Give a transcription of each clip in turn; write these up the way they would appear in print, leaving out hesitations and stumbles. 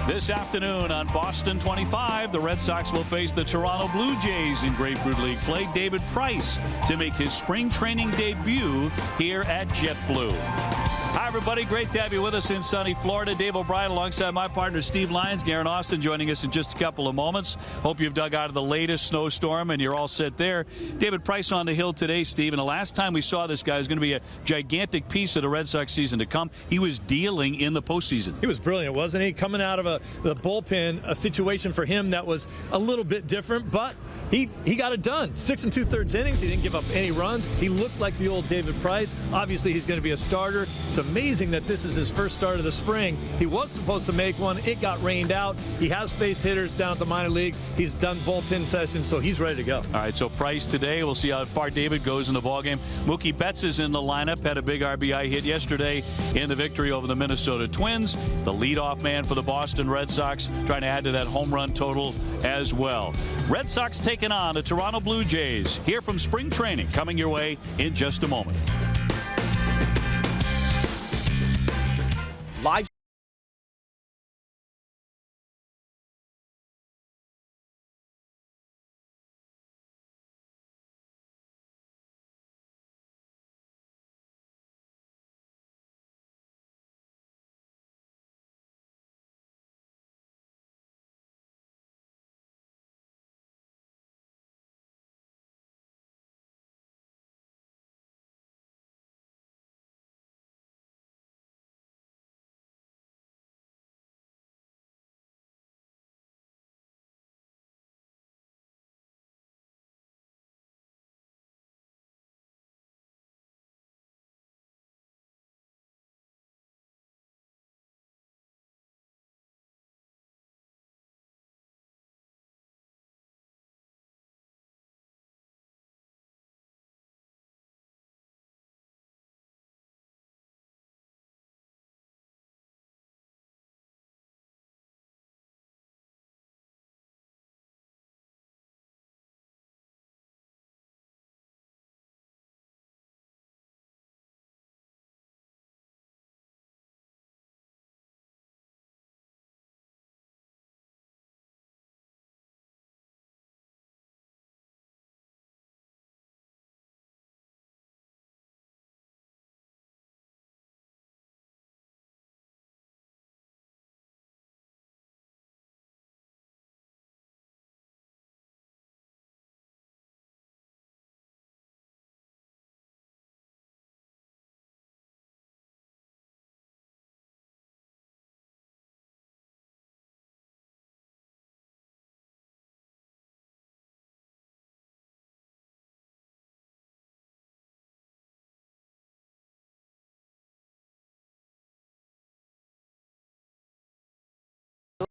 This afternoon on Boston 25, the Red Sox will face the Toronto Blue Jays in Grapefruit League play. David Price to make his spring training debut here at JetBlue. Hi, everybody. Great to have you with us in sunny Florida. Dave O'Brien alongside my partner, Steve Lyons. Garen Austin joining us in just a couple of moments. Hope you've dug out of the latest snowstorm and you're all set there. David Price on the hill today, Steve. And the last time we saw this guy is going to be a gigantic piece of the Red Sox season to come. He was dealing in the postseason. He was brilliant, wasn't he? Coming out of the bullpen, a situation for him that was a little bit different, but he got it done. 6 2/3 innings. He didn't give up any runs. He looked like the old David Price. Obviously, he's going to be a starter. It's amazing that this is his first start of the spring. He was supposed to make one. It got rained out. He has faced hitters down at the minor leagues. He's done bullpen sessions, so he's ready to go. All right, so Price today. We'll see how far David goes in the ballgame. Mookie Betts is in the lineup. Had a big RBI hit yesterday in the victory over the Minnesota Twins. The leadoff man for the Boston Red Sox, trying to add to that home run total as well. Red Sox taking on the Toronto Blue Jays. Here from spring training, coming your way in just a moment. Live.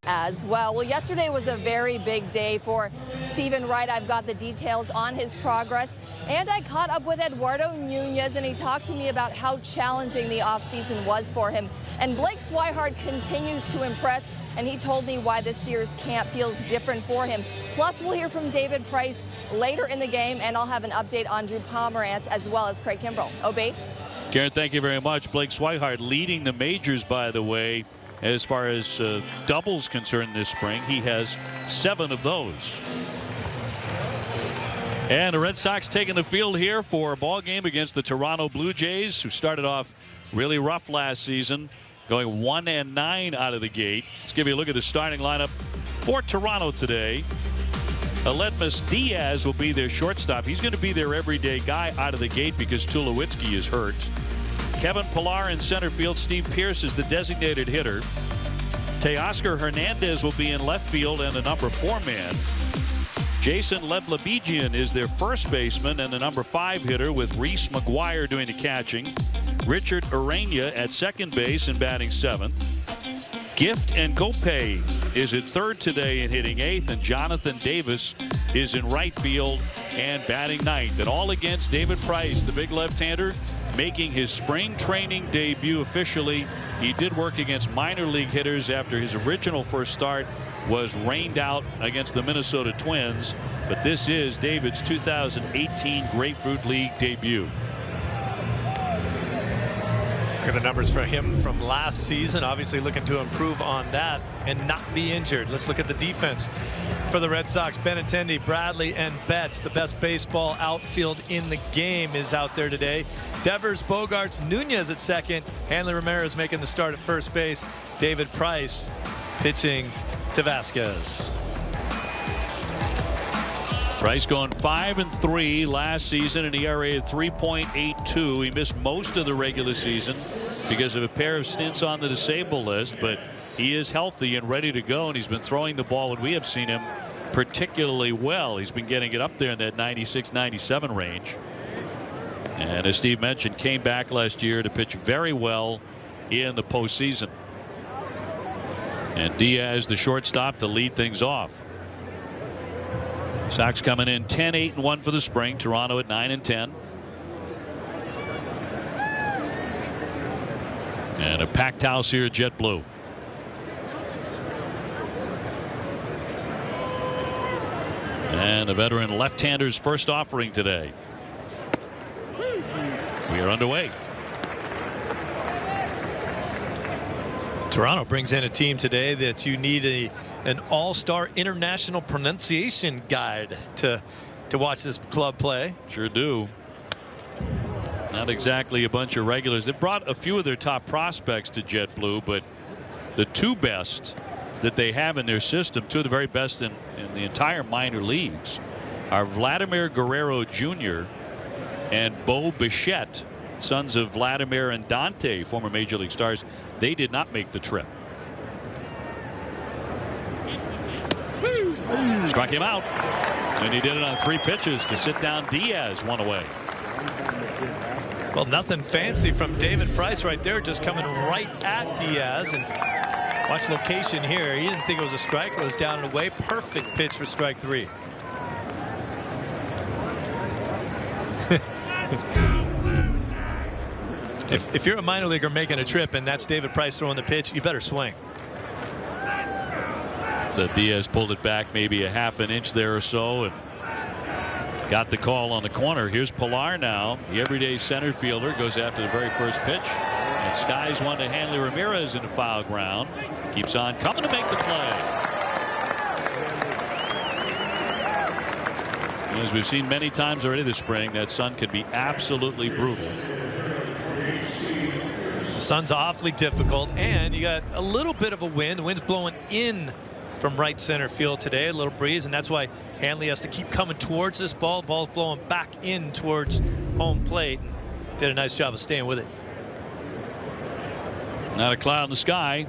As well. Well, yesterday was a very big day for Stephen Wright. I've got the details on his progress, and I caught up with Eduardo Nunez, and he talked to me about how challenging the offseason was for him. And Blake Swihart continues to impress, and he told me why this year's camp feels different for him. Plus, we'll hear from David Price later in the game, and I'll have an update on Drew Pomerantz as well as Craig Kimbrell. Obey. Karen, thank you very much. Blake Swihart leading the majors, by the way. As far as doubles concerned this spring, he has 7 of those. And the Red Sox taking the field here for a ball game against the Toronto Blue Jays, who started off really rough last season, going 1-9 out of the gate. Let's give you a look at the starting lineup for Toronto today. Aledmus Diaz will be their shortstop. He's going to be their everyday guy out of the gate because Tulowitzki is hurt. Kevin Pillar in center field. Steve Pearce is the designated hitter. Teoscar Hernandez will be in left field and the number 4 man. Jason Ledlabegian is their first baseman and the number 5 hitter, with Reese McGuire doing the catching. Richard Urania at second base and batting 7th. Gift and Gopay is at third today and hitting 8th, and Jonathan Davis is in right field and batting 9th. And all against David Price, the big left-hander, making his spring training debut officially. He did work against minor league hitters after his original first start was rained out against the Minnesota Twins, but this is David's 2018 Grapefruit League debut. Look at the numbers for him from last season. Obviously looking to improve on that and not be injured. Let's look at the defense for the Red Sox. Benintendi, Bradley, and Betts. The best baseball outfield in the game is out there today. Devers, Bogarts, Nunez at second. Hanley Ramirez making the start at first base. David Price pitching to Vasquez. Price going 5-3 last season, an ERA of 3.82. He missed most of the regular season because of a pair of stints on the disabled list, but he is healthy and ready to go, and he's been throwing the ball when we have seen him particularly well. He's been getting it up there in that 96-97 range. And as Steve mentioned, came back last year to pitch very well in the postseason. And Diaz, the shortstop, to lead things off. Sox coming in 10-8-1 for the spring. Toronto at 9-10. And a packed house here at JetBlue. And the veteran left-hander's first offering today. We are underway. Toronto brings in a team today that you need an all-star international pronunciation guide to watch this club play. Sure do. Not exactly a bunch of regulars. They've brought a few of their top prospects to JetBlue, but the two best that they have in their system, two of the very best in the entire minor leagues, are Vladimir Guerrero Jr. and Bo Bichette, sons of Vladimir and Dante, former Major League stars. They did not make the trip. Struck him out, and he did it on 3 pitches to sit down Diaz, 1 away. Well, nothing fancy from David Price right there, just coming right at Diaz. And watch location here. He didn't think it was a strike. It was down and away. Perfect pitch for strike 3. If you're a minor leaguer making a trip and that's David Price throwing the pitch, you better swing. So Diaz pulled it back maybe a half an inch there or so and got the call on the corner. Here's Pilar now. The everyday center fielder goes after the very first pitch and skies one to Hanley Ramirez into foul ground. Keeps on coming to make the play. As we've seen many times already this spring, that sun can be absolutely brutal. The sun's awfully difficult, and you got a little bit of a wind. The wind's blowing in from right center field today, a little breeze, and that's why Hanley has to keep coming towards this ball. Ball's blowing back in towards home plate. Did a nice job of staying with it. Not a cloud in the sky.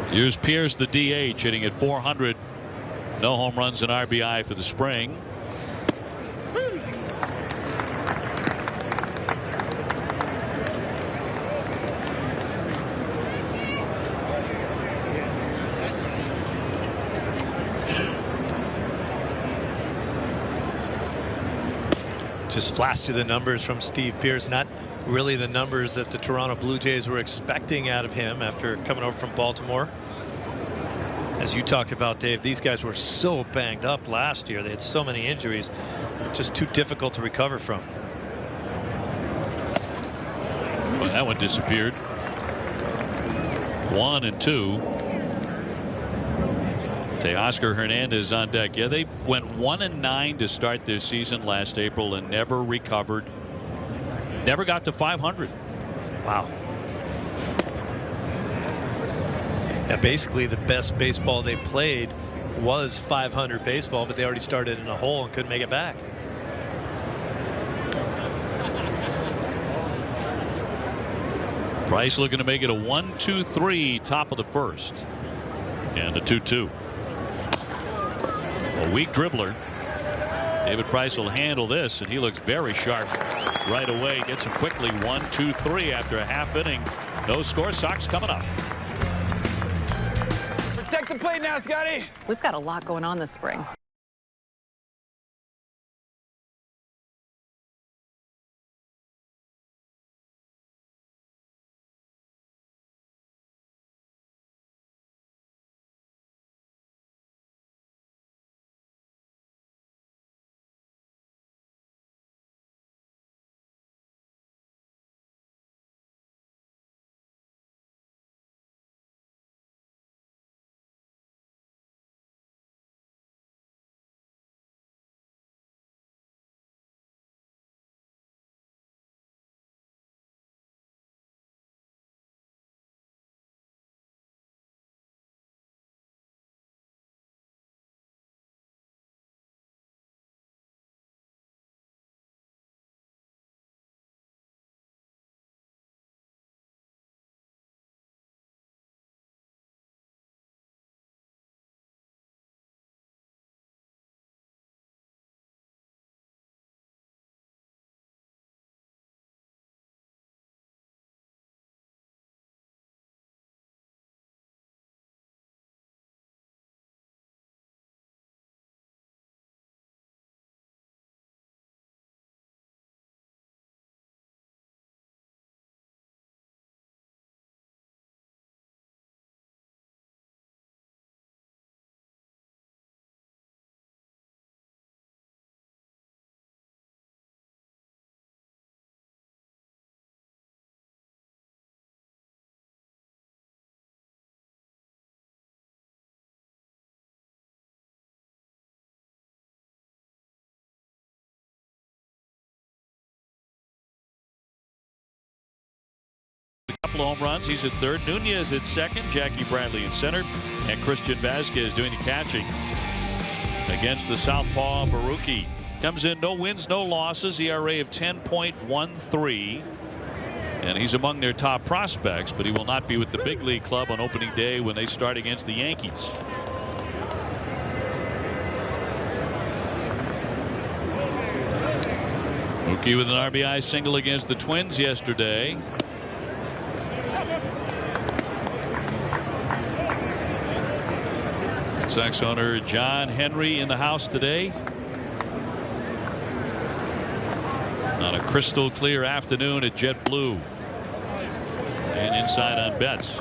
Here's Pierce, the DH, hitting at 400. No home runs and RBI for the spring. Just flashed you the numbers from Steve Pierce. Not really the numbers that the Toronto Blue Jays were expecting out of him after coming over from Baltimore. As you talked about, Dave, these guys were so banged up last year. They had so many injuries, just too difficult to recover from. Well, that one disappeared. 1 and 2. Teoscar Hernandez on deck. Yeah, they went 1 and 9 to start their season last April and never recovered. Never got to 500. Wow. Yeah, basically the best baseball they played was 500 baseball, but they already started in a hole and couldn't make it back. Price looking to make it a 1-2-3 top of the first. And a 2-2. A weak dribbler. David Price will handle this, and he looks very sharp right away. Gets him quickly. 1-2-3 after a half inning. No score. Sox coming up. Protect the plate now, Scotty. We've got a lot going on this spring. couple of home runs. He's at third. Nunez at second. Jackie Bradley in center. And Christian Vasquez doing the catching against the southpaw Baruki. Comes in no wins, no losses. ERA of 10.13. And he's among their top prospects, but he will not be with the big league club on opening day when they start against the Yankees. Mookie with an RBI single against the Twins yesterday. Red Sox owner John Henry in the house today. On a crystal clear afternoon at JetBlue and inside on bets.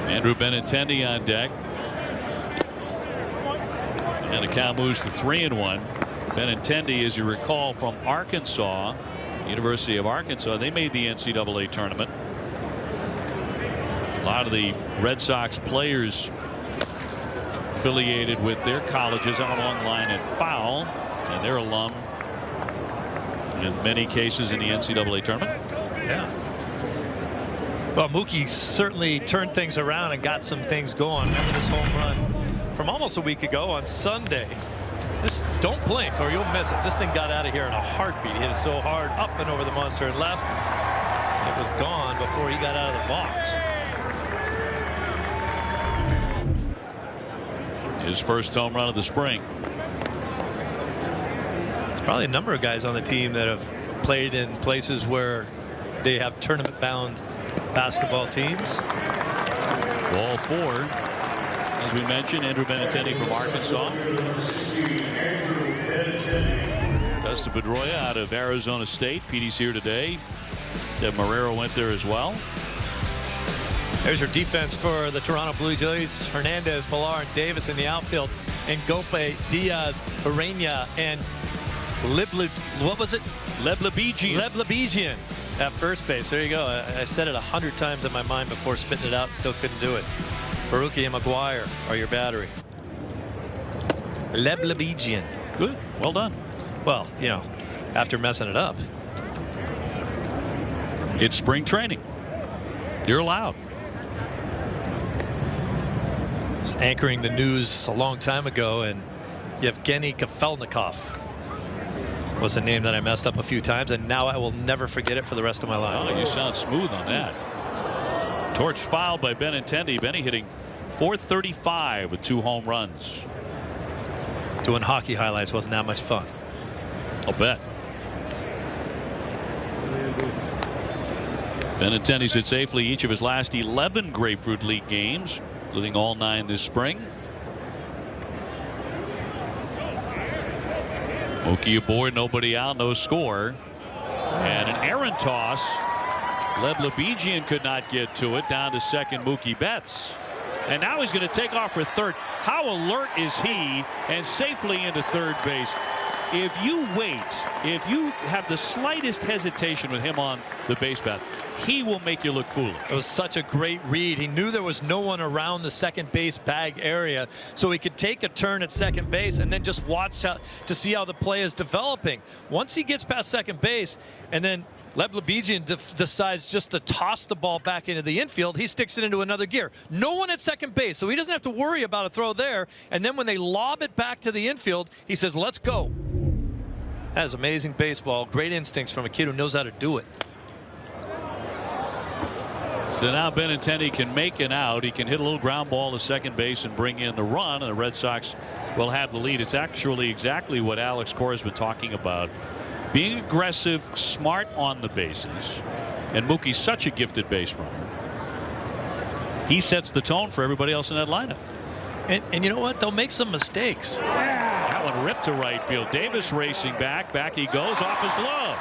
Andrew Benintendi on deck. And the count moves to 3-1. Benintendi, as you recall, from Arkansas, University of Arkansas. They made the NCAA tournament. A lot of the Red Sox players affiliated with their colleges on a long line and foul, and they're alum in many cases in the NCAA tournament. Yeah. Well, Mookie certainly turned things around and got some things going. Remember this home run from almost a week ago on Sunday. This, don't blink or you'll miss it. This thing got out of here in a heartbeat. He hit it so hard up and over the monster and left. It was gone before he got out of the box. His first home run of the spring. There's probably a number of guys on the team that have played in places where they have tournament-bound basketball teams. Ball 4. As we mentioned, Andrew Benintendi from Arkansas. Dustin Pedroia out of Arizona State. Petey's here today. Deb Marrero went there as well. There's your defense for the Toronto Blue Jays. Hernandez, Pilar, and Davis in the outfield. And Gope, Diaz, Urena, and Leblebijian at first base. There you go. I said it 100 times in my mind before spitting it out and still couldn't do it. Baruki and McGuire are your battery. Leblebijian. Good. Well done. Well, you know, after messing it up. It's spring training. You're allowed. Was anchoring the news a long time ago, and Yevgeny Kafelnikov was a name that I messed up a few times, and now I will never forget it for the rest of my life. Oh, you sound smooth on that. Torch fouled by Benintendi. Benny hitting .435 with 2 home runs. Doing hockey highlights wasn't that much fun. I'll bet. Benintendi's hit safely each of his last 11 Grapefruit League games, including all 9 this spring. Mookie aboard, nobody out, no score. And an errant toss. Leblebijian could not get to it. Down to second, Mookie Betts. And now he's going to take off for third. How alert is he? And safely into third base. If you wait, if you have the slightest hesitation with him on the base path, he will make you look foolish. It was such a great read. He knew there was no one around the second base bag area, so he could take a turn at second base and then just watch to see how the play is developing. Once he gets past second base, and then Leblebijian decides just to toss the ball back into the infield, he sticks it into another gear. No one at second base, so he doesn't have to worry about a throw there. And then when they lob it back to the infield, he says, let's go. That is amazing baseball. Great instincts from a kid who knows how to do it. So now Benintendi can make an out. He can hit a little ground ball to second base and bring in the run, and the Red Sox will have the lead. It's actually exactly what Alex Cora has been talking about. Being aggressive, smart on the bases. And Mookie's such a gifted base runner. He sets the tone for everybody else in that lineup. And you know what? They'll make some mistakes. That one ripped to right field. Davis racing back. Back he goes off his glove.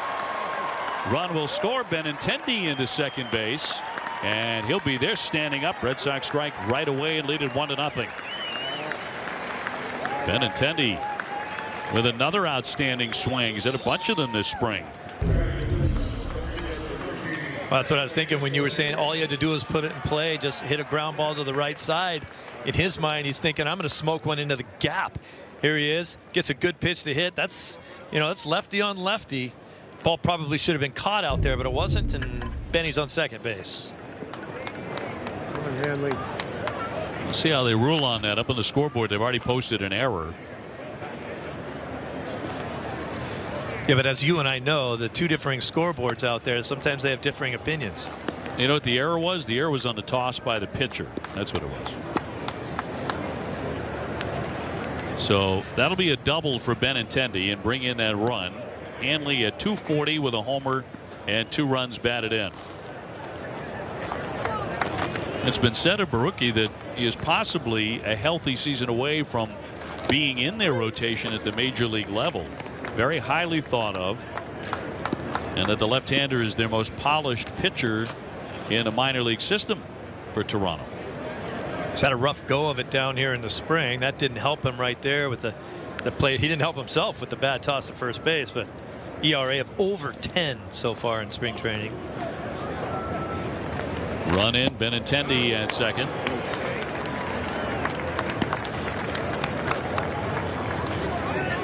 Run will score. Benintendi into second base. And he'll be there standing up. Red Sox strike right away and lead it 1-0. Benintendi with another outstanding swing. He's had a bunch of them this spring. Well, that's what I was thinking when you were saying all you had to do was put it in play, just hit a ground ball to the right side. In his mind, he's thinking, I'm going to smoke one into the gap. Here he is, gets a good pitch to hit. That's, that's lefty on lefty. Ball probably should have been caught out there, but it wasn't, and Benny's on second base. We'll see how they rule on that. Up on the scoreboard, they've already posted an error. Yeah, but as you and I know, the two differing scoreboards out there, sometimes they have differing opinions. You know what the error was? The error was on the toss by the pitcher. That's what it was. So that'll be a double for Benintendi and bring in that run. Hanley at 240 with a homer and 2 runs batted in. It's been said of Barucki that he is possibly a healthy season away from being in their rotation at the major league level. Very highly thought of, and that the left-hander is their most polished pitcher in a minor league system for Toronto. He's had a rough go of it down here in the spring. That didn't help him right there with the play. He didn't help himself with the bad toss at first base, but ERA of over 10 so far in spring training. Run in, Benintendi at second.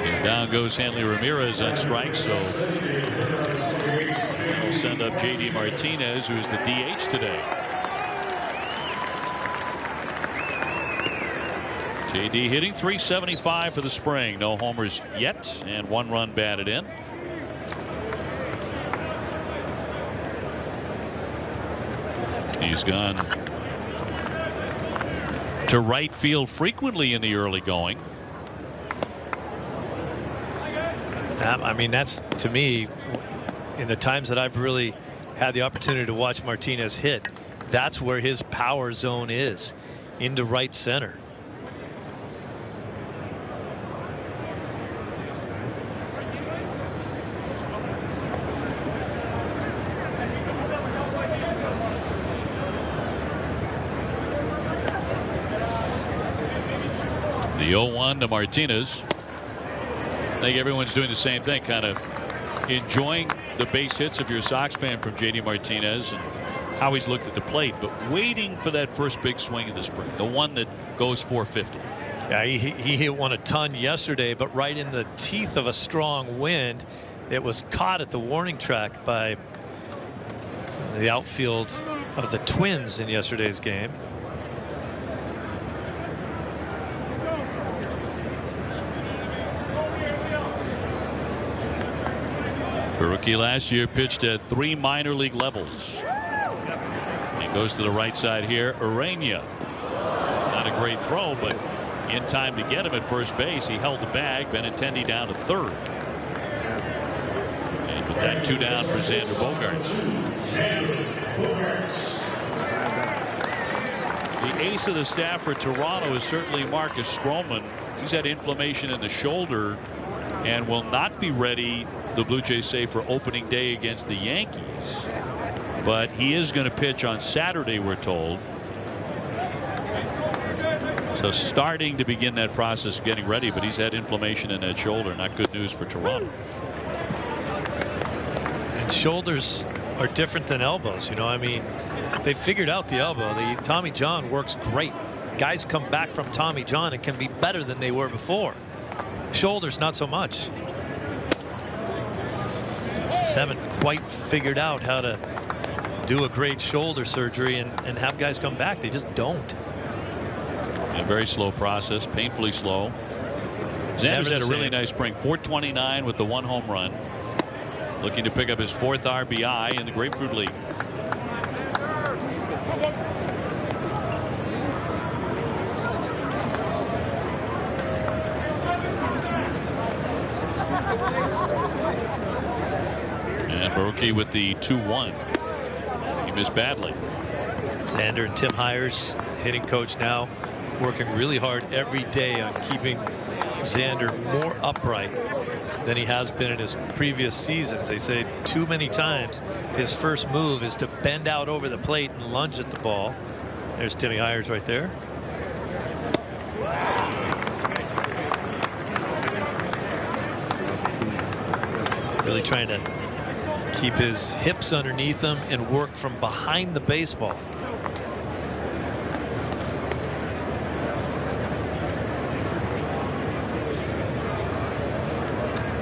And down goes Hanley Ramirez on strikes, so that'll send up J.D. Martinez, who's the DH today. J.D. hitting .375 for the spring. No homers yet, and 1 run batted in. He's gone to right field frequently in the early going. I mean, that's, to me, in the times that I've really had the opportunity to watch Martinez hit, that's where his power zone is, into right center. The 0-1 to Martinez. I think everyone's doing the same thing, kind of enjoying the base hits if you're a Sox fan from J.D. Martinez and how he's looked at the plate, but waiting for that first big swing of the spring, the one that goes 450. Yeah, he hit one a ton yesterday, but right in the teeth of a strong wind. It was caught at the warning track by the outfield of the Twins in yesterday's game. Barucki last year pitched at 3 minor league levels. He goes to the right side here. Urania. Not a great throw, but in time to get him at first base. He held the bag. Benintendi down to third. And with that, 2 down for Xander Bogaerts. The ace of the staff for Toronto is certainly Marcus Stroman. He's had inflammation in the shoulder and will not be ready, the Blue Jays say, for opening day against the Yankees. But he is going to pitch on Saturday, we're told. So starting to begin that process of getting ready, but he's had inflammation in that shoulder. Not good news for Toronto. And shoulders are different than elbows. I mean, they figured out the elbow. The Tommy John works great. Guys come back from Tommy John and can be better than they were before. Shoulders, not so much. Just haven't quite figured out how to do a great shoulder surgery and have guys come back. They just don't. A very slow process, painfully slow. Xander's had a really nice spring. 429 with the 1 home run. Looking to pick up his 4th RBI in the Grapefruit League. And Barucki with the 2-1. He missed badly. Xander and Tim Hires, hitting coach now, working really hard every day on keeping Xander more upright than he has been in his previous seasons. They say too many times his first move is to bend out over the plate and lunge at the ball. There's Timmy Hires right there. Really trying to keep his hips underneath him and work from behind the baseball.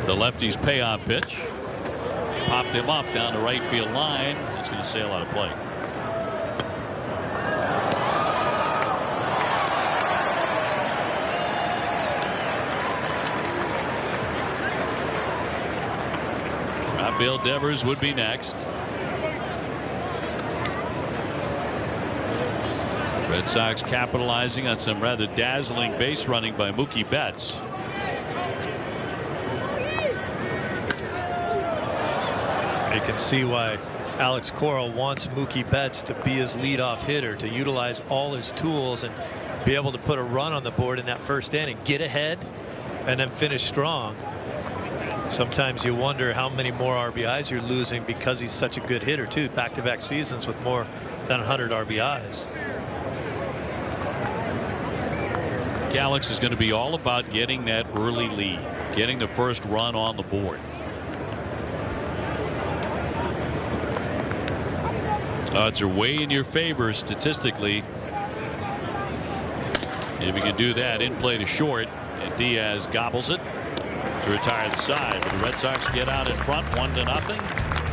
The lefty's payoff pitch popped him up down the right field line. It's going to sail out of play. Rafael Devers would be next. Red Sox capitalizing on some rather dazzling base running by Mookie Betts. You can see why Alex Cora wants Mookie Betts to be his leadoff hitter, to utilize all his tools and be able to put a run on the board in that first inning, get ahead, and then finish strong. Sometimes you wonder how many more RBIs you're losing because he's such a good hitter too. Back-to-back seasons with more than 100 RBIs. Alex is going to be all about getting that early lead, getting the first run on the board. Odds are way in your favor statistically. If you can do that, in play to short, and Diaz gobbles it to retire the side. But the Red Sox get out in front 1-0.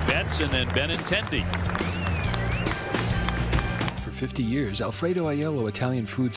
Betts and then Benintendi. For 50 years, Alfredo Aiello Italian Foods.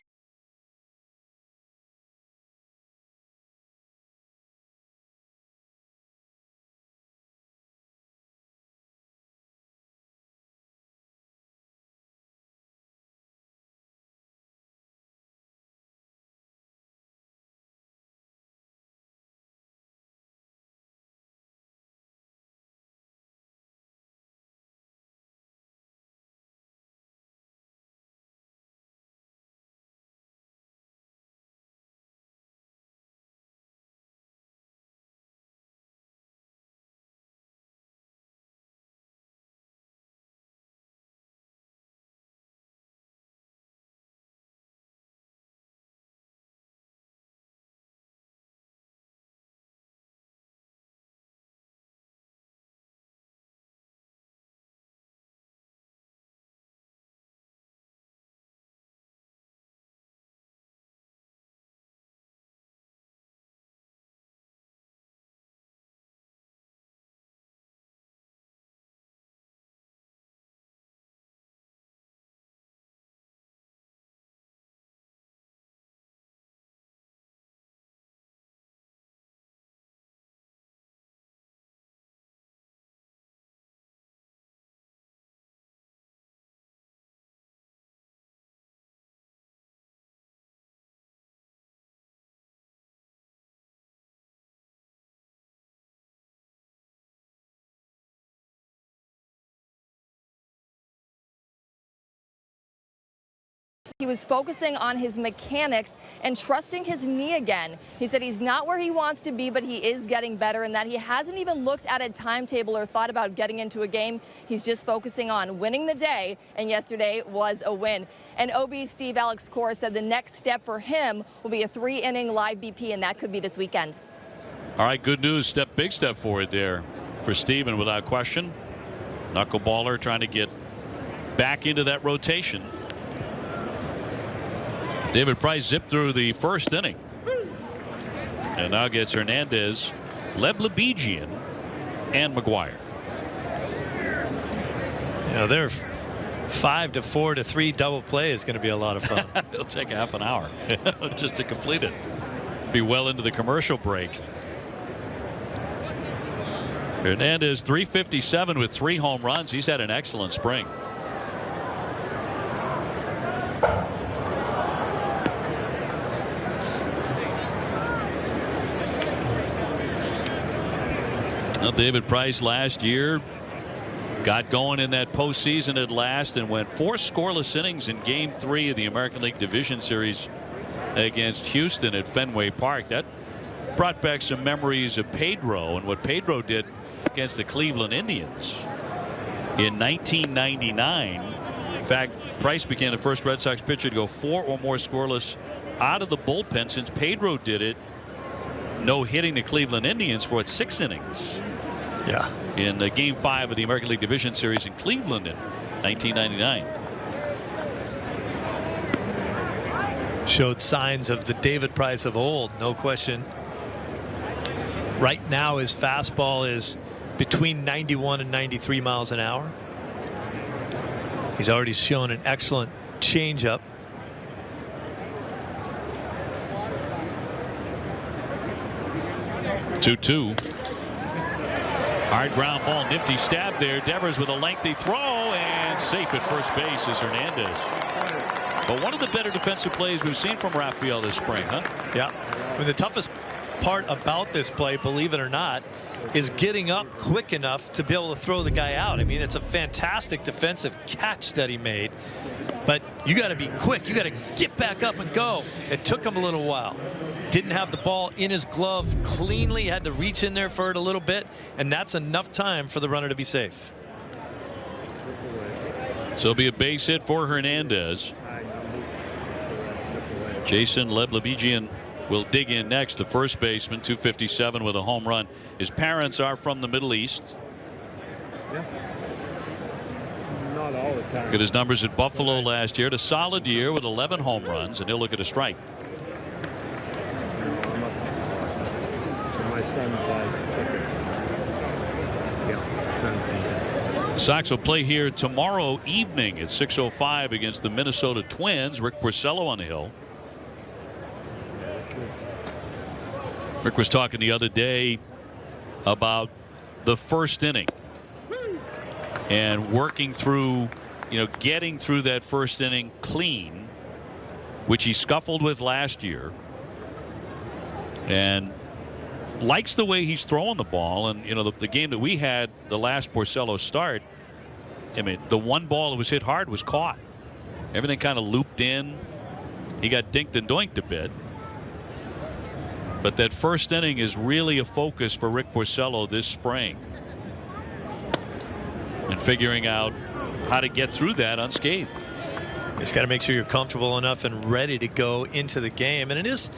He was focusing on his mechanics and trusting his knee again. He said he's not where he wants to be, but he is getting better, and that he hasn't even looked at a timetable or thought about getting into a game. He's just focusing on winning the day, and yesterday was a win. And OB Steve Alex Cora said the next step for him will be a 3-inning live BP, and that could be this weekend. All right, good news. Big step forward there for Steven without question. Knuckleballer trying to get back into that rotation. David Price zipped through the first inning. And now gets Hernandez, Leblebijian, and McGuire. You know, their 5 to 4 to 3 double play is going to be a lot of fun. It'll take a half an hour just to complete it. Be well into the commercial break. Hernandez 357 with 3 home runs. He's had an excellent spring. Well, David Price last year got going in that postseason at last and went 4 scoreless innings in Game 3 of the American League Division Series against Houston at Fenway Park. That brought back some memories of Pedro and what Pedro did against the Cleveland Indians in 1999. In fact, Price became the first Red Sox pitcher to go 4 or more scoreless out of the bullpen since Pedro did it, no hitting the Cleveland Indians for 6 innings. Yeah. in Game 5 of the American League Division Series in Cleveland in 1999. Showed signs of the David Price of old, no question. Right now his fastball is between 91 and 93 miles an hour. He's already shown an excellent changeup. Two. Hard ground ball, nifty stab there. Devers with a lengthy throw, and safe at first base is Hernandez. But one of the better defensive plays we've seen from Rafael this spring, huh? Yeah. I mean, the toughest part about this play, believe it or not, is getting up quick enough to be able to throw the guy out. I mean, it's a fantastic defensive catch that he made, but you got to be quick. You got to get back up and go. It took him a little while. Didn't have the ball in his glove cleanly, had to reach in there for it a little bit, and that's enough time for the runner to be safe. So it'll be a base hit for Hernandez. Jason Leblebijian will dig in next, the first baseman, 257 with a home run. His parents are from the Middle East. Not all the time. Look at his numbers at Buffalo last year. Had a solid year with 11 home runs, and he'll look at a strike. My son buys tickets. Yeah, The Sox will play here tomorrow evening at 6:05 against the Minnesota Twins. Rick Porcello on the hill. Rick was talking the other day about the first inning and working through, getting through that first inning clean, which he scuffled with last year, and likes the way he's throwing the ball. And the game that we had, the last Porcello start, I mean, the one ball that was hit hard was caught. Everything kind of looped in. He got dinked and doinked a bit. But that first inning is really a focus for Rick Porcello this spring, and figuring out how to get through that unscathed. Just got to make sure you're comfortable enough and ready to go into the game. And it's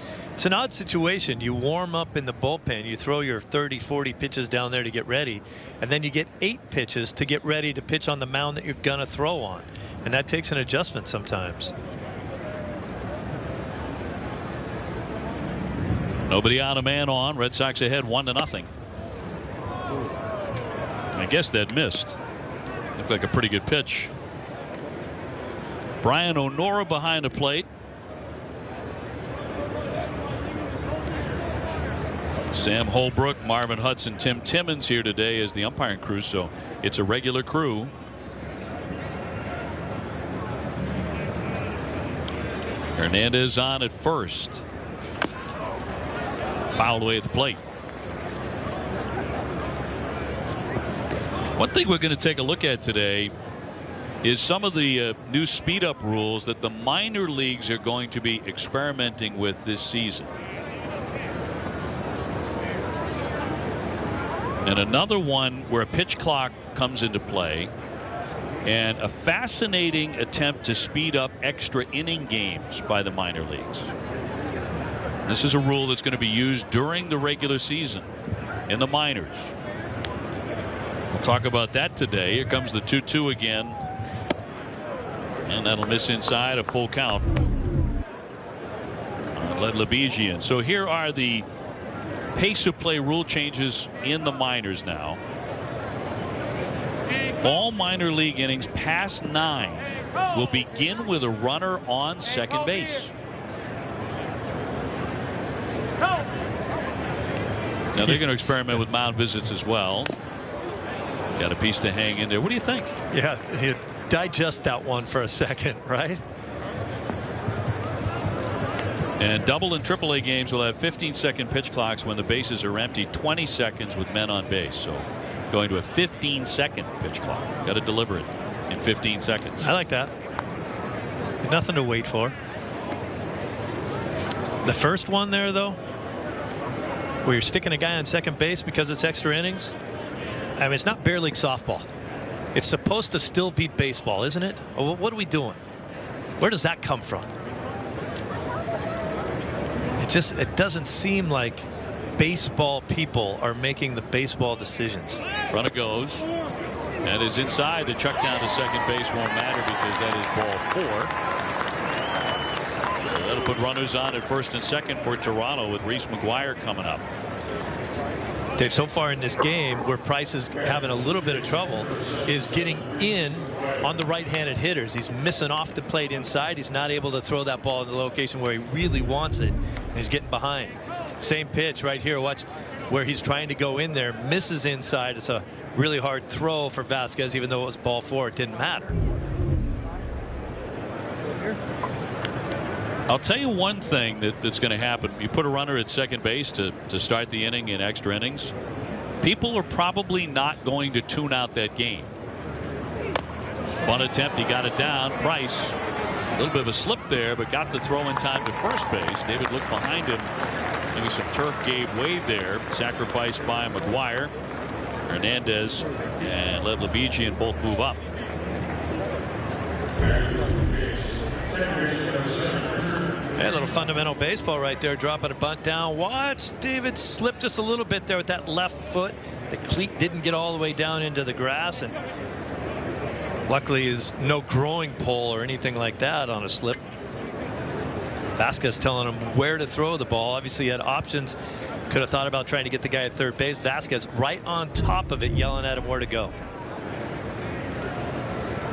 an odd situation. You warm up in the bullpen, you throw your 30-40 pitches down there to get ready, and then you get 8 pitches to get ready to pitch on the mound that you're gonna throw on, and that takes an adjustment sometimes. Nobody out, a man on. Red Sox ahead 1-0. I guess that missed. Looked like a pretty good pitch. Brian Onora behind the plate. Sam Holbrook, Marvin Hudson, Tim Timmons here today as the umpiring crew, so it's a regular crew. Hernandez on at first. Fouled away at the plate. One thing we're going to take a look at today is some of the new speed up rules that the minor leagues are going to be experimenting with this season. And another one where a pitch clock comes into play, and a fascinating attempt to speed up extra inning games by the minor leagues. This is a rule that's going to be used during the regular season in the minors. We'll talk about that today. Here comes the 2-2 again, and that'll miss inside, a full count. Leblebijian. So here are the pace of play rule changes in the minors now. All minor league innings past 9 will begin with a runner on second base. Now they're going to experiment with mound visits as well. Got a piece to hang in there. What do you think? Yeah, you digest that one for a second, right? And double and triple A games will have 15-second pitch clocks when the bases are empty, 20 seconds with men on base. So going to a 15-second pitch clock. Got to deliver it in 15 seconds. I like that. Nothing to wait for. The first one there, though, where you're sticking a guy on second base because it's extra innings. I mean, it's not bear league softball. It's supposed to still be baseball, isn't it? Or what are we doing? Where does that come from? It doesn't seem like baseball people are making the baseball decisions. Runner goes and is inside. The chuck down to second base won't matter because that is ball 4. So that'll put runners on at first and second for Toronto with Reese McGuire coming up. Dave, so far in this game, where Price is having a little bit of trouble is getting in on the right-handed hitters. He's missing off the plate inside. He's not able to throw that ball in the location where he really wants it, and he's getting behind. Same pitch right here. Watch where he's trying to go in there, misses inside. It's a really hard throw for Vasquez, even though it was ball 4. It didn't matter. I'll tell you one thing that's going to happen. You put a runner at second base to start the inning in extra innings. People are probably not going to tune out that game. One attempt, he got it down. Price, a little bit of a slip there, but got the throw in time to first base. David looked behind him. Maybe some turf gave way there. Sacrificed by McGuire. Hernandez and Leblebijian both move up. Hey, a little fundamental baseball right there, dropping a bunt down. Watch David slip just a little bit there with that left foot. The cleat didn't get all the way down into the grass, and luckily is no growing pole or anything like that on a slip. Vasquez telling him where to throw the ball. Obviously he had options. Could have thought about trying to get the guy at third base. Vasquez right on top of it, yelling at him where to go.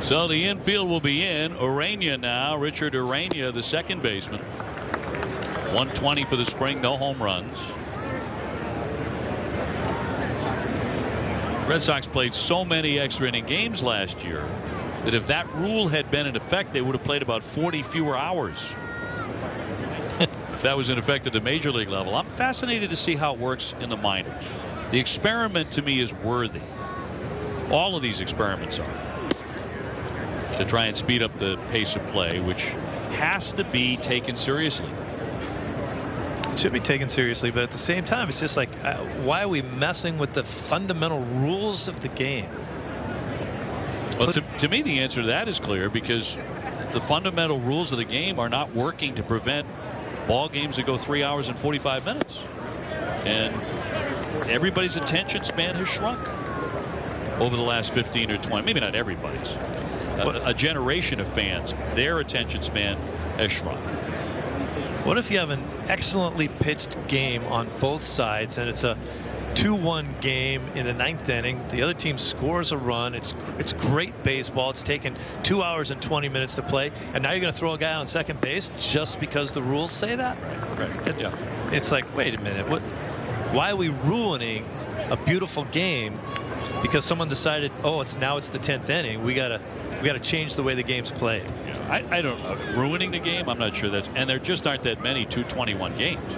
So the infield will be in. Urania now. Richard Urania, the second baseman. 120 for the spring, no home runs. Red Sox played so many extra inning games last year that if that rule had been in effect, they would have played about 40 fewer hours. If that was in effect at the major league level. I'm fascinated to see how it works in the minors. The experiment to me is worthy. All of these experiments are, to try and speed up the pace of play, which has to be taken seriously. It should be taken seriously, but at the same time, it's just like, why are we messing with the fundamental rules of the game? Well, to me, the answer to that is clear, because the fundamental rules of the game are not working to prevent ball games that go 3 hours and 45 minutes. And everybody's attention span has shrunk over the last 15 or 20. Maybe not everybody's. A generation of fans, their attention span has shrunk. What if you have an excellently pitched game on both sides, and it's a 2-1 game in the 9th inning? The other team scores a run. It's great baseball. It's taken 2 hours and 20 minutes to play, and now you're going to throw a guy on second base just because the rules say that? Right. Yeah. It's like, wait a minute. Why are we ruining a beautiful game because someone decided, oh, it's the 10th inning? We gotta change the way the game's played. Yeah, I don't know. Ruining the game, I'm not sure and there just aren't that many 221 games.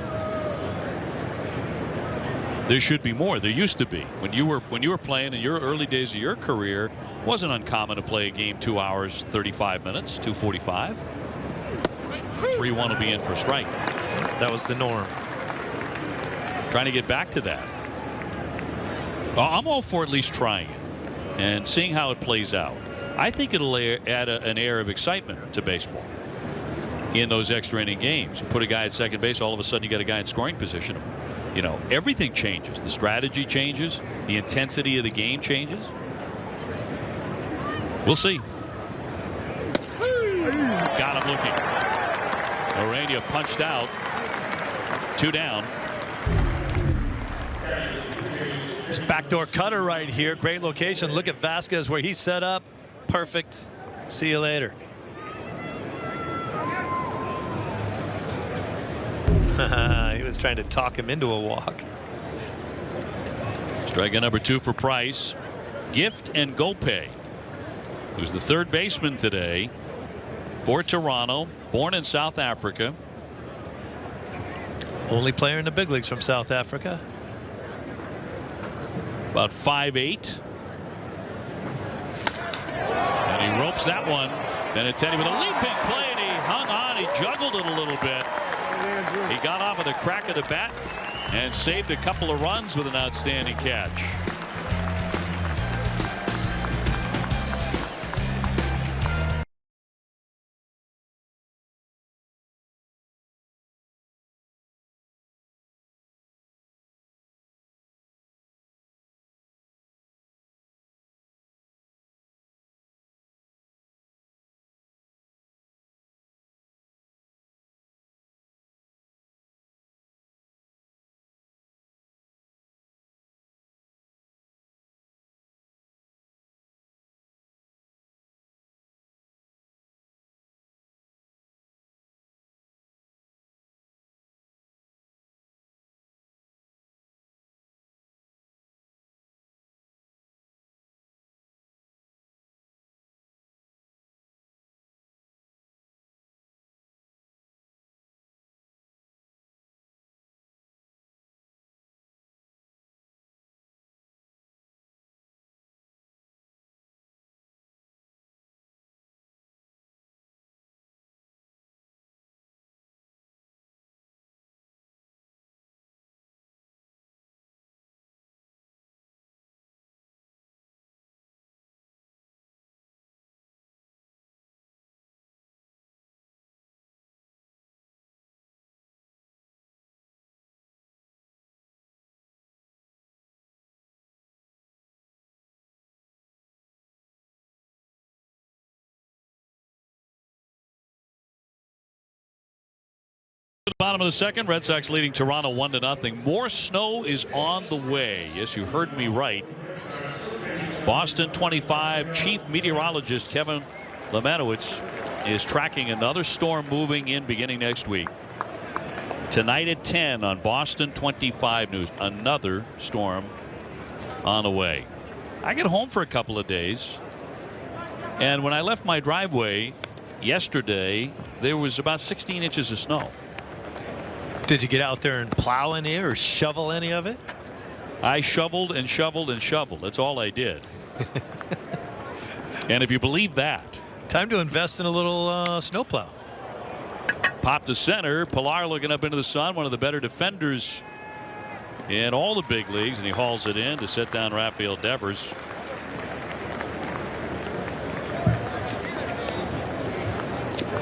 There should be more. There used to be. When you were playing in your early days of your career, it wasn't uncommon to play a game 2 hours 35 minutes, 245. 3-1 will be in for strike. That was the norm. Trying to get back to that. Well, I'm all for at least trying it and seeing how it plays out. I think it'll add an air of excitement to baseball in those extra inning games. You put a guy at second base, all of a sudden you got a guy in scoring position. You know, everything changes. The strategy changes. The intensity of the game changes. We'll see. Got him looking. Urania punched out. 2 down. This backdoor cutter right here. Great location. Look at Vasquez where he's set up. Perfect. See you later. He was trying to talk him into a walk. Strikeout number 2 for Price. Gift and Gopay, who's the third baseman today for Toronto, born in South Africa. Only player in the big leagues from South Africa. About 5'8". And he ropes that one. Benintendi with a leaping play, and he hung on. He juggled it a little bit. He got off of the crack of the bat and saved a couple of runs with an outstanding catch. Bottom of the second, Red Sox leading Toronto 1-0. More snow is on the way. Yes, you heard me right. Boston 25. Chief meteorologist Kevin Lemanowitz is tracking another storm moving in beginning next week. Tonight at 10 on Boston 25 News. Another storm on the way. I get home for a couple of days, and when I left my driveway yesterday, there was about 16 inches of snow. Did you get out there and plow any or shovel any of it? I shoveled and shoveled and shoveled. That's all I did. And if you believe that, time to invest in a little snowplow. Pop to center. Pilar looking up into the sun, one of the better defenders in all the big leagues, and he hauls it in to set down Rafael Devers.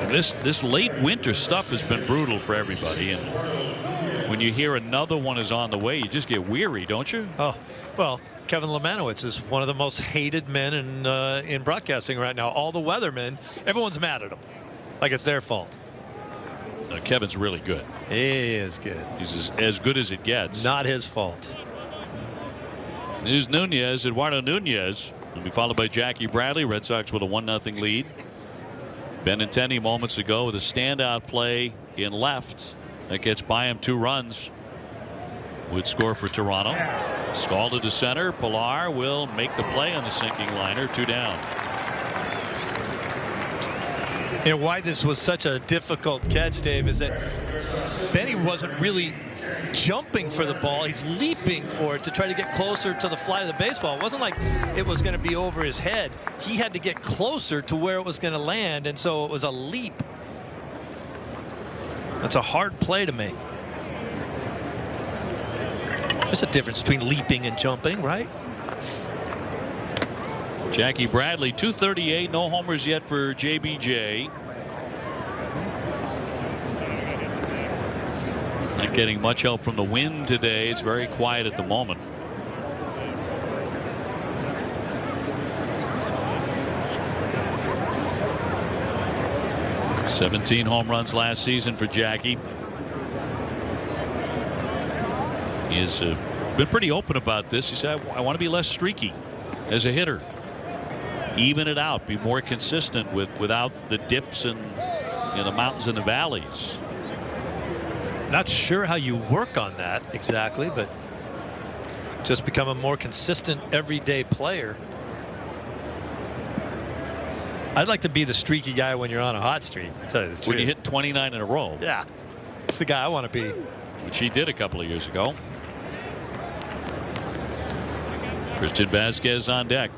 And this late winter stuff has been brutal for everybody, and when you hear another one is on the way, you just get weary, don't you? Oh, well, Kevin Lemanowitz is one of the most hated men in broadcasting right now. All the weathermen, everyone's mad at him, like it's their fault. Kevin's really good. He is good. He's as good as it gets. Not his fault. Here's Nunez, Eduardo Nunez. Will be followed by Jackie Bradley. Red Sox with a 1-0 lead. Benintendi moments ago with a standout play in left that gets by him 2 runs. Would score for Toronto. Scalded to center. Pilar will make the play on the sinking liner. 2 down. And why this was such a difficult catch, Dave, is that Benny wasn't really jumping for the ball. He's leaping for it to try to get closer to the fly of the baseball. It wasn't like it was going to be over his head. He had to get closer to where it was going to land, and so it was a leap. That's a hard play to make. There's a difference between leaping and jumping, right? Jackie Bradley, 238, no homers yet for JBJ. Not getting much help from the wind today. It's very quiet at the moment. "17 home runs last season for Jackie. He has been pretty open about this. He said, I want to be less streaky as a hitter. Even it out, be more consistent without the dips and the mountains and the valleys." Not sure how you work on that exactly, but just become a more consistent everyday player. I'd like to be the streaky guy when you're on a hot streak. I'll tell you the truth. When you hit 29 in a row. Yeah, it's the guy I want to be. Which he did a couple of years ago. Christian Vasquez on deck.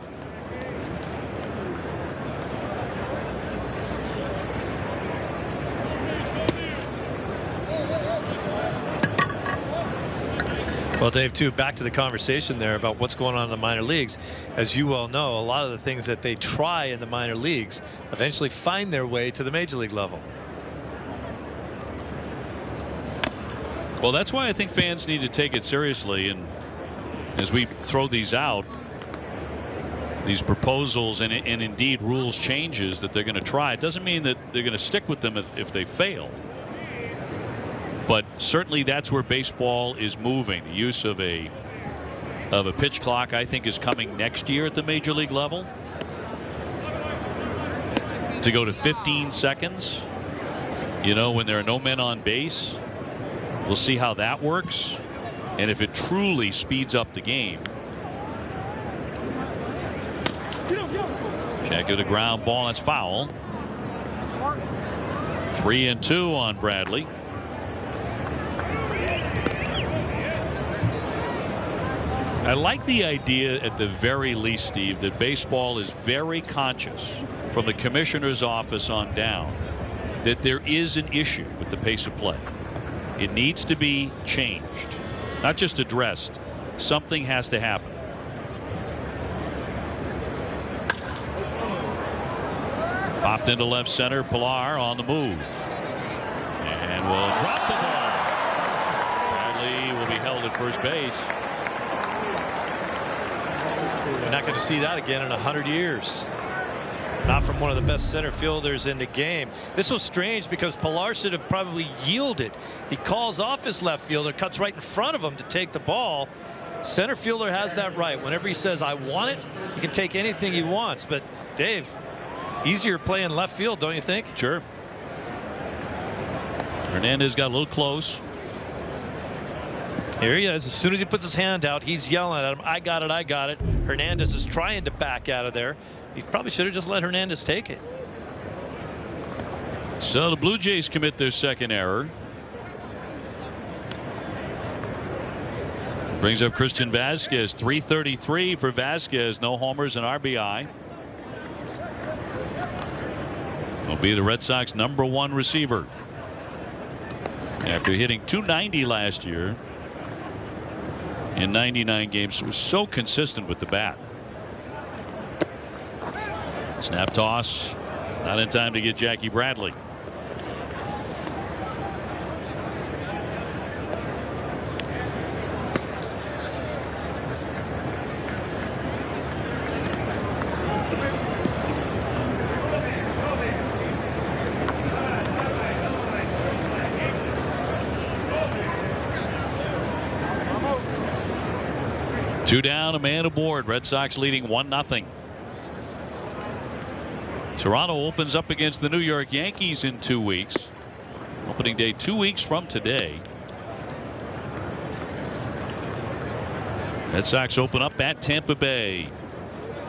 Well, Dave, too, back to the conversation there about what's going on in the minor leagues. As you well know, a lot of the things that they try in the minor leagues eventually find their way to the major league level. Well, that's why I think fans need to take it seriously. And as we throw these out, these proposals and indeed rules changes that they're going to try, it doesn't mean that they're going to stick with them if they fail. But certainly that's where baseball is moving. The use of a pitch clock, I think, is coming next year at the major league level. To go to 15 seconds, when there are no men on base. We'll see how that works, and if it truly speeds up the game. Check it, a ground ball. That's foul. 3-2 on Bradley. I like the idea at the very least, Steve, that baseball is very conscious from the commissioner's office on down that there is an issue with the pace of play. It needs to be changed, not just addressed. Something has to happen. Popped into left center. Pilar on the move. And will drop the ball. Bradley will be held at first base. We're not going to see that again in 100 years. Not from one of the best center fielders in the game. This was strange because Pilar should have probably yielded. He calls off his left fielder, cuts right in front of him to take the ball. Center fielder has that right. Whenever he says, I want it, he can take anything he wants. But, Dave, easier playing left field, don't you think? Sure. Hernandez got a little close. Here he is. As soon as he puts his hand out, he's yelling at him, I got it, I got it. Hernandez is trying to back out of there. He probably should have just let Hernandez take it. So the Blue Jays commit their second error. Brings up Christian Vasquez. 333 for Vasquez. No homers and RBI. Will be the Red Sox #1 receiver. After hitting .290 last year in 99 games, was so consistent with the bat. Snap toss. Not in time to get Jackie Bradley. Two down, a man aboard. Red Sox leading 1-0. Toronto opens up against the New York Yankees in 2 weeks. Opening day 2 weeks from today. Red Sox open up at Tampa Bay.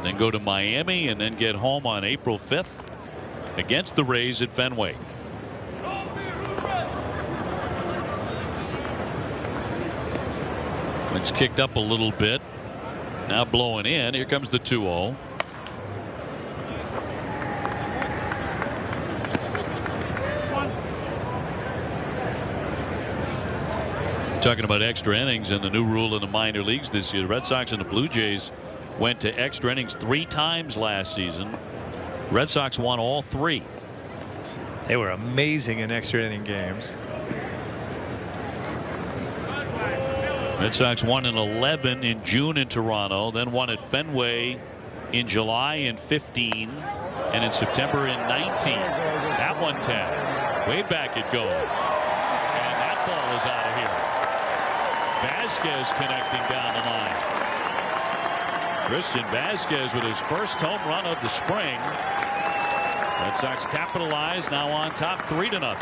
Then go to Miami and then get home on April 5th against the Rays at Fenway. Wind's kicked up a little bit. Now blowing in. Here comes the 2-0. Talking about extra innings and the new rule in the minor leagues this year. The Red Sox and the Blue Jays went to extra innings 3 times last season. Red Sox won all 3. They were amazing in extra inning games. Red Sox won in 11 in June in Toronto, then won at Fenway in July in 15 and in September in 19. That one tagged. Way back it goes. And that ball is out of here. Vasquez connecting down the line. Christian Vasquez with his first home run of the spring. Red Sox capitalize, now on top 3-0.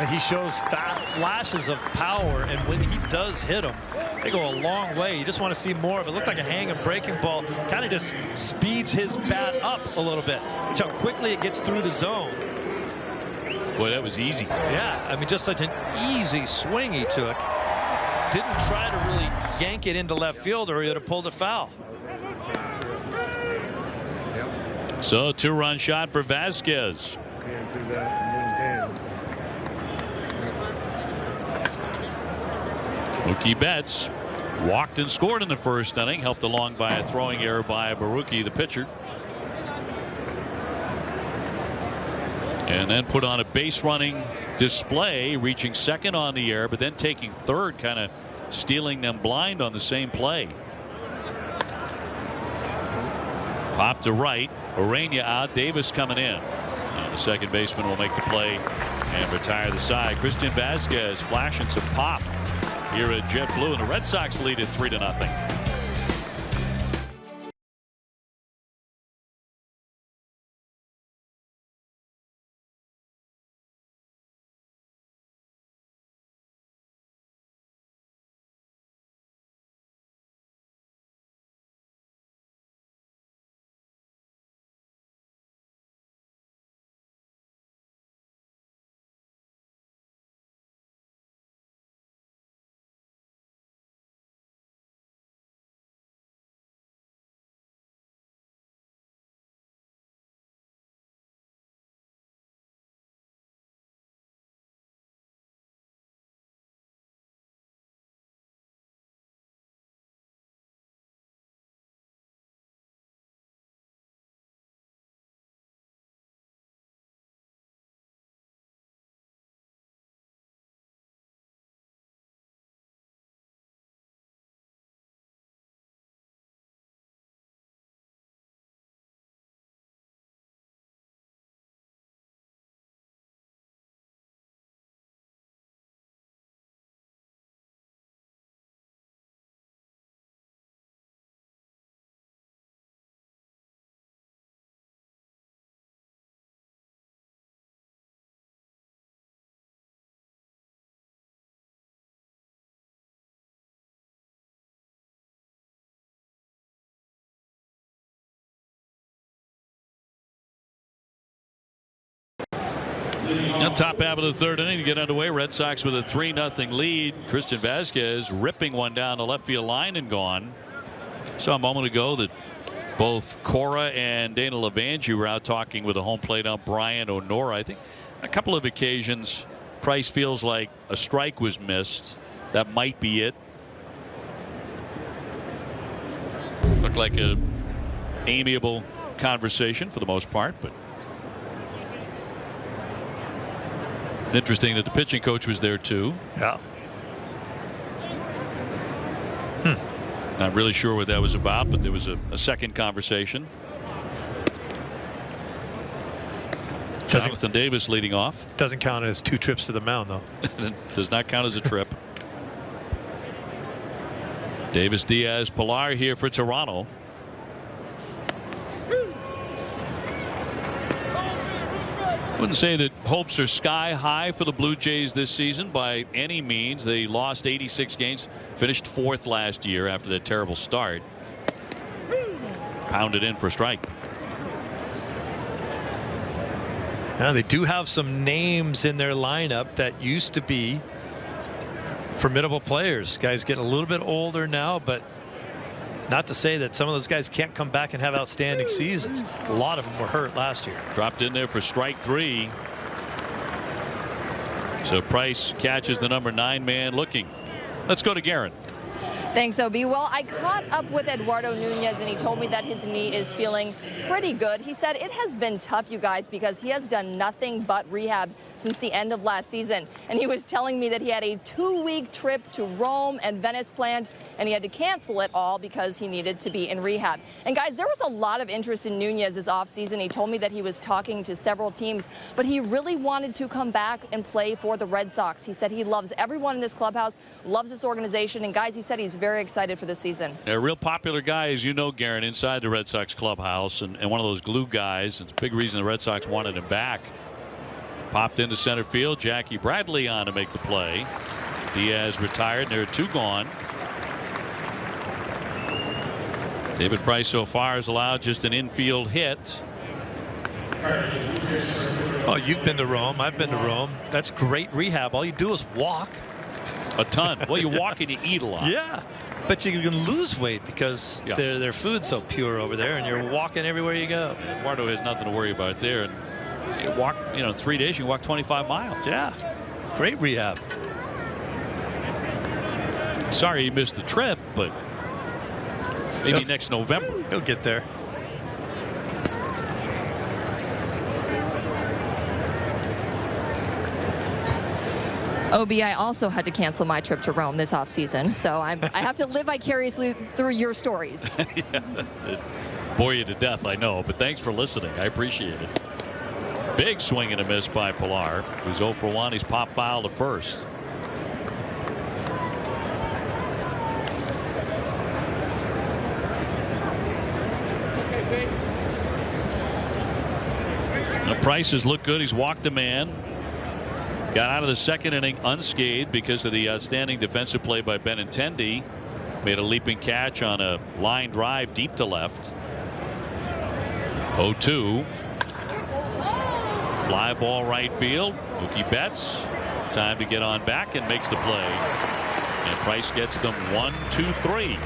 He shows flashes of power, and when he does hit them, they go a long way. You just want to see more of it. Looked like a hanging breaking ball. Kind of just speeds his bat up a little bit. Watch how quickly it gets through the zone. Boy, that was easy. Yeah, I mean, just such an easy swing he took. Didn't try to really yank it into left field, or he would have pulled a foul. So 2-run shot for Vasquez. Can't do that in one hand. Mookie Betts walked and scored in the first inning, helped along by a throwing error by Baruki, the pitcher. And then put on a base running display, reaching second on the air, but then taking third, kind of stealing them blind on the same play. Pop to right, Urania out, Davis coming in. And the second baseman will make the play and retire the side. Christian Vasquez flashing some pop here at JetBlue, and the Red Sox lead at 3-0. Top half of the third inning to get underway. Red Sox with a 3-0 lead. Christian Vasquez ripping one down the left field line and gone. Saw a moment ago that both Cora and Dana LeVangie were out talking with the home plate ump Brian O'Nora. I think on a couple of occasions Price feels like a strike was missed. That might be it. Looked like a amiable conversation for the most part, but interesting that the pitching coach was there too. Yeah. Not really sure what that was about, but there was a second conversation. Jonathan Davis leading off. Doesn't count as 2 trips to the mound, though. Does not count as a trip. Davis, Diaz, Pilar here for Toronto. Wouldn't say that hopes are sky high for the Blue Jays this season by any means. They lost 86 games, finished 4th last year after that terrible start. Pounded in for a strike. Now, they do have some names in their lineup that used to be formidable players. Guys getting a little bit older now, but not to say that some of those guys can't come back and have outstanding seasons. A lot of them were hurt last year. Dropped in there for strike 3. So Price catches the number 9 man looking. Let's go to Guerin. Thanks, OB. Well, I caught up with Eduardo Nunez, and he told me that his knee is feeling pretty good. He said it has been tough, you guys, because he has done nothing but rehab since the end of last season. And he was telling me that he had a 2-week trip to Rome and Venice planned, and he had to cancel it all because he needed to be in rehab. And guys, there was a lot of interest in Nunez this offseason. He told me that he was talking to several teams, but he really wanted to come back and play for the Red Sox. He said he loves everyone in this clubhouse, loves this organization, and guys, he said he's very excited for this season. A real popular guy, as you know, Guerin, inside the Red Sox clubhouse, and one of those glue guys. It's a big reason the Red Sox wanted him back. Popped into center field. Jackie Bradley on to make the play. Diaz retired. There are 2 gone. David Price so far has allowed just an infield hit. Oh, you've been to Rome. I've been to Rome. That's great rehab. All you do is walk. A ton. Well, you walk and you eat a lot. Yeah, but you can lose weight because their food's so pure over there, and you're walking everywhere you go. Eduardo has nothing to worry about there. And you walk, in 3 days you walk 25 miles. Yeah, great rehab. Sorry he missed the trip, but maybe next November. He'll get there. OB, I also had to cancel my trip to Rome this offseason, so I have to live vicariously through your stories. Yeah, it bore you to death, I know, but thanks for listening. I appreciate it. Big swing and a miss by Pilar, who's 0 for 1. He's pop foul to first. Now Price has looked good. He's walked a man. Got out of the second inning unscathed because of the outstanding defensive play by Benintendi. Made a leaping catch on a line drive deep to left. 0-2. Fly ball right field. Mookie Betts. Time to get on back and makes the play. And Price gets them 1, 2, 3.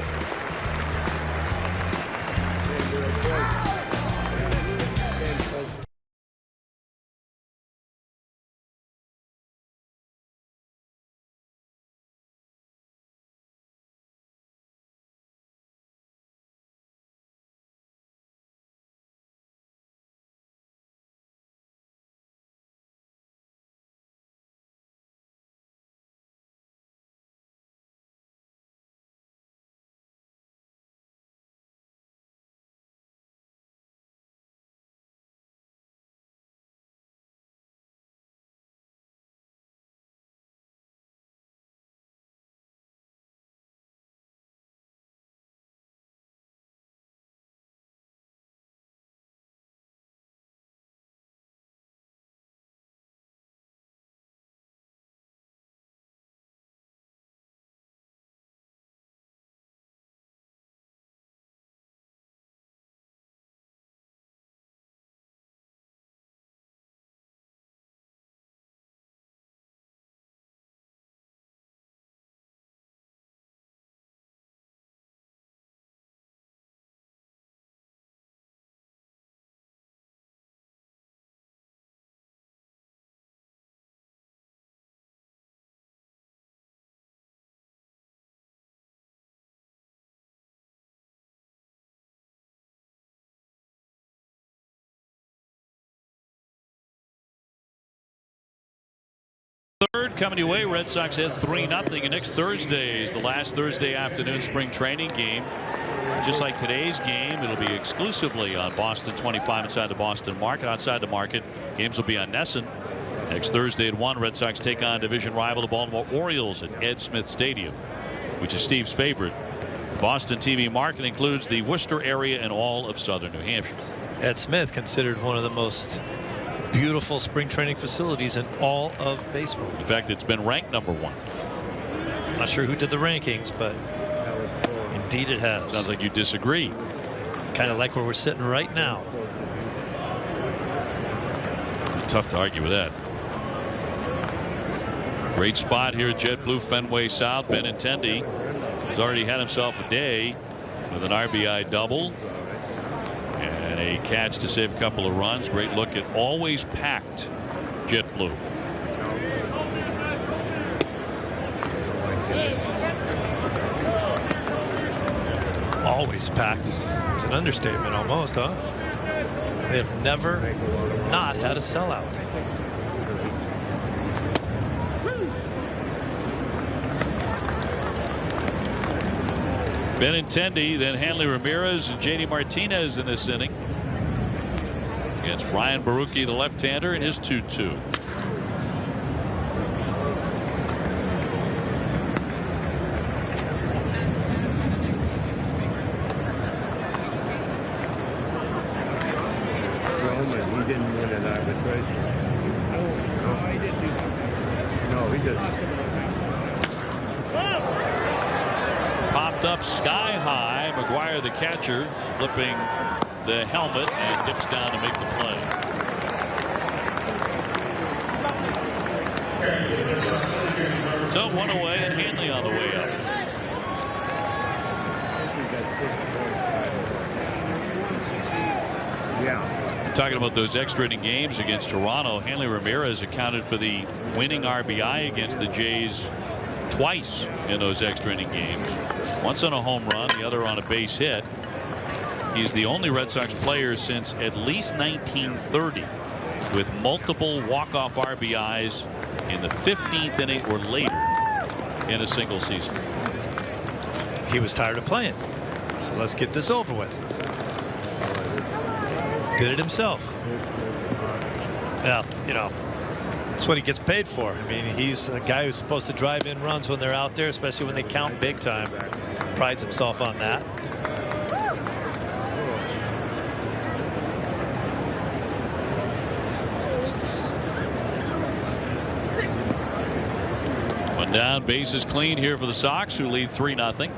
third coming your way. Red Sox had 3-0. And next Thursday is the last Thursday afternoon spring training game. Just like today's game, it'll be exclusively on Boston 25 inside the Boston market. Outside the market, games will be on Nesson. Next Thursday at 1, Red Sox take on division rival the Baltimore Orioles at Ed Smith Stadium, which is Steve's favorite. Boston TV market includes the Worcester area and all of southern New Hampshire. Ed Smith, considered one of the most beautiful spring training facilities in all of baseball. In fact, it's been ranked #1. Not sure who did the rankings, but indeed it has. Sounds like you disagree. Kind of like where we're sitting right now. Tough to argue with that. Great spot here at JetBlue Fenway South. Benintendi has already had himself a day with an RBI double and a catch to save a couple of runs. Great look at always packed JetBlue. Always packed is an understatement almost, huh? They have never not had a sellout. Benintendi, then Hanley Ramirez and JD Martinez in this inning against Ryan Barucki, the left-hander, in his 2-2. He didn't win an arbitration. No, he didn't. No, he didn't. Popped up sky high. McGuire, the catcher, flipping the helmet and dips down to make the play. So 1 away and Hanley on the way up. Yeah. Talking about those extra inning games against Toronto, Hanley Ramirez accounted for the winning RBI against the Jays twice in those extra inning games. Once on a home run, the other on a base hit. He's the only Red Sox player since at least 1930 with multiple walk-off RBIs in the 15th inning or later in a single season. He was tired of playing, so let's get this over with. Did it himself. Yeah, you know, that's what he gets paid for. I mean, he's a guy who's supposed to drive in runs when they're out there, especially when they count big time. Prides himself on that. One down, bases clean here for the Sox, who lead 3-0.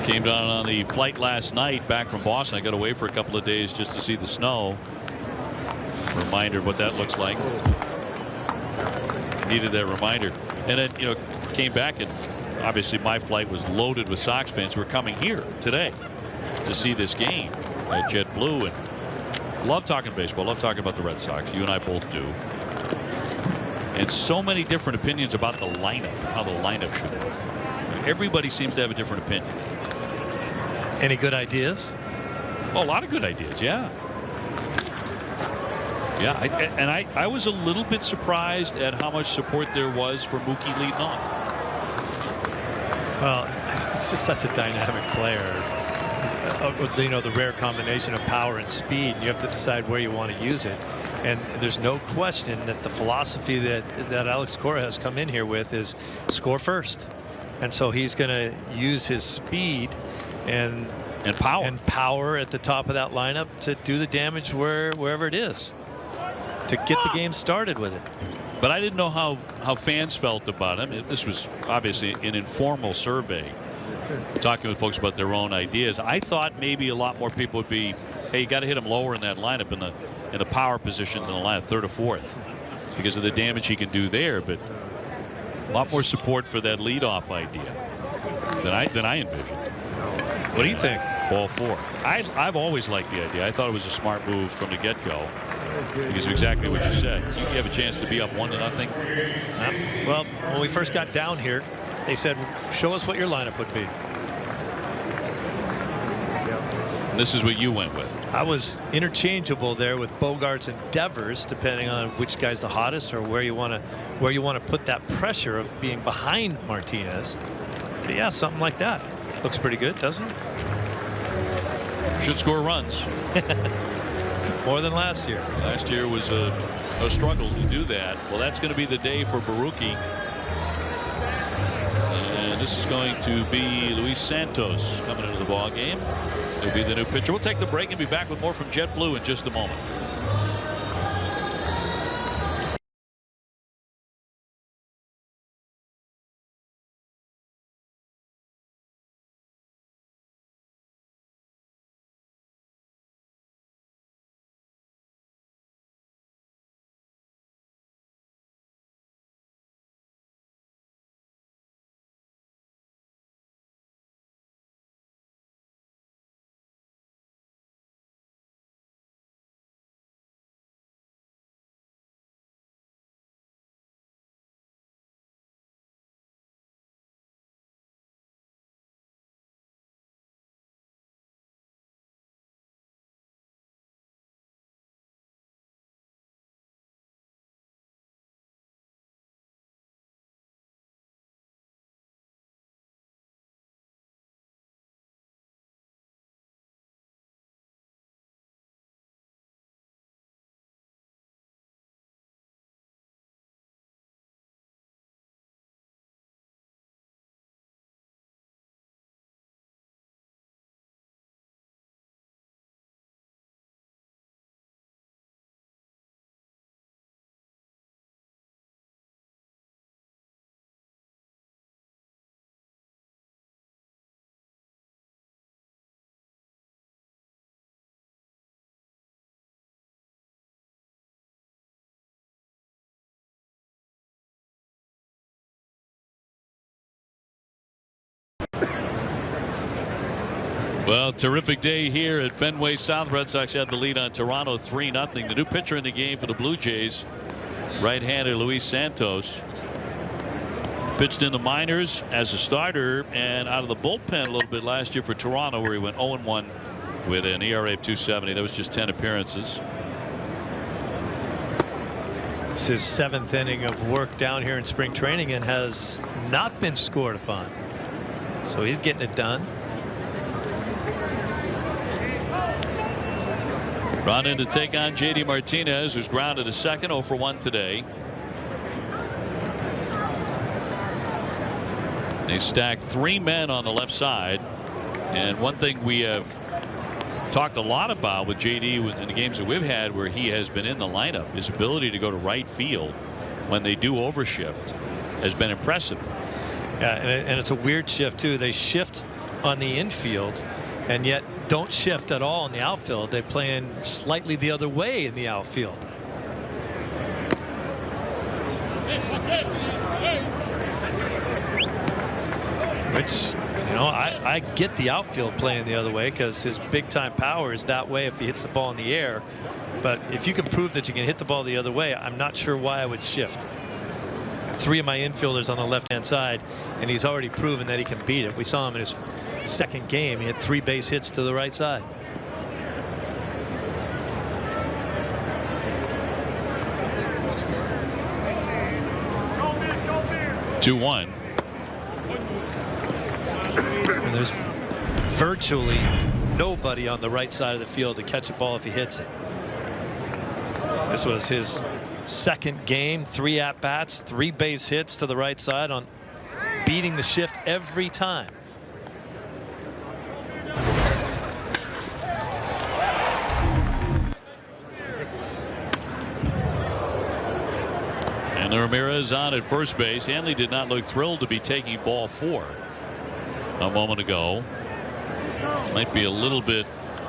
Came down on the flight last night back from Boston. I got away for a couple of days just to see the snow. Reminder of what that looks like. Needed that reminder. And then, you know, came back, and obviously my flight was loaded with Sox fans who were coming here today to see this game at JetBlue. And love talking baseball, love talking about the Red Sox. You and I both do. And so many different opinions about the lineup, how the lineup should look. Everybody seems to have a different opinion. Any good ideas? Well, a lot of good ideas, yeah. Yeah, I was a little bit surprised at how much support there was for Mookie leading off. Well, he's just such a dynamic player. You know, the rare combination of power and speed. You have to decide where you want to use it. And there's no question that the philosophy that Alex Cora has come in here with is score first. And so he's going to use his speed and power at the top of that lineup to do the damage wherever it is, to get the game started with it. But I didn't know how fans felt about him. This was obviously an informal survey, talking with folks about their own ideas. I thought maybe a lot more people would be, hey, you got to hit him lower in that lineup, in the power positions in the lineup, third or fourth, because of the damage he can do there. But a lot more support for that leadoff idea than I envisioned. What do you think? Ball 4. I've always liked the idea. I thought it was a smart move from the get-go. because of exactly what you said. You have a chance to be up 1-0. Well, when we first got down here, they said, show us what your lineup would be. And this is what you went with. I was interchangeable there with Bogarts and Devers, depending on which guy's the hottest or where you want to put that pressure of being behind Martinez. But yeah, something like that looks pretty good, doesn't it? Should score runs. More than last year. Last year was a struggle to do that. Well, that's going to be the day for Baruki. And this is going to be Luis Santos coming into the ball game. He'll be the new pitcher. We'll take the break and be back with more from JetBlue in just a moment. Well, terrific day here at Fenway South. Red Sox had the lead on Toronto 3-0. The new pitcher in the game for the Blue Jays, right-hander Luis Santos, pitched in the minors as a starter and out of the bullpen a little bit last year for Toronto, where he went 0-1 with an ERA of 2.70. That was just 10 appearances. It's his 7th inning of work down here in spring training and has not been scored upon. So he's getting it done. Brought in to take on J.D. Martinez, who's grounded to second, 0 for 1 today. They stacked 3 men on the left side. And one thing we have talked a lot about with J.D. in the games that we've had where he has been in the lineup, his ability to go to right field when they do overshift has been impressive. Yeah, and it's a weird shift too. They shift on the infield and yet don't shift at all in the outfield. They play in slightly the other way in the outfield. Which, you know, I get the outfield playing the other way because his big time power is that way if he hits the ball in the air. But if you can prove that you can hit the ball the other way, I'm not sure why I would shift. 3 of my infielders on the left hand side, and he's already proven that he can beat it. We saw him in his second game. He had 3 base hits to the right side. (2-1). And there's virtually nobody on the right side of the field to catch a ball if he hits it. This was his second game, 3 at-bats, 3 base hits to the right side on beating the shift every time. And Ramirez on at first base. Hanley did not look thrilled to be taking ball 4 a moment ago. Might be a little bit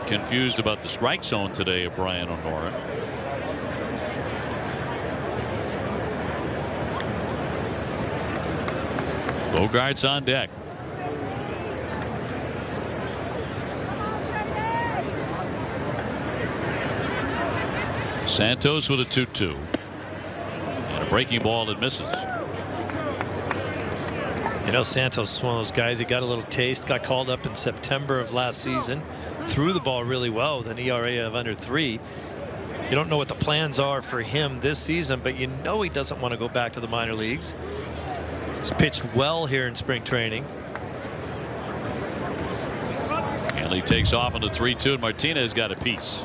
confused about the strike zone today of Brian O'Nora. Bogarts on deck. Santos with a 2-2. And a breaking ball that misses. You know, Santos is one of those guys. He got a little taste, got called up in September of last season, threw the ball really well with an ERA of under 3. You don't know what the plans are for him this season, but you know he doesn't want to go back to the minor leagues. He's pitched well here in spring training. Hanley takes off on the 3-2, and Martinez got a piece.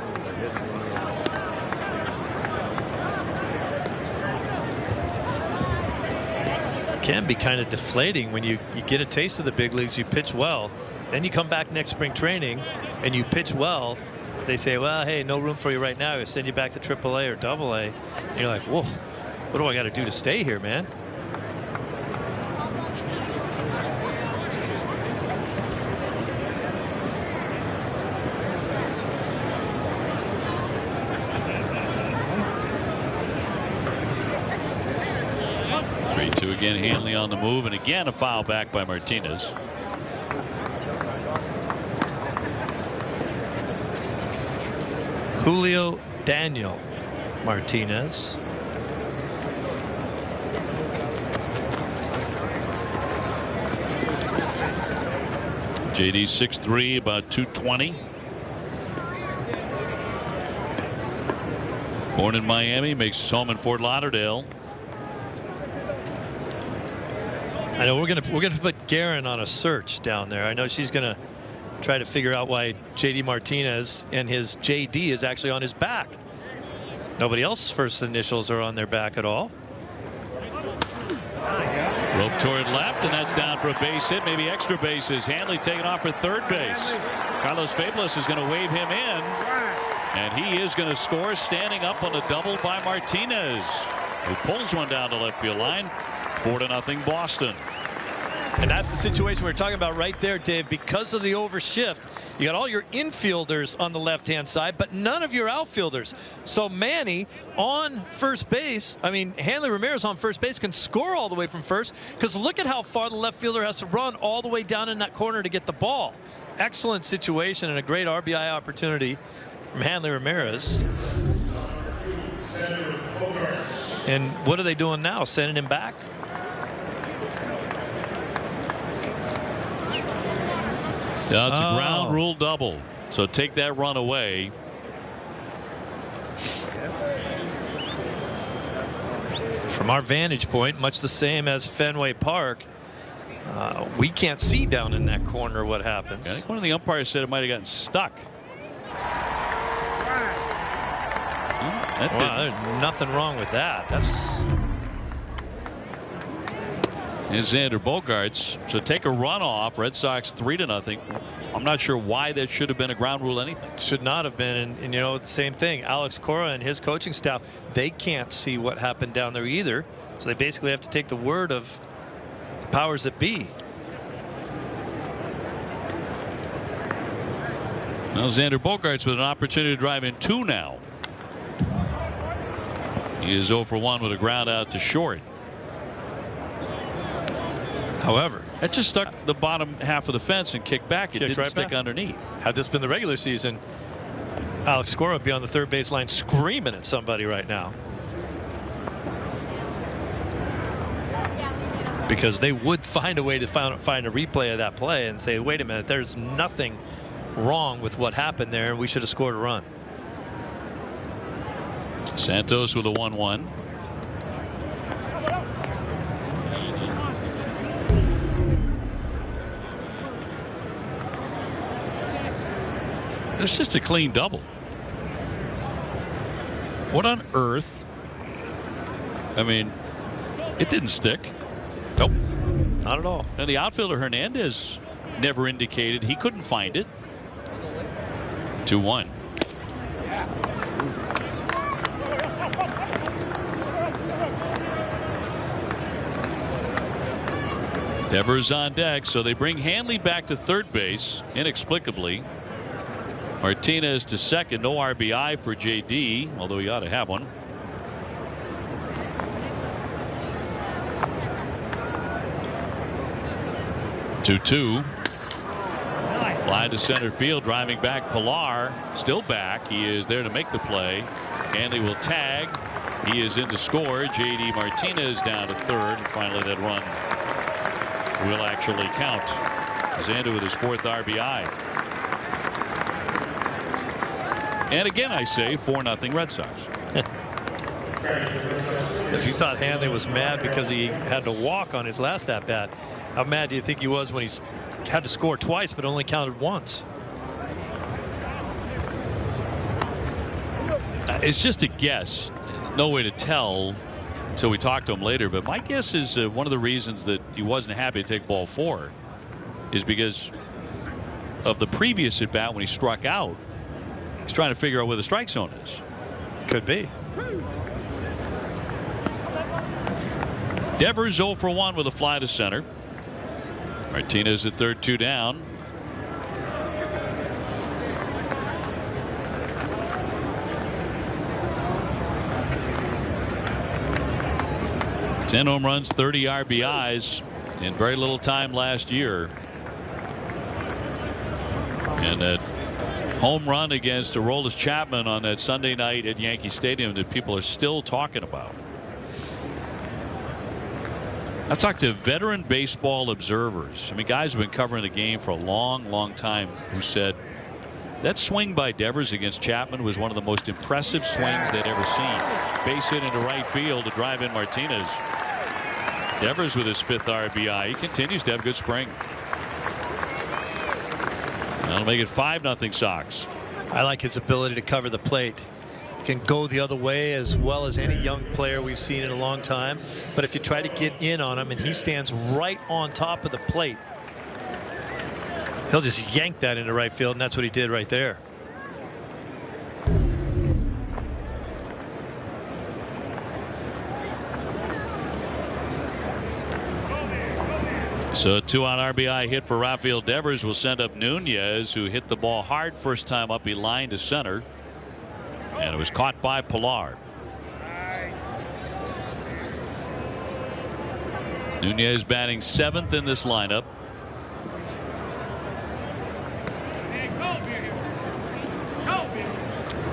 Can be kind of deflating when you get a taste of the big leagues, you pitch well, then you come back next spring training and you pitch well. They say, well, hey, no room for you right now. We'll send you back to AAA or AA. And you're like, whoa, what do I got to do to stay here, man? Again, Hanley on the move, and again a foul back by Martinez. Julio Daniel Martinez. JD 6'3", about 220. Born in Miami, makes his home in Fort Lauderdale. I know we're gonna put Garen on a search down there. I know she's gonna try to figure out why JD Martinez and his JD is actually on his back. Nobody else's first initials are on their back at all. Rope toward left, and that's down for a base hit, maybe extra bases. Hanley taking off for third base. Carlos Fabulous is going to wave him in, and he is going to score standing up on a double by Martinez, who pulls one down the left field line. 4-0 Boston. And that's the situation we're talking about right there, Dave. Because of the overshift, you got all your infielders on the left-hand side, but none of your outfielders. So Manny on first base, I mean, Hanley Ramirez on first base can score all the way from first, because look at how far the left fielder has to run all the way down in that corner to get the ball. Excellent situation and a great RBI opportunity from Hanley Ramirez. And what are they doing now? Sending him back? Yeah, it's a ground rule double, so take that run away. From our vantage point, much the same as Fenway Park, we can't see down in that corner what happens. I think one of the umpires said it might have gotten stuck. There's nothing wrong with that. That's. Is Xander Bogaerts. So take a run off. Red Sox 3-0. I'm not sure why that should have been a ground rule anything. Should not have been. And you know, the same thing. Alex Cora and his coaching staff, they can't see what happened down there either. So they basically have to take the word of the powers that be. Now Xander Bogaerts with an opportunity to drive in 2 now. He is 0 for 1 with a ground out to short. However, that just stuck the bottom half of the fence and kicked back. It didn't right stick back underneath. Had this been the regular season, Alex Cora would be on the third base line screaming at somebody right now. Because they would find a way to find a replay of that play and say, wait a minute, there's nothing wrong with what happened there, and we should have scored a run. Santos with a 1-1. It's just a clean double. What on earth? I mean, it didn't stick. Nope, not at all. And the outfielder Hernandez never indicated he couldn't find it. 2-1. Devers on deck, so they bring Hanley back to third base inexplicably. Martinez to second. No RBI for JD, although he ought to have one. Nice. Fly to center field, driving back. Pilar still back. He is there to make the play. Hanley will tag. He is in to score. J.D. Martinez down to third, and finally that run will actually count. Xander with his 4th RBI. And again, I say 4-0 Red Sox. If you thought Hanley was mad because he had to walk on his last at bat, how mad do you think he was when he had to score twice but only counted once? It's just a guess. No way to tell until we talk to him later. But my guess is one of the reasons that he wasn't happy to take ball 4 is because of the previous at bat when he struck out. He's trying to figure out where the strike zone is. Could be. Devers 0 for 1 with a fly to center. Martinez at third, 2 down. Ten home runs, 30 RBIs in very little time last year. And that home run against Aroldis Chapman on that Sunday night at Yankee Stadium that people are still talking about. I've talked to veteran baseball observers. I mean, guys who have been covering the game for a long time who said that swing by Devers against Chapman was one of the most impressive swings they'd ever seen. Base hit into right field to drive in Martinez. Devers with his 5th RBI. He continues to have good spring. That'll make it 5-0 Sox. I like his ability to cover the plate. Can go the other way as well as any young player we've seen in a long time. But if you try to get in on him and he stands right on top of the plate, he'll just yank that into right field, and that's what he did right there. So a 2-out RBI hit for Rafael Devers will send up Nunez, who hit the ball hard first time up. He lined to center. And it was caught by Pilar. Nunez batting 7th in this lineup.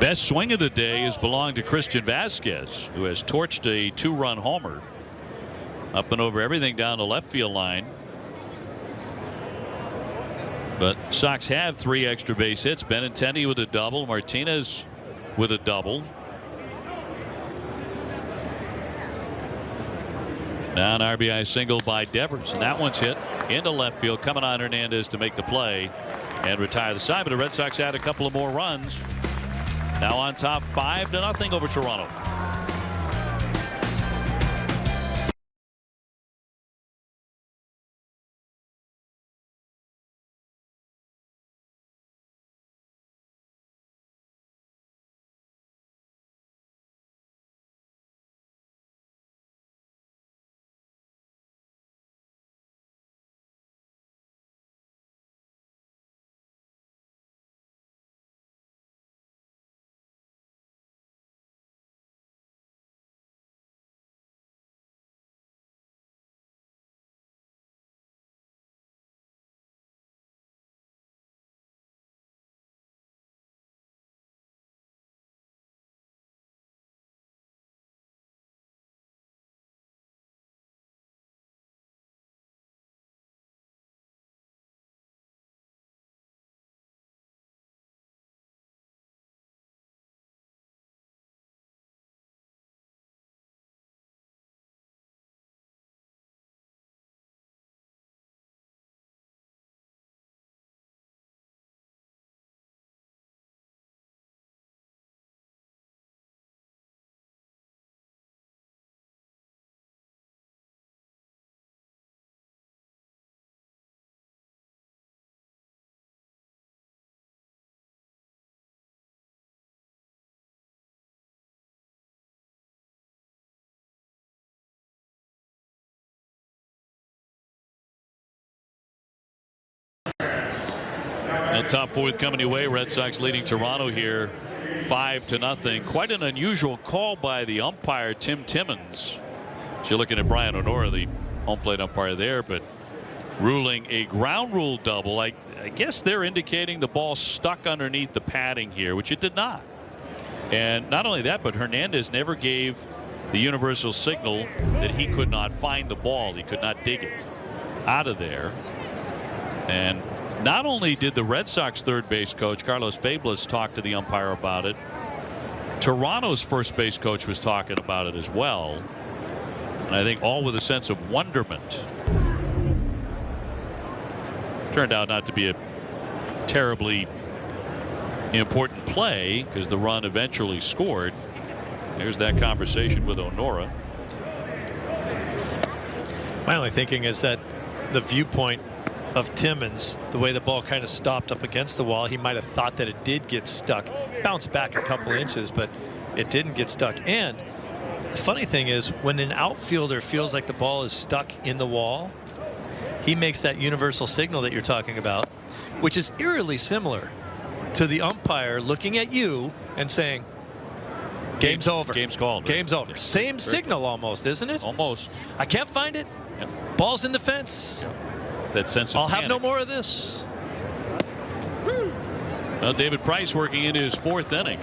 Best swing of the day has belonged to Christian Vasquez, who has torched a 2-run homer up and over everything down the left field line. But Sox have 3 extra base hits. Benintendi with a double. Martinez with a double. Now an RBI single by Devers, and that one's hit into left field, coming on Hernandez to make the play and retire the side. But the Red Sox add a couple of more runs. Now on top 5-0 over Toronto. And top 4th coming your way. Red Sox leading Toronto here 5-0. Quite an unusual call by the umpire, Tim Timmons. So you're looking at Brian Honora, the home plate umpire there, but ruling a ground rule double. I guess they're indicating the ball stuck underneath the padding here, which it did not. And not only that, but Hernandez never gave the universal signal that he could not find the ball. He could not dig it out of there. And not only did the Red Sox third base coach Carlos Fablas talk to the umpire about it, Toronto's first base coach was talking about it as well. And I think all with a sense of wonderment. Turned out not to be a terribly important play because the run eventually scored. There's that conversation with Honora. My only thinking is that the viewpoint of Timmons, the way the ball kind of stopped up against the wall, he might have thought that it did get stuck. Bounced back a couple inches, but it didn't get stuck. And the funny thing is, when an outfielder feels like the ball is stuck in the wall, he makes that universal signal that you're talking about, which is eerily similar to the umpire looking at you and saying, game's over. Game's called. Right? Game's over. Same signal almost, isn't it? Almost. I can't find it. Yep. Ball's in the fence. That sense of I'll panic. have no more of this. Well, David Price working into his fourth inning.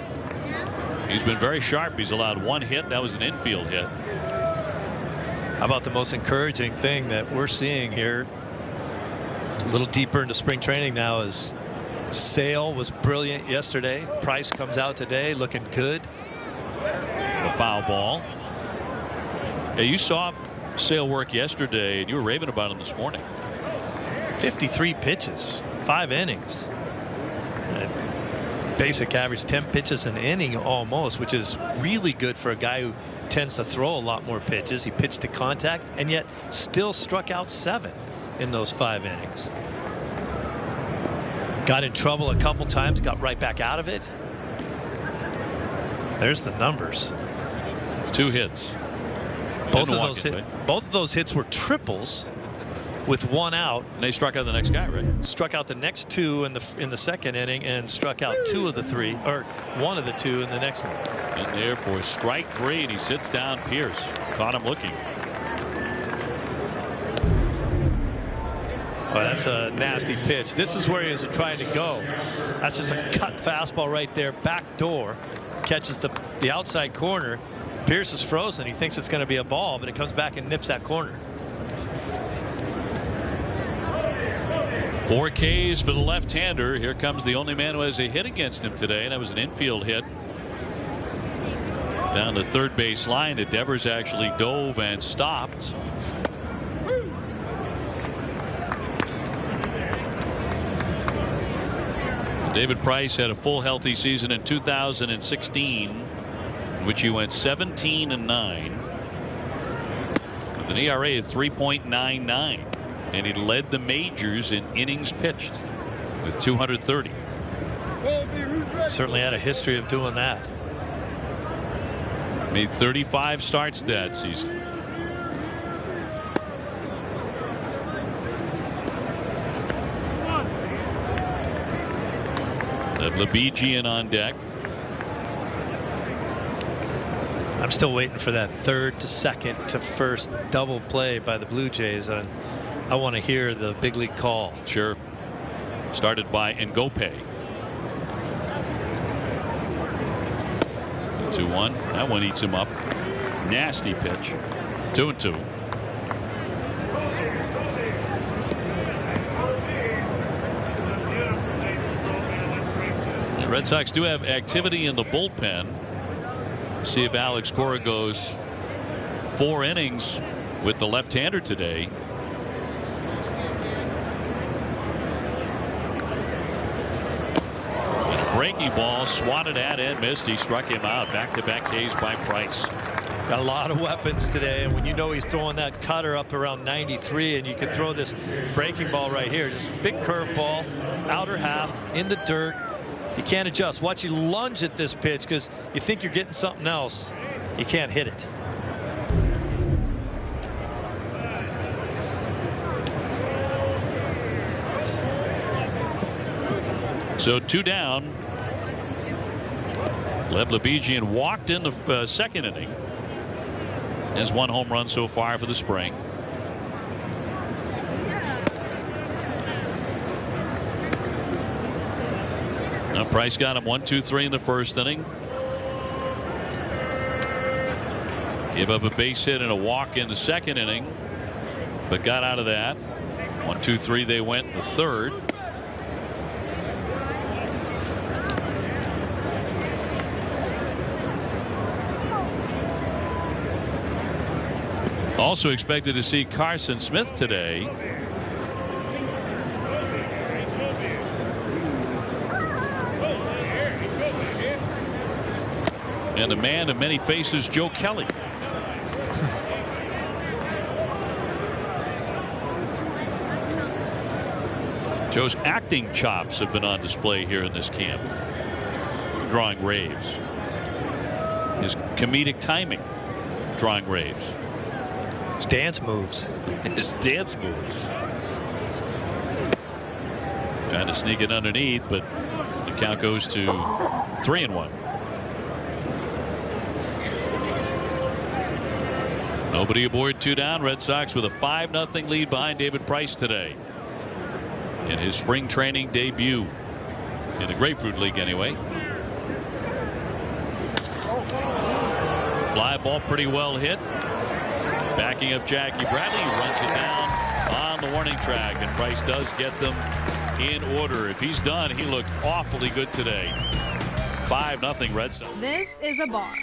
He's been very sharp. He's allowed one hit. That was an infield hit. How about the most encouraging thing that we're seeing here a little deeper into spring training now is Sale was brilliant yesterday. Price comes out today looking good. A foul ball. Yeah, you saw Sale work yesterday and you were raving about him this morning. 53 pitches, 5 innings. Basic average 10 pitches an inning almost, which is really good for a guy who tends to throw a lot more pitches. He pitched to contact and yet still struck out 7 in those 5 innings. Got in trouble a couple times, got right back out of it. There's the numbers. 2 hits. Both of those hits were triples with 1 out. And they struck out the next guy, right? Struck out the next 2 in the second inning and struck out 2 of the 3, or 1 of the 2 in the next one. In there for strike 3, and he sits down Pierce. Caught him looking. Well, that's a nasty pitch. This is where he was trying to go. That's just a cut fastball right there. Back door. Catches the outside corner. Pierce is frozen. He thinks it's going to be a ball, but it comes back and nips that corner. 4 Ks for the left-hander. Here comes the only man who has a hit against him today, and that was an infield hit. Down the third base line, the Devers actually dove and stopped. David Price had a full healthy season in 2016, in which he went 17-9 with an ERA of 3.99, and he led the majors in innings pitched with 230. Certainly had a history of doing that. Made 35 starts that season. Lebejian on deck. I'm still waiting for that third to second to first double play by the Blue Jays. I want to hear the big league call. Sure. Started by Ngope. 2-1. That one eats him up. Nasty pitch. 2-2. The Red Sox do have activity in the bullpen. See if Alex Cora goes 4 innings with the left-hander today. And a breaking ball swatted at and missed. He struck him out. Back-to-back Ks by Price. Got a lot of weapons today, and when you know he's throwing that cutter up around 93 and you can throw this breaking ball right here, just big curveball, outer half in the dirt. You can't adjust. Watch you lunge at this pitch because you think you're getting something else. You can't hit it. So 2 down. Lev Lebejian walked in the second inning. Has 1 home run so far for the spring. Now Price got him 1-2-3 in the first inning. Gave up a base hit and a walk in the second inning, but got out of that. 1-2-3 they went in the third. Also expected to see Carson Smith today. And the man of many faces, Joe Kelly. Joe's acting chops have been on display here in this camp, drawing raves. His comedic timing, drawing raves. His dance moves. His dance moves. Trying to sneak it underneath, but the count goes to 3-1. Nobody aboard, 2 down. Red Sox with a 5-0 lead behind David Price today in his spring training debut in the Grapefruit League anyway. Fly ball pretty well hit. Backing up Jackie Bradley, runs it down on the warning track, and Price does get them in order. If he's done, he looked awfully good today. 5-0 Red Sox. This is a bar.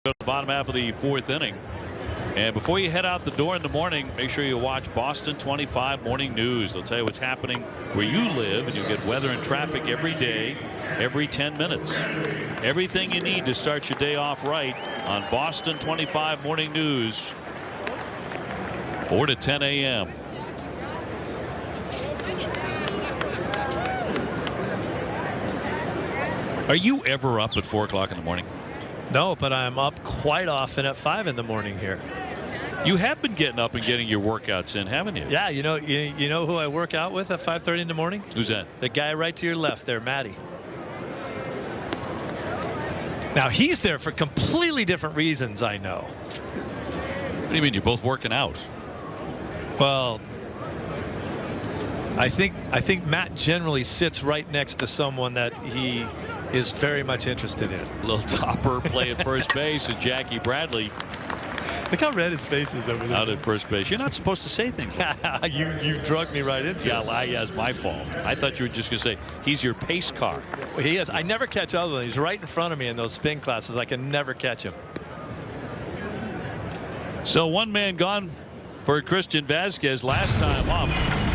The bottom half of the 4th inning. And before you head out the door in the morning, make sure you watch Boston 25 Morning News. They'll tell you what's happening where you live, and you'll get weather and traffic every day, every 10 minutes. Everything you need to start your day off right on Boston 25 Morning News, 4 to 10 a.m. Are you ever up at 4 o'clock in the morning? No, but I'm up quite often at 5 in the morning here. You have been getting up and getting your workouts in, haven't you? Yeah, you know who I work out with at 5:30 in the morning? Who's that? The guy right to your left there, Matty. Now he's there for completely different reasons, I know. What do you mean, you're both working out? Well, I think Matt generally sits right next to someone that he is very much interested in. Little Topper playing first base, and Jackie Bradley. Look how red his face is over there. Out at first base. You're not supposed to say things like that. You've drugged me right into it. Yeah, it's my fault. I thought you were just going to say, he's your pace car. He is. I never catch up with him. He's right in front of me in those spin classes. I can never catch him. So one man gone for Christian Vasquez last time up.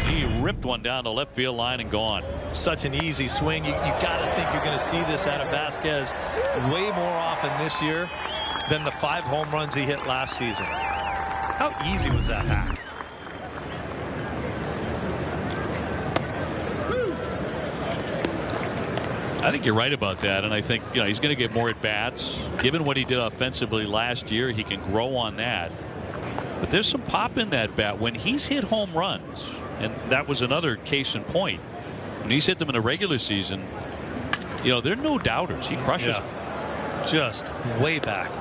He ripped one down the left field line and gone. Such an easy swing. You got to think you're going to see this out of Vasquez way more often this year than the 5 home runs he hit last season. How easy was that hack? I think you're right about that, and I think he's going to get more at bats. Given what he did offensively last year, he can grow on that. But there's some pop in that bat when he's hit home runs, and that was another case in point. When he's hit them in a regular season, you know, there are no doubters. He crushes them. Just way back.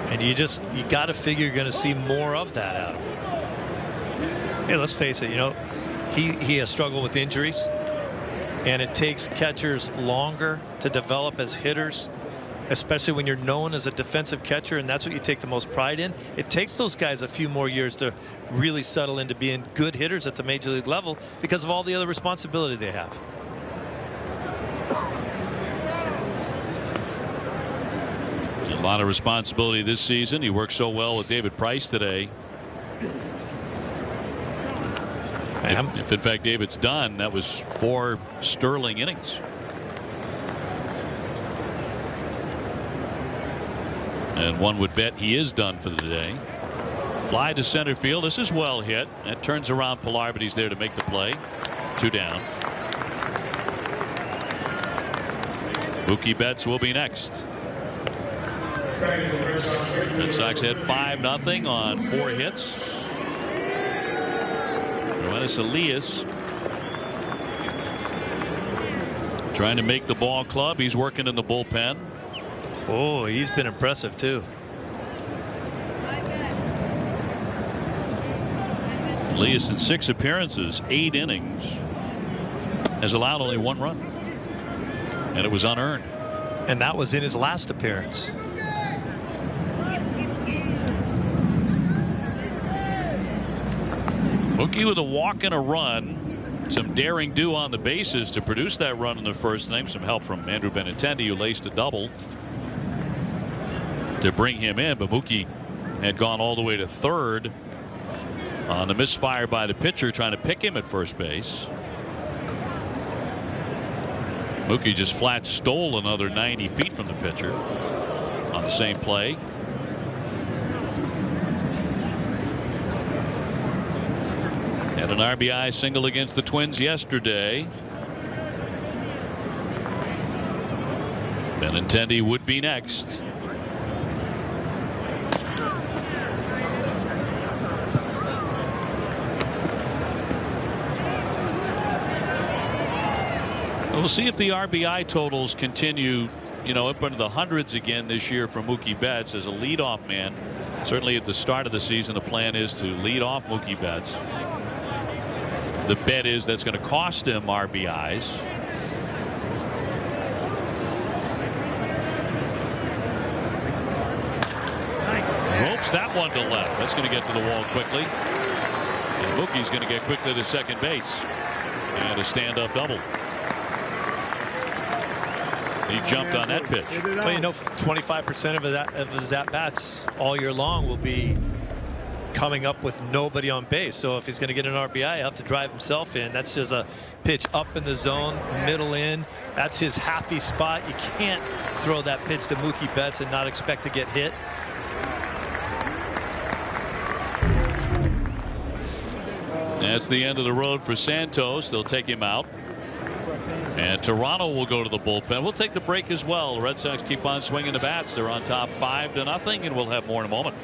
And you got to figure you're going to see more of that out of him. Hey, let's face it, you know, he has struggled with injuries, and it takes catchers longer to develop as hitters, especially when you're known as a defensive catcher, and that's what you take the most pride in. It takes those guys a few more years to really settle into being good hitters at the major league level because of all the other responsibility they have. A lot of responsibility this season. He worked so well with David Price today. If in fact David's done, that was 4 sterling innings. And one would bet he is done for the day. Fly to center field. This is well hit. That turns around Pilar, but he's there to make the play. 2 down. Mookie Betts will be next. Red Sox had 5-0 on 4 hits. Roenis Elias trying to make the ball club. He's working in the bullpen. Oh, he's been impressive too. Elias in 6 appearances, 8 innings, has allowed only 1 run, and it was unearned. And that was in his last appearance. Mookie with a walk and a run. Some daring do on the bases to produce that run in the first inning. Some help from Andrew Benintendi, who laced a double to bring him in. But Mookie had gone all the way to third on the misfire by the pitcher trying to pick him at first base. Mookie just flat stole another 90 feet from the pitcher on the same play. Had an RBI single against the Twins yesterday. Benintendi would be next. We'll see if the RBI totals continue, you know, up into the hundreds again this year for Mookie Betts as a leadoff man. Certainly at the start of the season, the plan is to lead off Mookie Betts. The bet is that's going to cost him RBIs. Ropes that one to left. That's going to get to the wall quickly. And Mookie's going to get quickly to second base. And a stand-up double. He jumped on that pitch. Well, you know, 25% of his at-bats all year long will be coming up with nobody on base. So if he's going to get an RBI, he'll have to drive himself in. That's just a pitch up in the zone, middle in. That's his happy spot. You can't throw that pitch to Mookie Betts and not expect to get hit. That's the end of the road for Santos. They'll take him out. And Toronto will go to the bullpen. We'll take the break as well. The Red Sox keep on swinging the bats. They're on top 5-0, and we'll have more in a moment.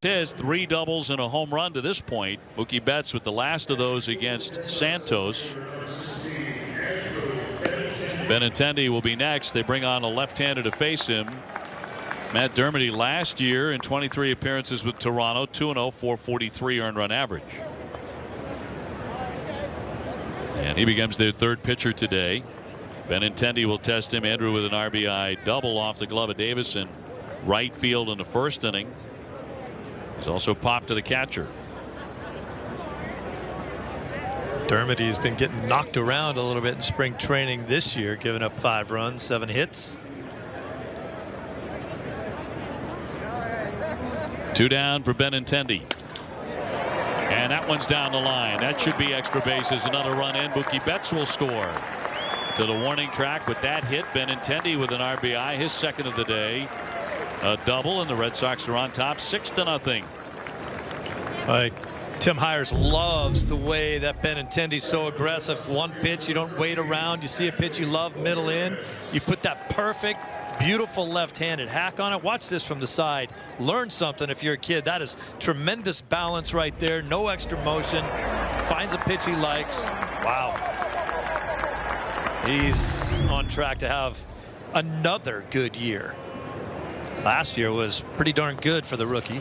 His 3 doubles and a home run to this point. Mookie Betts with the last of those against Santos. Benintendi will be next. They bring on a left-hander to face him. Matt Dermody last year in 23 appearances with Toronto, 2-0, 443 earned run average. And he becomes their 3rd pitcher today. Benintendi will test him. Andrew with an RBI double off the glove of Davison. Right field in the 1st inning. He's also popped to the catcher. Dermody has been getting knocked around a little bit in spring training this year, giving up 5 runs, 7 hits. 2 down for Benintendi. And that one's down the line. That should be extra bases. Another run in. Mookie Betts will score. To the warning track with that hit. Benintendi with an RBI, his 2nd of the day. A double, and the Red Sox are on top 6-0. Tim Hires loves the way that Benintendi's so aggressive. One pitch, you don't wait around. You see a pitch you love, middle in. You put that perfect, beautiful left-handed hack on it. Watch this from the side. Learn something if you're a kid. That is tremendous balance right there. No extra motion. Finds a pitch he likes. Wow. He's on track to have another good year. Last year was pretty darn good for the rookie.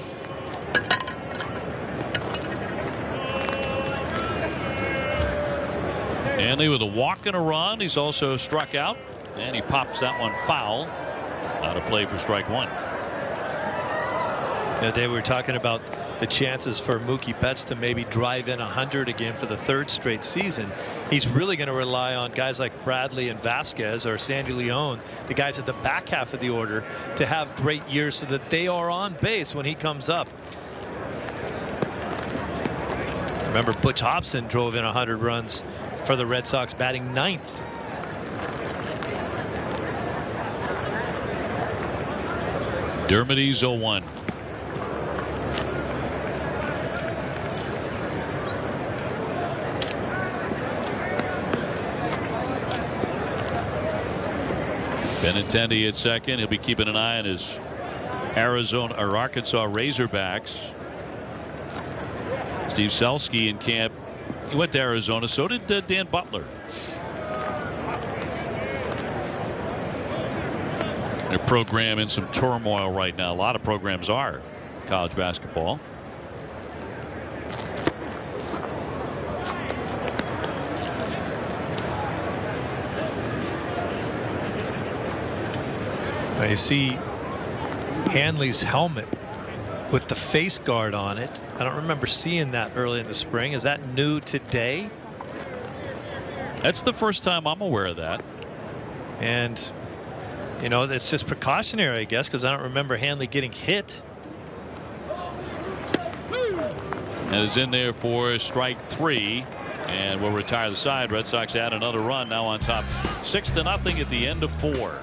Hanley with a walk and a run. He's also struck out, and he pops that one foul. Out of play for strike 1. Yeah, Dave, we were talking about the chances for Mookie Betts to maybe drive in 100 again for the 3rd straight season. He's really going to rely on guys like Bradley and Vasquez or Sandy Leon, the guys at the back half of the order, to have great years so that they are on base when he comes up. Remember, Butch Hobson drove in 100 runs for the Red Sox, batting 9th. Dermody's 0-1. Benintendi at 2nd. He'll be keeping an eye on his Arkansas Razorbacks. Steve Selski in camp. He went to Arizona. So did Dan Butler. Their program in some turmoil right now. A lot of programs are college basketball. Now you see Hanley's helmet with the face guard on it. I don't remember seeing that early in the spring. Is that new today? That's the first time I'm aware of that. And you know, it's just precautionary, I guess, because I don't remember Hanley getting hit. And is in there for strike 3, and will retire the side. Red Sox add another run, now on top 6-0 at the end of 4.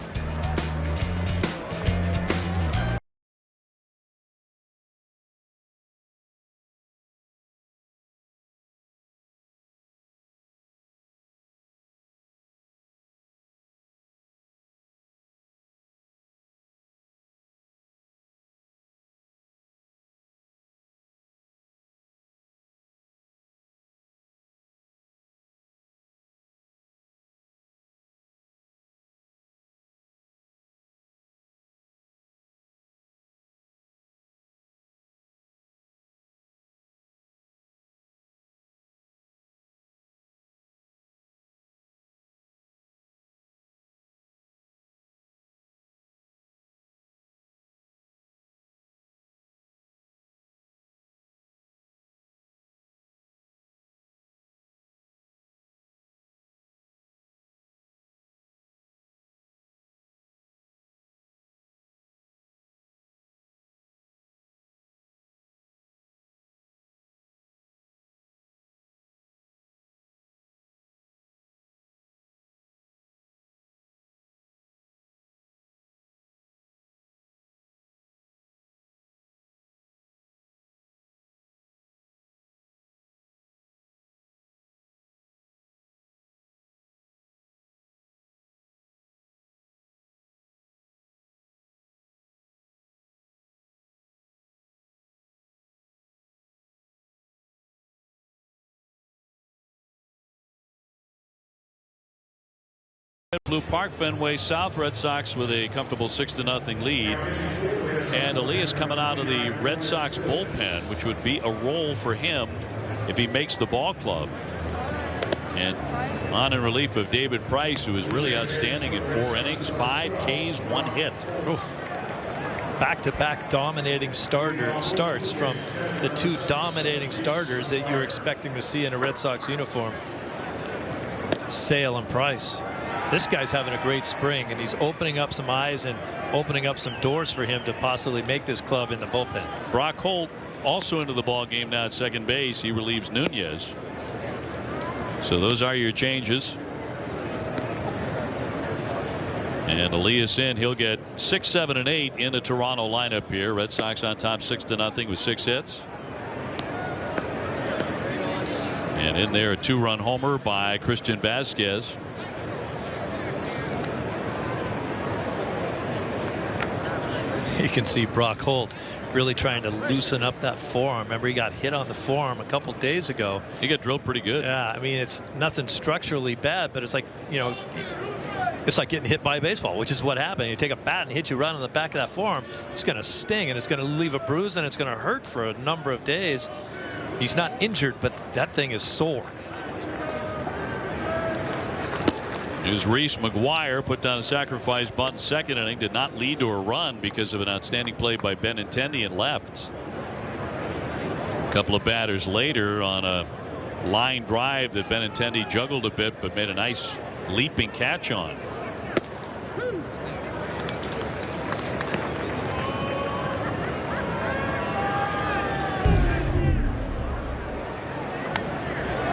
Blue Park, Fenway South. Red Sox with a comfortable 6-0 lead. And Elias coming out of the Red Sox bullpen, which would be a role for him if he makes the ball club. And on in relief of David Price, who is really outstanding in 4 innings, 5 Ks, 1 hit. Back-to-back dominating starts from the 2 dominating starters that you're expecting to see in a Red Sox uniform. Sale and Price. This guy's having a great spring, and he's opening up some eyes and opening up some doors for him to possibly make this club in the bullpen. Brock Holt also into the ball game now at second base. He relieves Nunez. So those are your changes. And Elias in. He'll get 6, 7, and 8 in the Toronto lineup here. Red Sox on top 6-0 with 6 hits. And in there, a 2-run homer by Christian Vasquez. You can see Brock Holt really trying to loosen up that forearm. Remember, he got hit on the forearm a couple days ago. He got drilled pretty good. Yeah, I mean, it's nothing structurally bad, but it's like, you know, it's like getting hit by a baseball, which is what happened. You take a bat and hit you right on the back of that forearm. It's going to sting, and it's going to leave a bruise, and it's going to hurt for a number of days. He's not injured, but that thing is sore. Here's Reese McGuire, put down a sacrifice bunt in second inning, did not lead to a run because of an outstanding play by Benintendi and left. A couple of batters later on a line drive that Benintendi juggled a bit but made a nice leaping catch on.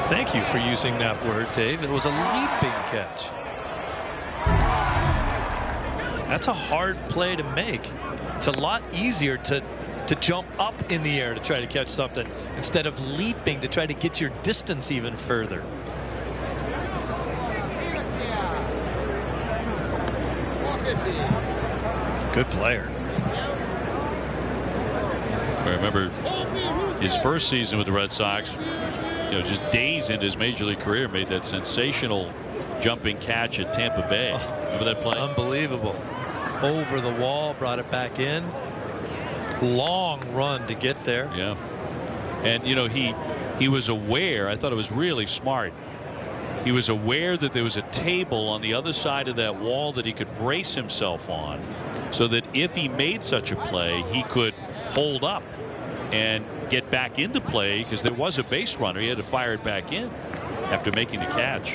Thank you for using that word, Dave. It was a leaping catch. That's a hard play to make. It's a lot easier to jump up in the air to try to catch something instead of leaping to try to get your distance even further. Good player. I remember his first season with the Red Sox, you know, just days into his major league career, made that sensational jumping catch at Tampa Bay. Remember that play? Unbelievable. Over the wall, brought it back in. Long run to get there. Yeah. And you know, he was aware. I thought it was really smart. He was aware that there was a table on the other side of that wall that he could brace himself on, so that if he made such a play, he could hold up and get back into play, because there was a base runner. He had to fire it back in after making the catch.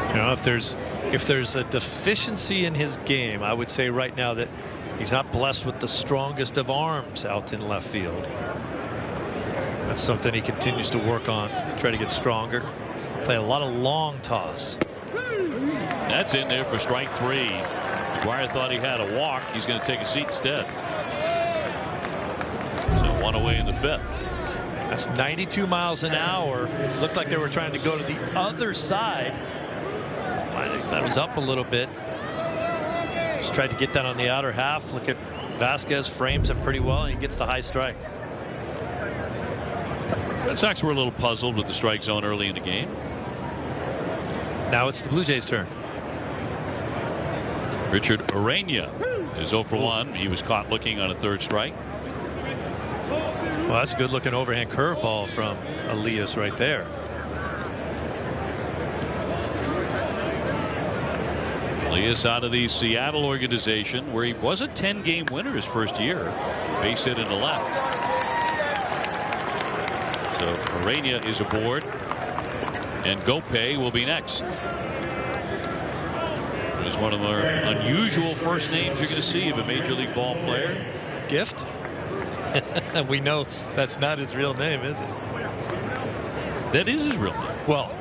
You know, if there's a deficiency in his game, I would say right now that he's not blessed with the strongest of arms out in left field. That's something he continues to work on, try to get stronger. Play a lot of long toss. That's in there for strike 3. McGuire thought he had a walk. He's going to take a seat instead. So 1 away in the 5th. That's 92 miles an hour. Looked like they were trying to go to the other side. I think that was up a little bit. Just tried to get that on the outer half. Look at Vasquez, frames it pretty well, and he gets the high strike. Red Sox were a little puzzled with the strike zone early in the game. Now it's the Blue Jays' turn. Richard Urania is 0 for 1. He was caught looking on a 3rd strike. Well, that's a good looking overhand curveball from Elias right there. Elias out of the Seattle organization, where he was a 10-game winner his first year. Base hit in the left. So Urania is aboard, and Gopay will be next. It's one of the more unusual first names you're going to see of a major league ball player. Gift. We know that's not his real name, is it? That is his real name. Well,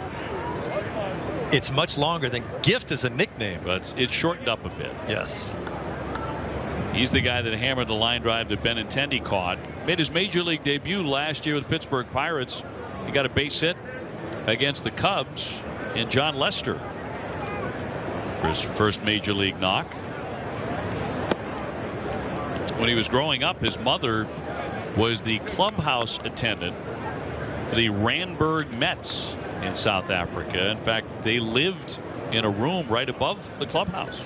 it's much longer than Gift as a nickname. But it's shortened up a bit. Yes. He's the guy that hammered the line drive that Benintendi caught. Made his major league debut last year with the Pittsburgh Pirates. He got a base hit against the Cubs in John Lester for his first major league knock. When he was growing up, his mother was the clubhouse attendant for the Randburg Mets in South Africa. In fact, they lived in a room right above the clubhouse.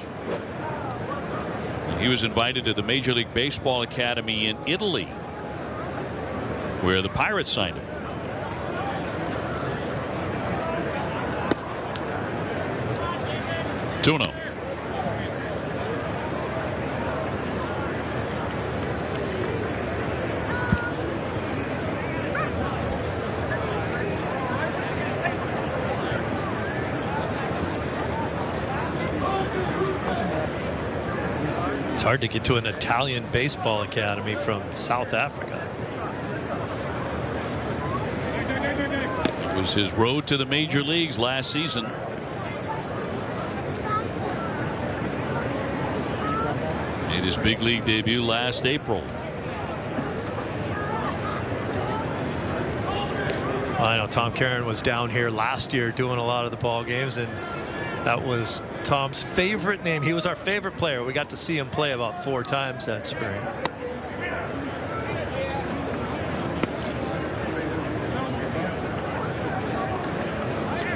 And he was invited to the Major League Baseball Academy in Italy, where the Pirates signed him. Tuno. It's hard to get to an Italian baseball academy from South Africa. It was his road to the major leagues last season. Made his big league debut last April. I know Tom Caron was down here last year doing a lot of the ball games, and that was Tom's favorite name. He was our favorite player. We got to see him play about 4 times that spring.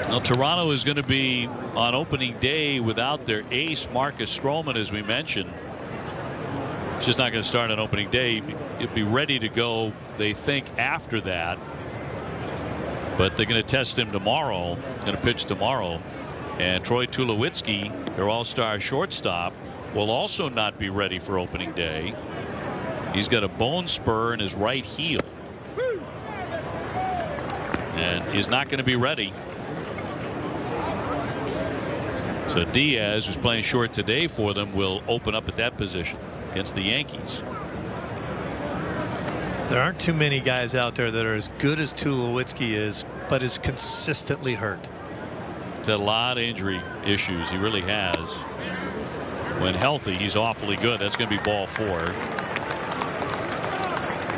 Now, Toronto is going to be on opening day without their ace Marcus Stroman, as we mentioned. It's just not going to start on opening day. It'll be ready to go, they think, after that. But they're going to test him tomorrow, going to pitch tomorrow. And Troy Tulowitzki, their all-star shortstop, will also not be ready for opening day. He's got a bone spur in his right heel and is not going to be ready. So Diaz, who's playing short today for them, will open up at that position against the Yankees. There aren't too many guys out there that are as good as Tulowitzki is, but is consistently hurt. He's had a lot of injury issues. He really has. When healthy, he's awfully good. That's going to be ball 4.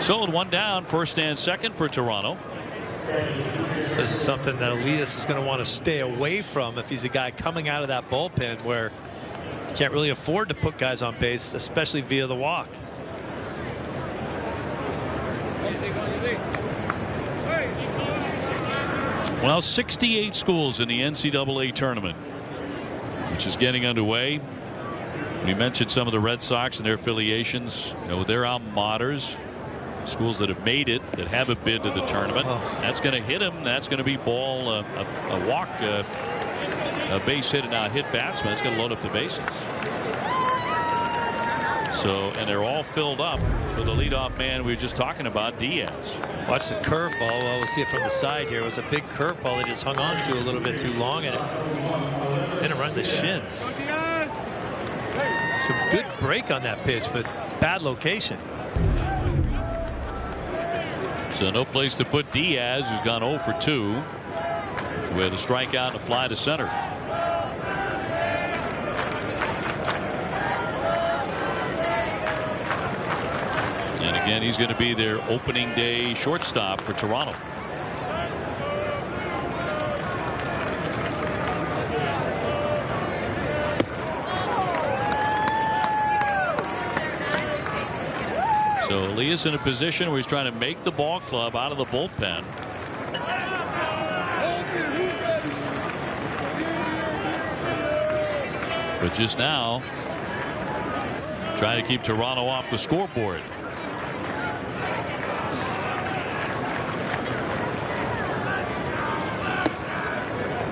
So with 1 down, first and second for Toronto. This is something that Elias is going to want to stay away from if he's a guy coming out of that bullpen where you can't really afford to put guys on base, especially via the walk. Well, 68 schools in the NCAA tournament, which is getting underway. We mentioned some of the Red Sox and their affiliations, with their alma maters, schools that have made it, that haven't been to the tournament. That's going to hit him. That's going to be ball, a walk, a base hit, and not hit batsman. That's going to load up the bases. So, and they're all filled up for the leadoff man we were just talking about, Diaz. Watch the curveball. Well, we'll see it from the side here. It was a big curveball that just hung on to a little bit too long, and it hit him right in the shin. Some good break on that pitch, but bad location. So no place to put Diaz, who's gone 0 for 2 with a strikeout and a fly to center. And again, he's going to be their opening day shortstop for Toronto. So Elias in a position where he's trying to make the ball club out of the bullpen. But just now, trying to keep Toronto off the scoreboard.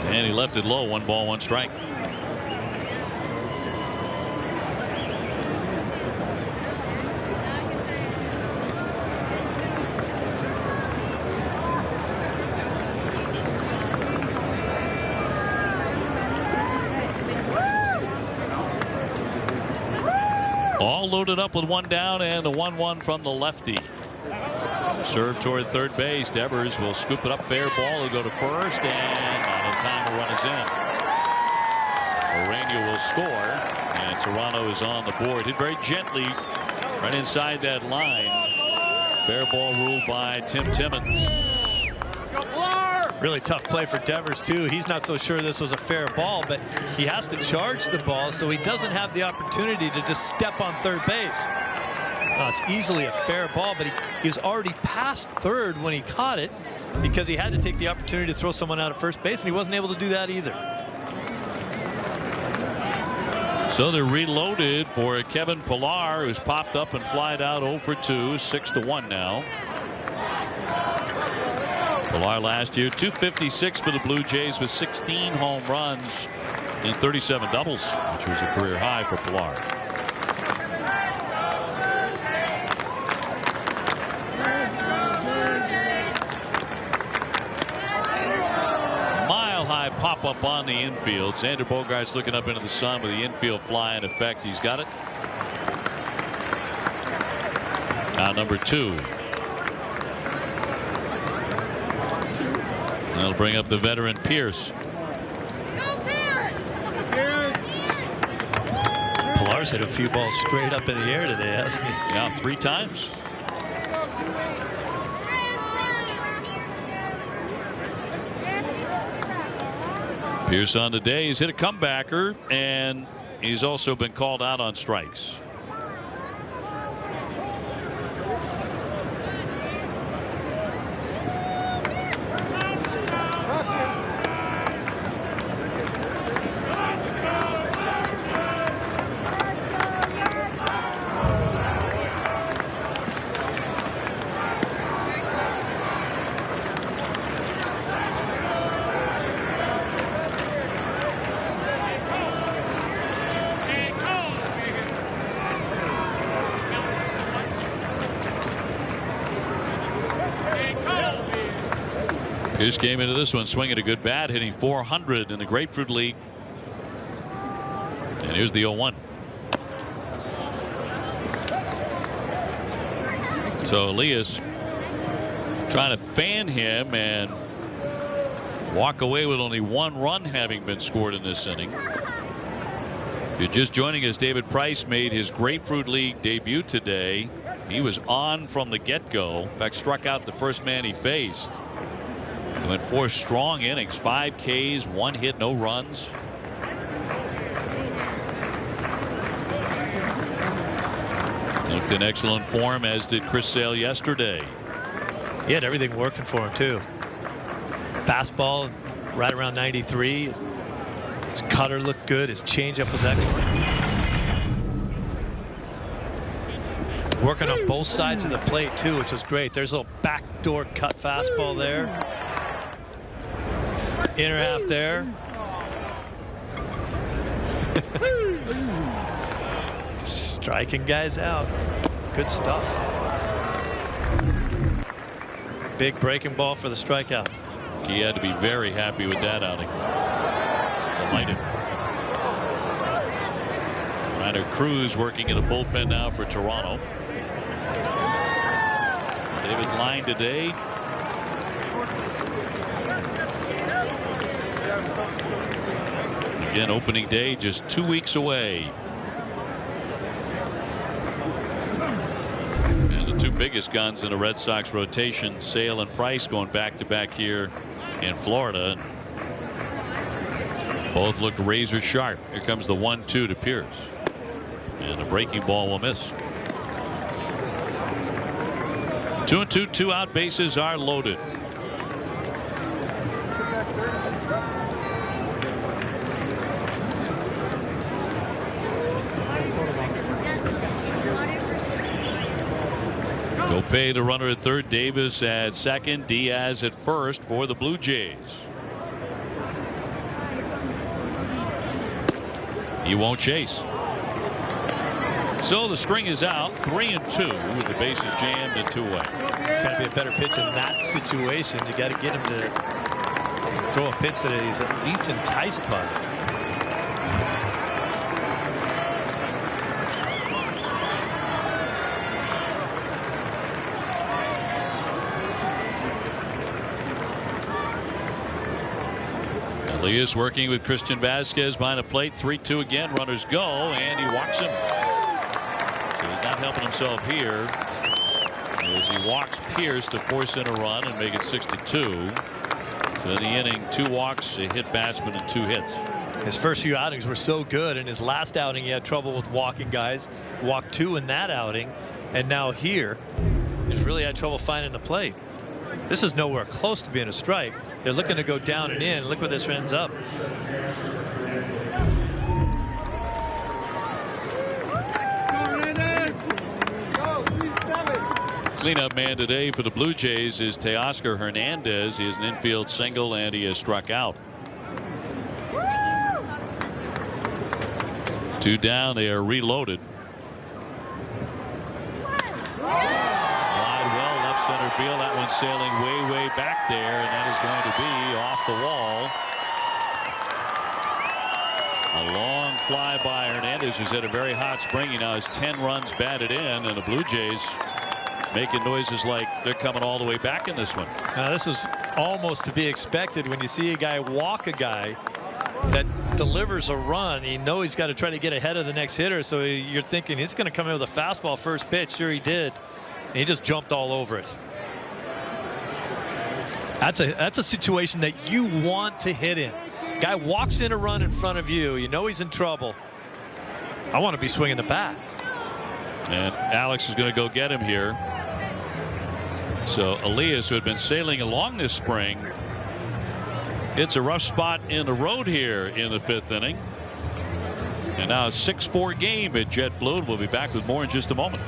And he left it low. 1 ball, 1 strike. All loaded up with 1 down and a 1-1 from the lefty. Serve toward third base. Devers will scoop it up. Fair ball. He'll go to first, and not in time. The run is in. Orania will score, and Toronto is on the board. Hit very gently right inside that line. Fair ball ruled by Tim Timmons. Really tough play for Devers, too. He's not so sure this was a fair ball, but he has to charge the ball, so he doesn't have the opportunity to just step on third base. It's easily a fair ball, but he was already past third when he caught it because he had to take the opportunity to throw someone out at first base, and he wasn't able to do that either. So they're reloaded for Kevin Pillar, who's popped up and flied out 0 for 2, 6-1 now. Pillar last year, 256 for the Blue Jays with 16 home runs and 37 doubles, which was a career high for Pillar. Pop up on the infield. Xander Bogaerts looking up into the sun with the infield fly in effect. He's got it. Now number 2. That'll bring up the veteran Pierce. Pillar's hit a few balls straight up in the air today, hasn't he? Yeah, 3 times. Pierce on the day. He's hit a comebacker, and he's also been called out on strikes. Pierce came into this one swinging a good bat, hitting .400 in the Grapefruit League. And here's the 0-1. So Elias trying to fan him and walk away with only 1 run having been scored in this inning. If you're just joining us, David Price made his Grapefruit League debut today. He was on from the get-go. In fact, struck out the first man he faced. He went 4 strong innings, 5 Ks, 1 hit, no runs. Looked in excellent form, as did Chris Sale yesterday. He had everything working for him too. Fastball right around 93. His cutter looked good. His changeup was excellent. Working on both sides of the plate too, which was great. There's a little backdoor cut fastball there. Inner half there. Just striking guys out. Good stuff. Big breaking ball for the strikeout. He had to be very happy with that outing. Delighted. Ryder Cruz working in the bullpen now for Toronto. David's line today. Again, opening day just 2 weeks away. And the 2 biggest guns in the Red Sox rotation, Sale and Price, going back-to-back here in Florida. Both looked razor sharp. Here comes the 1-2 to Pierce. And the breaking ball will miss. 2-2, 2 out, bases are loaded. Gopay, the runner at third, Davis at second, Diaz at first for the Blue Jays. He won't chase. So the string is out, 3-2 with the bases jammed and 2 away. It's got to be a better pitch in that situation. You got to get him to throw a pitch that he's at least enticed by. Elias working with Christian Vasquez behind the plate. 3-2 again. Runners go, and he walks him. So he's not helping himself here as he walks Pierce to force in a run and make it 6-2. So in the inning, 2 walks, a hit batsman, and 2 hits. His first few outings were so good. In his last outing, he had trouble with walking guys. Walked 2 in that outing. And now here, he's really had trouble finding the plate. This is nowhere close to being a strike. They're looking to go down and in. Look where this ends up. Cleanup man today for the Blue Jays is Teoscar Hernandez. He has an infield single and he has struck out. 2 down. They are reloaded. Wide well left center field. That one's sailing way back there, and that is going to be off the wall. A long fly by Hernandez, who's had a very hot spring. He now has 10 runs batted in, and the Blue Jays making noises like they're coming all the way back in this one. Now this is almost to be expected when you see a guy walk a guy that delivers a run. You know he's got to try to get ahead of the next hitter, so you're thinking he's going to come in with a fastball first pitch. Sure he did, and he just jumped all over it. That's a situation that you want to hit in. Guy walks in a run in front of you. You know he's in trouble. I want to be swinging the bat. And Alex is going to go get him here. So Elias, who had been sailing along this spring, it's a rough spot in the road here in the 5th inning. And now a 6-4 game at JetBlue. We'll be back with more in just a moment.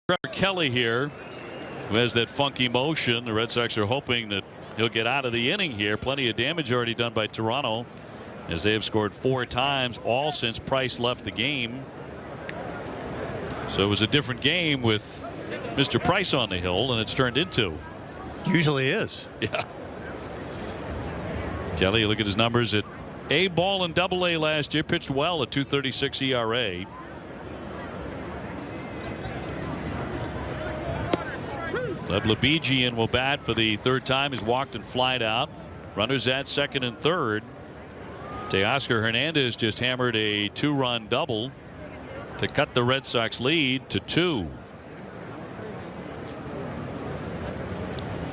Trevor Kelly here, who has that funky motion. The Red Sox are hoping that he'll get out of the inning here. Plenty of damage already done by Toronto, as they have scored 4 times, all since Price left the game. So it was a different game with Mr. Price on the hill than it's turned into. Usually is. Yeah. Kelly, look at his numbers at A ball and AA last year. Pitched well at 2.36 ERA. Leblebijian will bat for the 3rd time. He's walked and flied out. Runners at 2nd and 3rd. Teoscar Hernandez just hammered a 2-run double to cut the Red Sox lead to 2.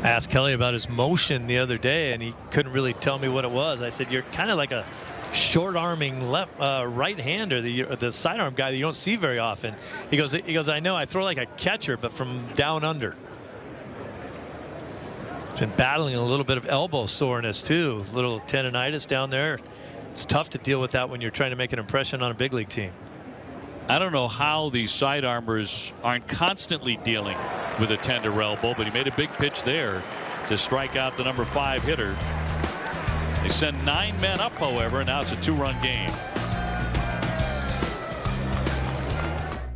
I asked Kelly about his motion the other day, and he couldn't really tell me what it was. I said, you're kind of like a short-arming right-hander, the sidearm guy that you don't see very often. He goes, I know, I throw like a catcher, but from down under. Been battling a little bit of elbow soreness too, a little tendonitis down there. It's tough to deal with that when you're trying to make an impression on a big league team. I don't know how these sidearmers aren't constantly dealing with a tender elbow, but he made a big pitch there to strike out the number 5 hitter. They send 9 men up, however, and now it's a 2-run game.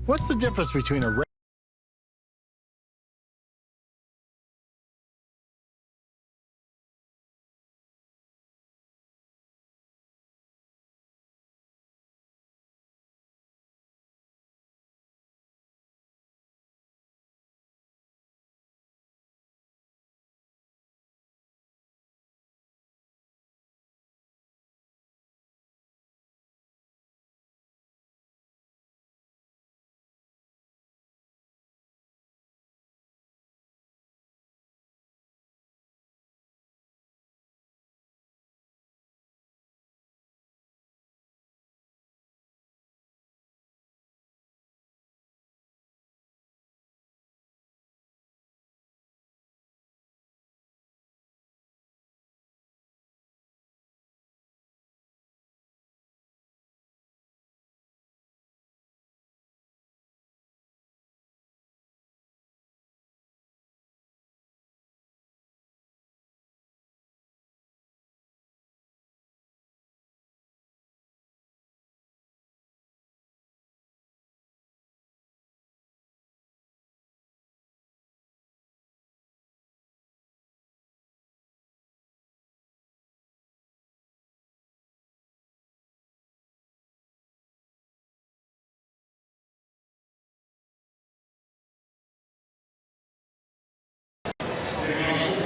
What's the difference between a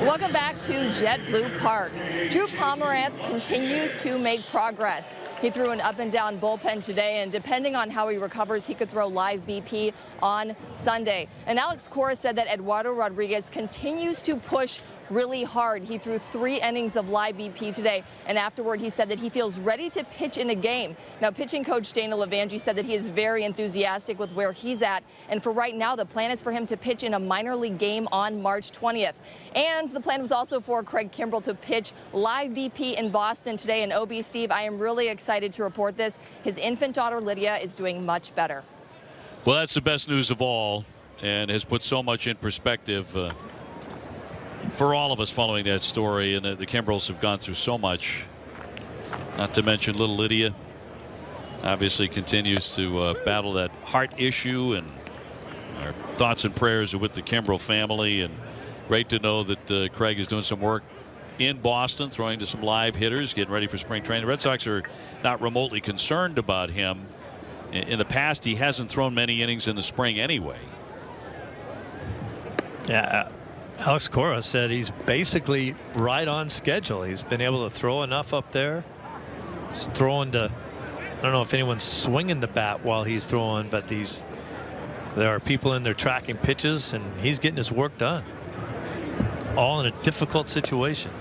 Welcome back to JetBlue Park. Drew Pomerantz continues to make progress. He threw an up and down bullpen today, and depending on how he recovers, he could throw live BP on Sunday. And Alex Cora said that Eduardo Rodriguez continues to push really hard. He threw 3 innings of live BP today, and afterward he said that he feels ready to pitch in a game. Now, pitching coach Dana Levangie said that he is very enthusiastic with where he's at, and for right now the plan is for him to pitch in a minor league game on March 20th. And the plan was also for Craig Kimbrell to pitch live BP in Boston today. And OB Steve, I am really excited to report this. His infant daughter Lydia is doing much better. Well, that's the best news of all, and has put so much in perspective for all of us following that story. And the Kimbrells have gone through so much, not to mention little Lydia obviously continues to battle that heart issue, and our thoughts and prayers are with the Kimbrell family. And great to know that Craig is doing some work in Boston, throwing to some live hitters, getting ready for spring training. The Red Sox are not remotely concerned about him. In the past, he hasn't thrown many innings in the spring anyway. Yeah, Alex Cora said he's basically right on schedule. He's been able to throw enough up there. He's throwing to, I don't know if anyone's swinging the bat while he's throwing, but there are people in there tracking pitches, and he's getting his work done. All in a difficult situation,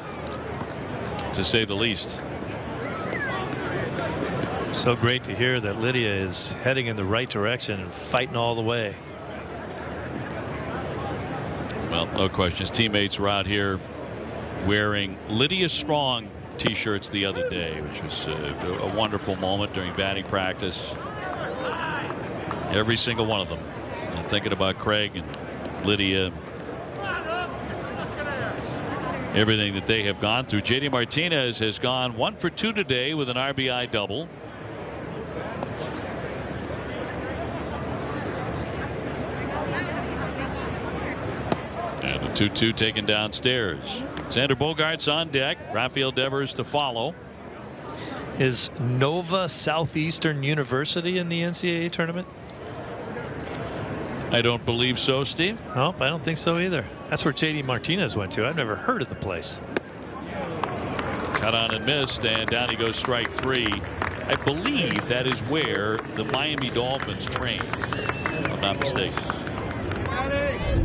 to say the least. So great to hear that Lydia is heading in the right direction and fighting all the way. Well, no question. His teammates were out here wearing Lydia Strong t-shirts the other day, which was a wonderful moment during batting practice. Every single one of them. And thinking about Craig and Lydia, everything that they have gone through. JD Martinez has gone 1 for 2 today with an RBI double. And a 2-2 taken downstairs. Xander Bogaerts on deck. Rafael Devers to follow. Is Nova Southeastern University in the NCAA tournament? I don't believe so, Steve. Nope, I don't think so either. That's where JD Martinez went to. I've never heard of the place. Cut on and missed, and down he goes, strike 3. I believe that is where the Miami Dolphins train, if I'm not mistaken.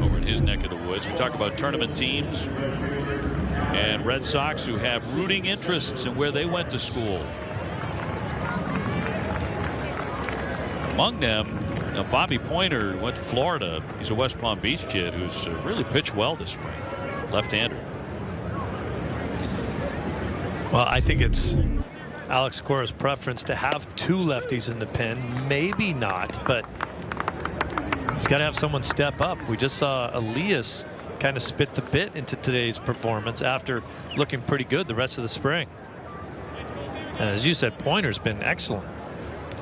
Over in his neck of the woods. We talk about tournament teams and Red Sox who have rooting interests in where they went to school. Among them, Bobby Pointer went to Florida. He's a West Palm Beach kid who's really pitched well this spring. Left-hander. Well, I think it's Alex Cora's preference to have 2 lefties in the pen. Maybe not, but he's got to have someone step up. We just saw Elias kind of spit the bit into today's performance after looking pretty good the rest of the spring. And as you said, Pointer's been excellent.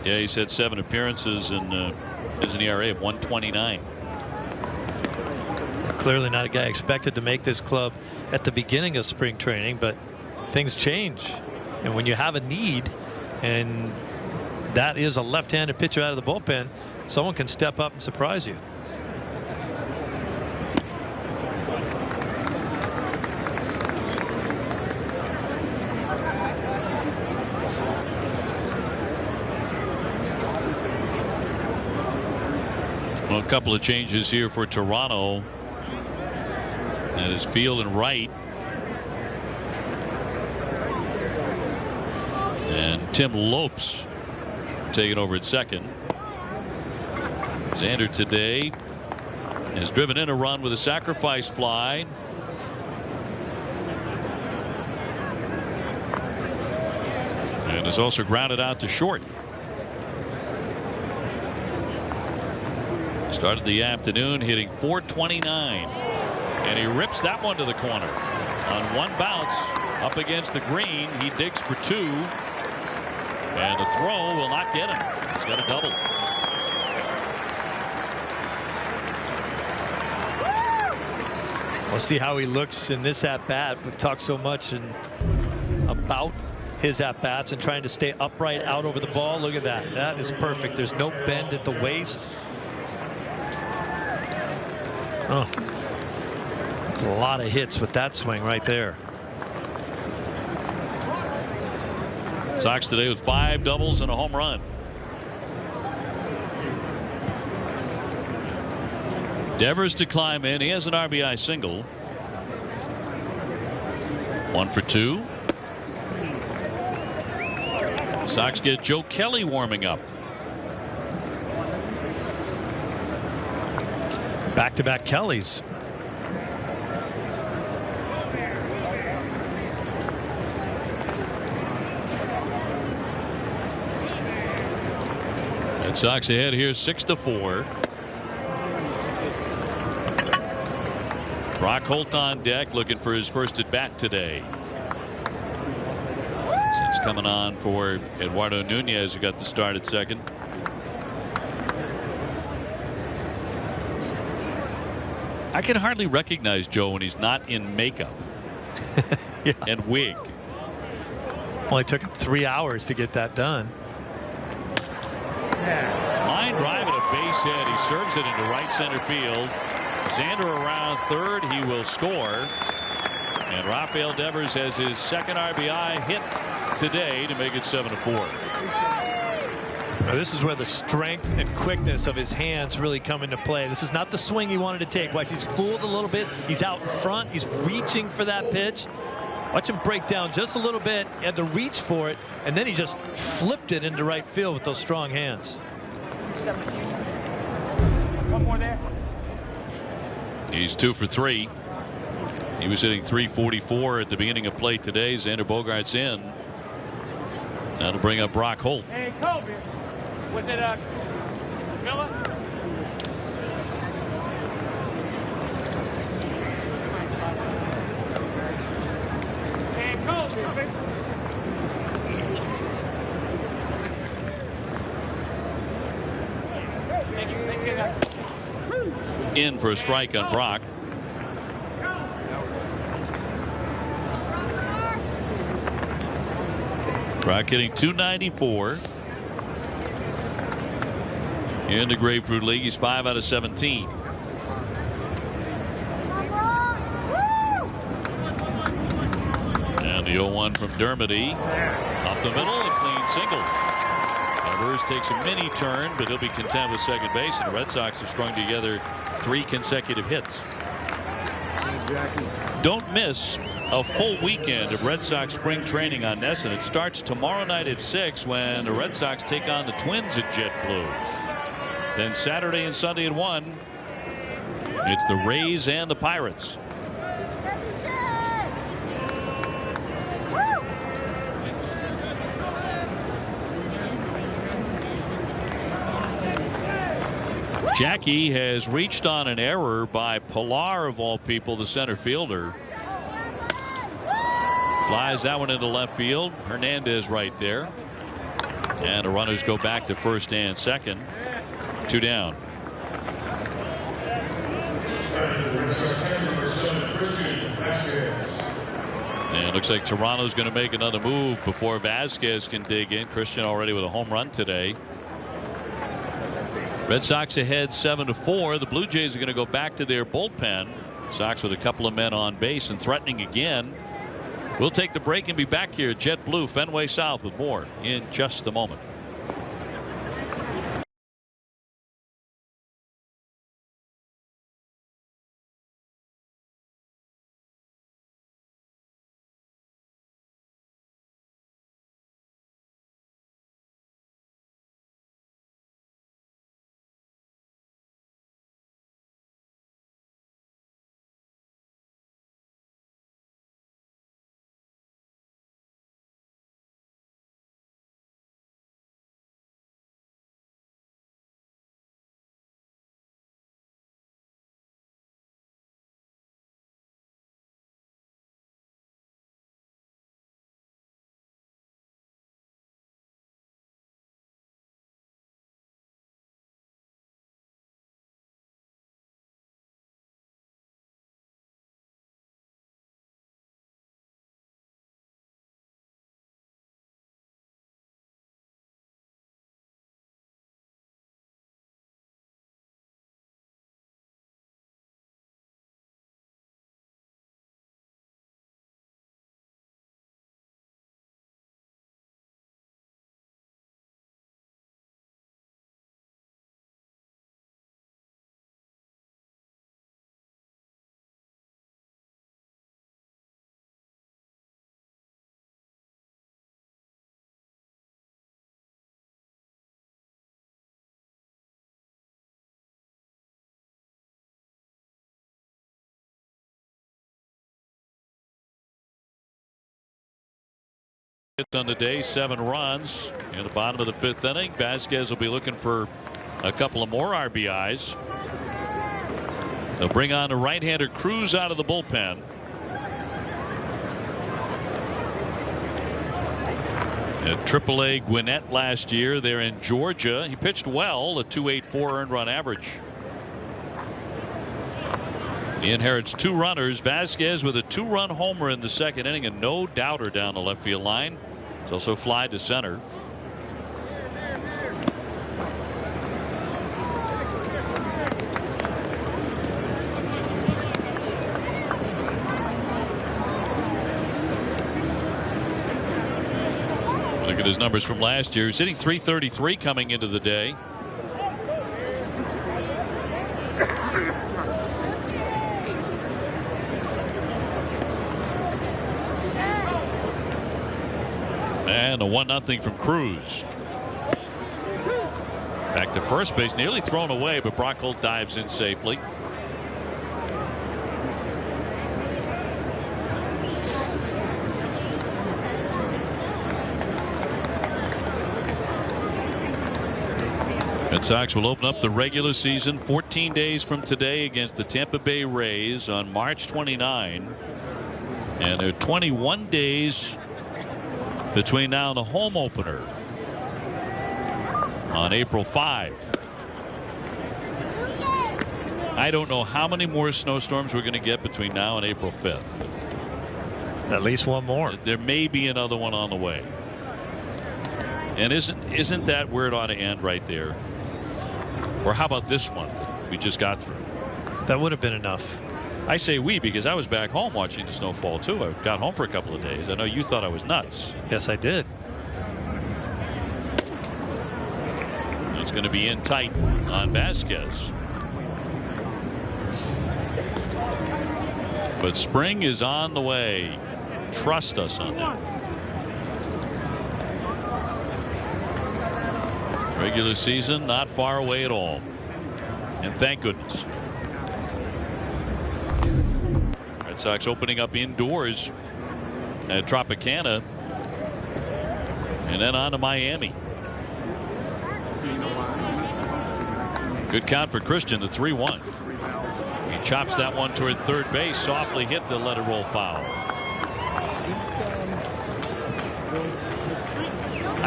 Yeah, he's had 7 appearances and has an ERA of 1.29. Clearly not a guy expected to make this club at the beginning of spring training, but things change. And when you have a need, and that is a left-handed pitcher out of the bullpen, someone can step up and surprise you. Well, a couple of changes here for Toronto. That is field and right. And Tim Lopes taking over at second. Xander today has driven in a run with a sacrifice fly. And has also grounded out to short. Started the afternoon hitting .429, and he rips that one to the corner on one bounce up against the green. He digs for 2, and the throw will not get him. He's got a double. We'll see how he looks in this at bat. We've talked so much about his at bats and trying to stay upright out over the ball. Look at that. That is perfect. There's no bend at the waist. Oh, A lot of hits with that swing right there. Sox today with 5 doubles and a home run. Devers to climb in. He has an RBI single. 1 for 2. Sox get Joe Kelly warming up. Back-to-back Kellys. Red Sox ahead here 6-4. Brock Holt on deck looking for his first at bat today. Since coming on for Eduardo Nunez, who got the start at second. I can hardly recognize Joe when he's not in makeup and wig. Only took him 3 hours to get that done. Line drive at a base hit. He serves it into right center field. Xander around third. He will score. And Rafael Devers has his second RBI hit today to make it 7-4. Now this is where the strength and quickness of his hands really come into play. This is not the swing he wanted to take. Watch, he's fooled a little bit. He's out in front. He's reaching for that pitch. Watch him break down just a little bit. He had to reach for it, and then he just flipped it into right field with those strong hands. 17. One more there. He's 2 for 3. He was hitting .344 at the beginning of play today. Xander Bogaerts in. That'll bring up Brock Holt. Hey, Kobe. Was it Miller? Hey, Kobe. Thank you. Thanks again, guys. In for a strike on Brock. Brock hitting .294. In the Grapefruit League, he's 5 out of 17. And the 0-1 from Dermody. Up the middle, a clean single. Devers takes a mini turn, but he'll be content with second base, and the Red Sox have strung together 3 consecutive hits. Don't miss a full weekend of Red Sox spring training on NESN. It starts tomorrow night at 6 when the Red Sox take on the Twins at JetBlue. Then Saturday and Sunday at 1, it's the Rays and the Pirates. Jackie has reached on an error by Pilar, of all people, the center fielder. Flies that one into left field. Hernandez right there. And the runners go back to first and second. 2 down. And it looks like Toronto's going to make another move before Vasquez can dig in. Christian already with a home run today. Red Sox ahead 7-4. The Blue Jays are going to go back to their bullpen. Sox with a couple of men on base and threatening again. We'll take the break and be back here at JetBlue Fenway South with more in just a moment. hits on the day, 7 runs in the bottom of the 5th inning. Vasquez will be looking for a couple of more RBIs. They'll bring on the right-hander Cruz out of the bullpen. At AAA Gwinnett last year, they're in Georgia. He pitched well, a .284 earned run average. He inherits 2 runners. Vasquez with a 2-run homer in the 2nd inning, and no doubter down the left field line. He's also fly to center. Look at his numbers from last year. He's hitting .333 coming into the day. And a 1-0 from Cruz. Back to first base, nearly thrown away, but Brock Holt dives in safely. Red Sox will open up the regular season 14 days from today against the Tampa Bay Rays on March 29. And there are 21 days between now and the home opener on April 5. I don't know how many more snowstorms we're going to get between now and April 5th. At least one more. There may be another one on the way. And isn't that where it ought to end, right there? Or how about this one that we just got through? That would have been enough. I say we because I was back home watching the snowfall too. I got home for a couple of days. I know you thought I was nuts. Yes, I did. It's going to be in tight on Vasquez. But spring is on the way. Trust us on that. Regular season not far away at all. And thank goodness. Red Sox opening up indoors at Tropicana and then on to Miami. Good count for Christian, the 3-1. He chops that one toward third base, softly hit to let it roll foul.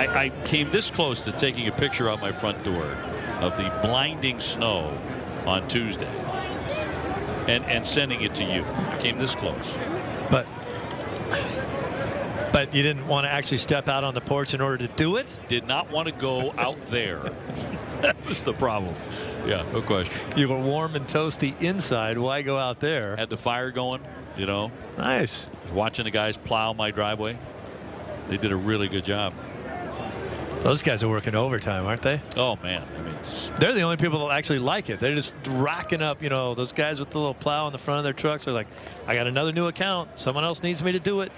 I came this close to taking a picture out my front door of the blinding snow on Tuesday and sending it to you. I came this close. But you didn't want to actually step out on the porch in order to do it? Did not want to go out there. That was the problem. Yeah, no question. You were warm and toasty inside. Why go out there? Had the fire going, you know. Nice. Watching the guys plow my driveway. They did a really good job. Those guys are working overtime, aren't they? Oh, man. I mean, they're the only people that actually like it. They're just racking up, you know, those guys with the little plow on the front of their trucks are like, I got another new account. Someone else needs me to do it.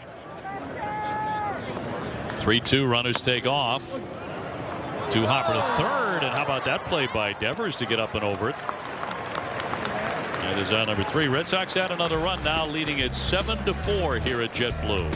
3-2 runners take off. To Hopper to third. And how about that play by Devers to get up and over it? That is out number 3. Red Sox had another run, now leading it 7-4 here at JetBlue.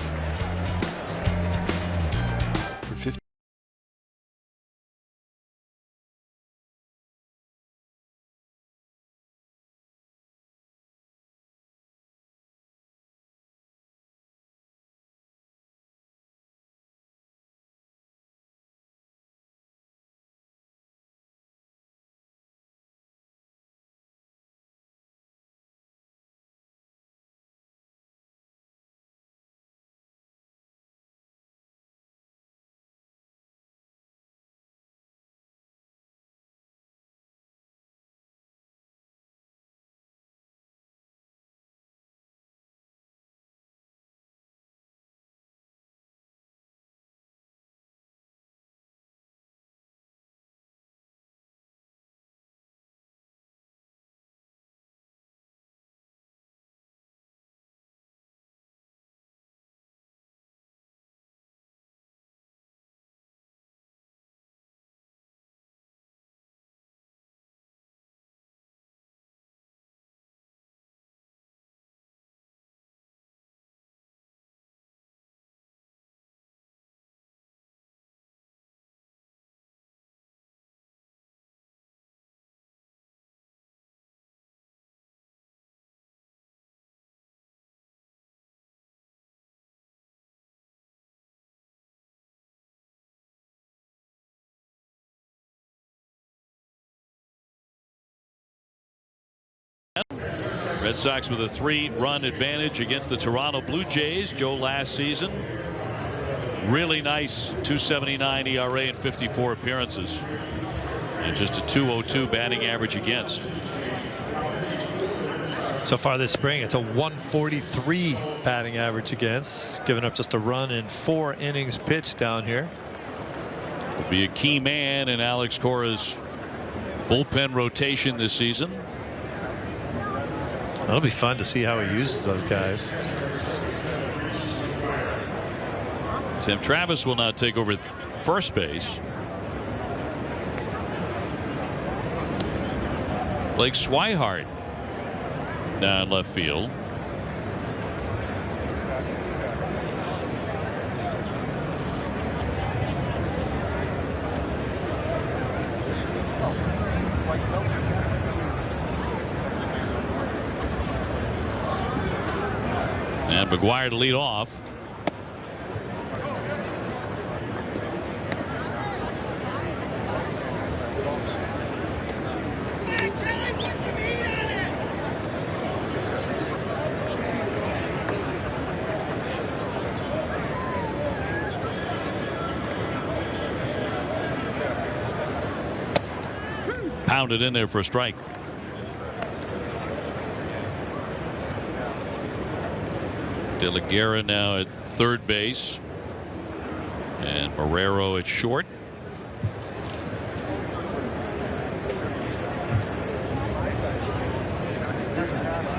Red Sox with a 3-run advantage against the Toronto Blue Jays. Joe last season, really nice 2.79 ERA and 54 appearances, and just a 2.02 batting average against. So far this spring, it's a 143 batting average against, giving up just a run in 4 innings pitched down here. Will be a key man in Alex Cora's bullpen rotation this season. That'll be fun to see how he uses those guys. Tim Travis will now take over first base. Blake Swihart down left field. And McGuire to lead off. Pounded in there for a strike. De La Guerra now at third base, and Marrero at short.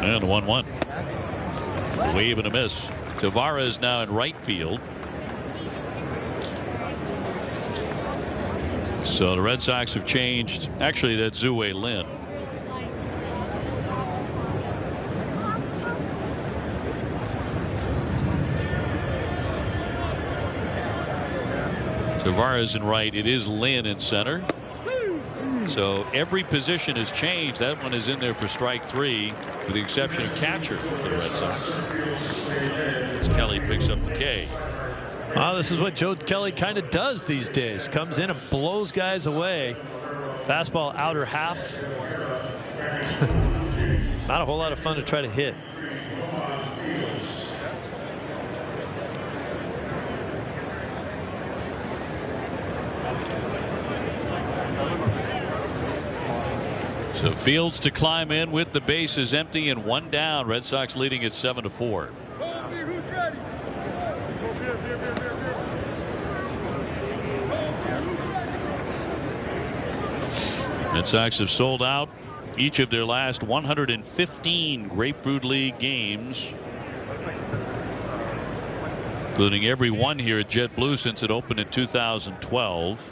And 1-1. Wave and a miss. Tavares now in right field. So the Red Sox have changed. Actually, that's Zue Lin. Tavares in right. It is Lin in center. So every position has changed. That one is in there for strike 3, with the exception of catcher for the Red Sox. As Kelly picks up the K. Well, this is what Joe Kelly kind of does these days. Comes in and blows guys away. Fastball outer half. Not a whole lot of fun to try to hit. So Fields to climb in with the bases empty and 1 down. Red Sox leading at 7-4. Red Sox have sold out each of their last 115 Grapefruit League games, including every one here at JetBlue since it opened in 2012.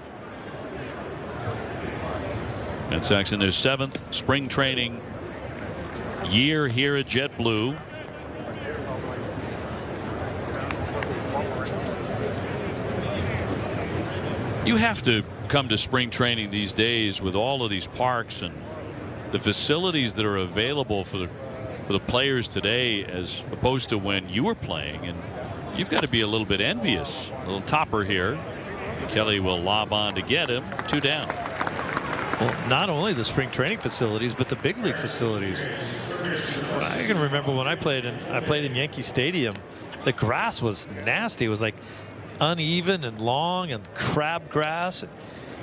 Red Sox in their 7th spring training year here at JetBlue. You have to come to spring training these days with all of these parks and the facilities that are available for the players today, as opposed to when you were playing, and you've got to be a little bit envious. A little topper here. Kelly will lob on to get him. 2 down. Well, not only the spring training facilities, but the big league facilities. I can remember when I played in Yankee Stadium, the grass was nasty. It was like uneven and long and crabgrass.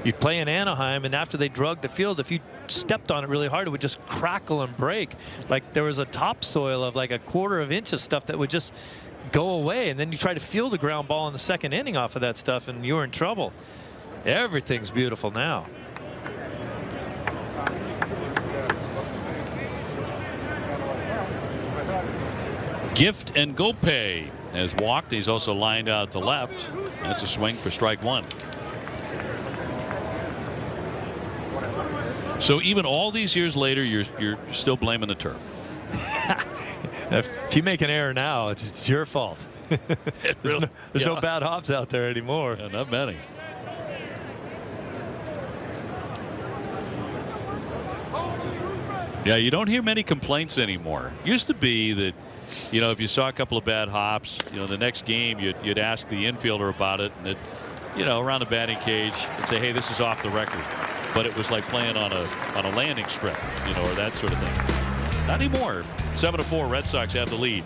You'd play in Anaheim, and after they drug the field, if you stepped on it really hard, it would just crackle and break. Like there was a topsoil of like a quarter of inch of stuff that would just go away, and then you try to field a ground ball in the 2nd inning off of that stuff, and you were in trouble. Everything's beautiful now. Gift and Gopay has walked. He's also lined out to left. That's a swing for strike 1. So even all these years later, you're still blaming the turf. If you make an error now, it's your fault. There's no bad hops out there anymore. Yeah, not many. Yeah, you don't hear many complaints anymore. Used to be that, you know, if you saw a couple of bad hops, you know, the next game you'd ask the infielder about it, and it, you know, around the batting cage and say, hey, this is off the record. But it was like playing on a landing strip, you know, or that sort of thing. Not anymore. 7-4. Red Sox have the lead.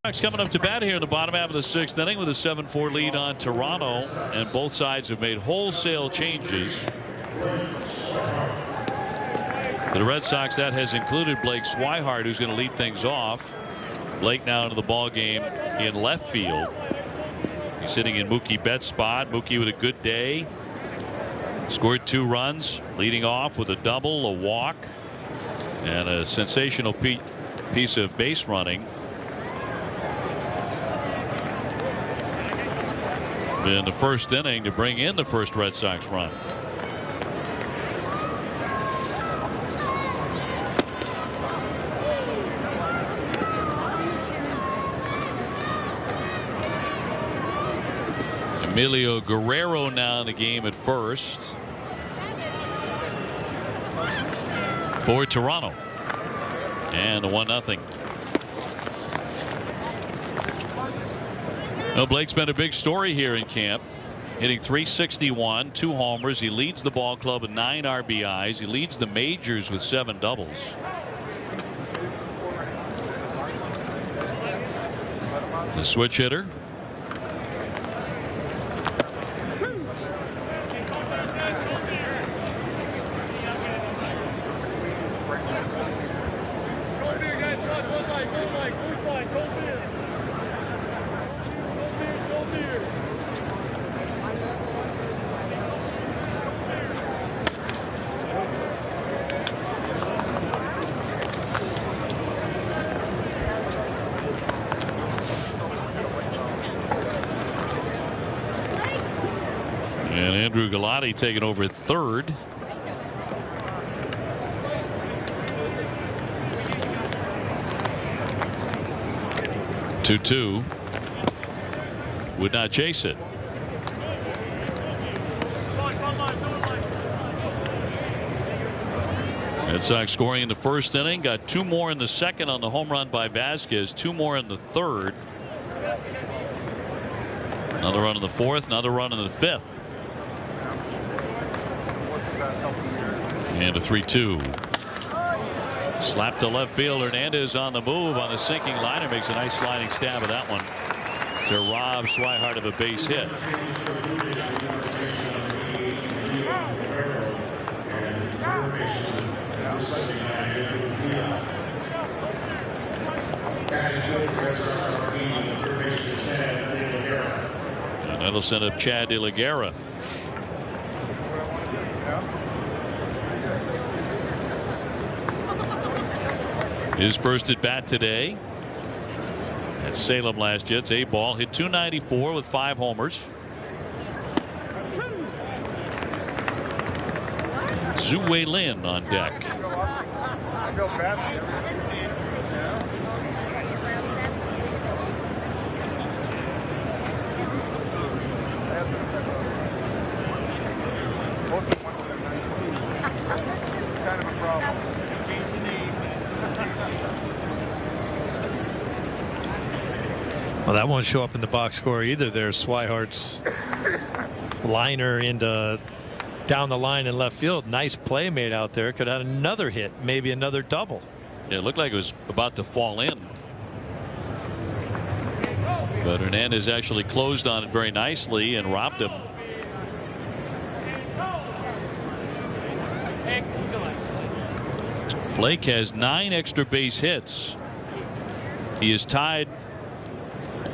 Sox coming up to bat here in the bottom half of the 6th inning with a 7-4 lead on Toronto, and both sides have made wholesale changes. For the Red Sox, that has included Blake Swihart, who's going to lead things off. Blake now into the ball game in left field. He's sitting in Mookie Betts' spot. Mookie with a good day. Scored 2 runs, leading off with a double, a walk, and a sensational piece of base running in the first inning to bring in the first Red Sox run. Emilio Guerrero now in the game at first for Toronto, and a 1-0. Well, Blake's been a big story here in camp, hitting .361, 2 homers. He leads the ball club with 9 RBIs. He leads the majors with 7 doubles. The switch hitter. Andrew Galati taking over at third. Two would not chase it. Red Sox scoring in the first inning, got 2 more in the second on the home run by Vasquez, 2 more in the third. Another run in the fourth, another run in the fifth. And a 3-2. Slap to left field. Hernandez on the move on the sinking liner. Makes a nice sliding stab of that one to rob Swihart of a base hit. And that'll send up Chad De La Guerra. His first at bat today at Salem last year. It's a ball. Hit .294 with 5 homers. Zue Lin on deck. Kind of a problem. Well, that won't show up in the box score either. There's Swihart's liner into down the line in left field. Nice play made out there. Could have had another hit, maybe another double. Yeah, it looked like it was about to fall in. But Hernandez actually closed on it very nicely and robbed him. Blake has 9 extra base hits. He is tied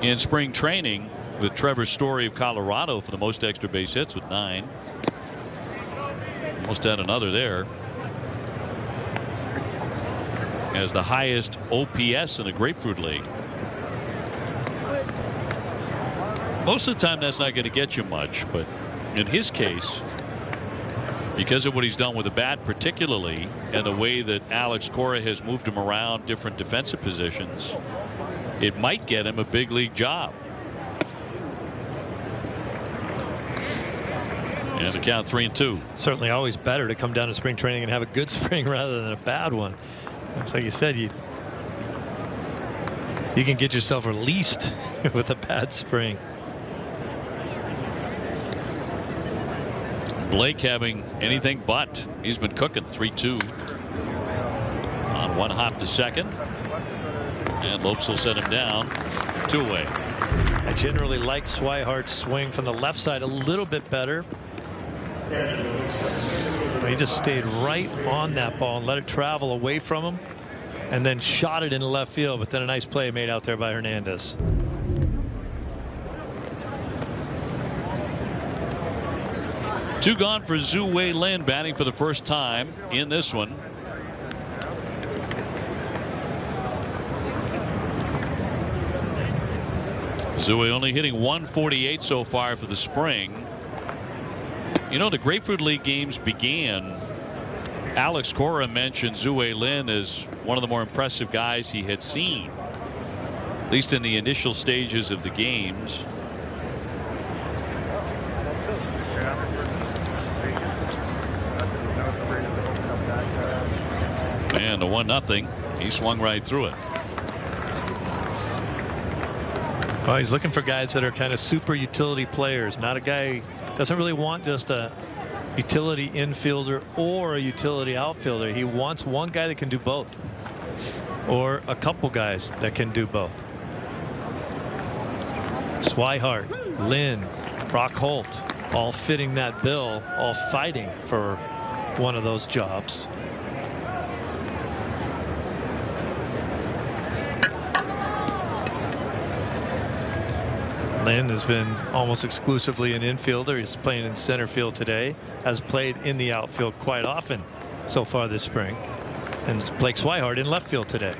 in spring training with Trevor Story of Colorado for the most extra base hits with 9. Almost had another there. Has the highest OPS in the Grapefruit League. Most of the time that's not going to get you much, but in his case, because of what he's done with the bat particularly, and the way that Alex Cora has moved him around different defensive positions, it might get him a big league job. And the count 3-2. Certainly always better to come down to spring training and have a good spring rather than a bad one. It's like you said, you can get yourself released with a bad spring. Blake having anything but. He's been cooking. 3-2 on one hop to second, and Lopes will set him down. 2 away. I generally like Swihart's swing from the left side a little bit better. He just stayed right on that ball and let it travel away from him, and then shot it into left field. But then a nice play made out there by Hernandez. Two gone for Zhu Wei Lin, batting for the first time in this one. Zhu Wei only hitting 148 so far for the spring. You know, the Grapefruit League games began. Alex Cora mentioned Zhu Wei Lin as one of the more impressive guys he had seen, at least in the initial stages of the games. And the 1-0. He swung right through it. Well, he's looking for guys that are kind of super utility players, not a guy doesn't really want just a utility infielder or a utility outfielder. He wants one guy that can do both, or a couple guys that can do both. Swihart, Lynn, Brock Holt, all fitting that bill, all fighting for one of those jobs. Lynn has been almost exclusively an infielder. He's playing in center field today, has played in the outfield quite often so far this spring, and Blake Swihart in left field today.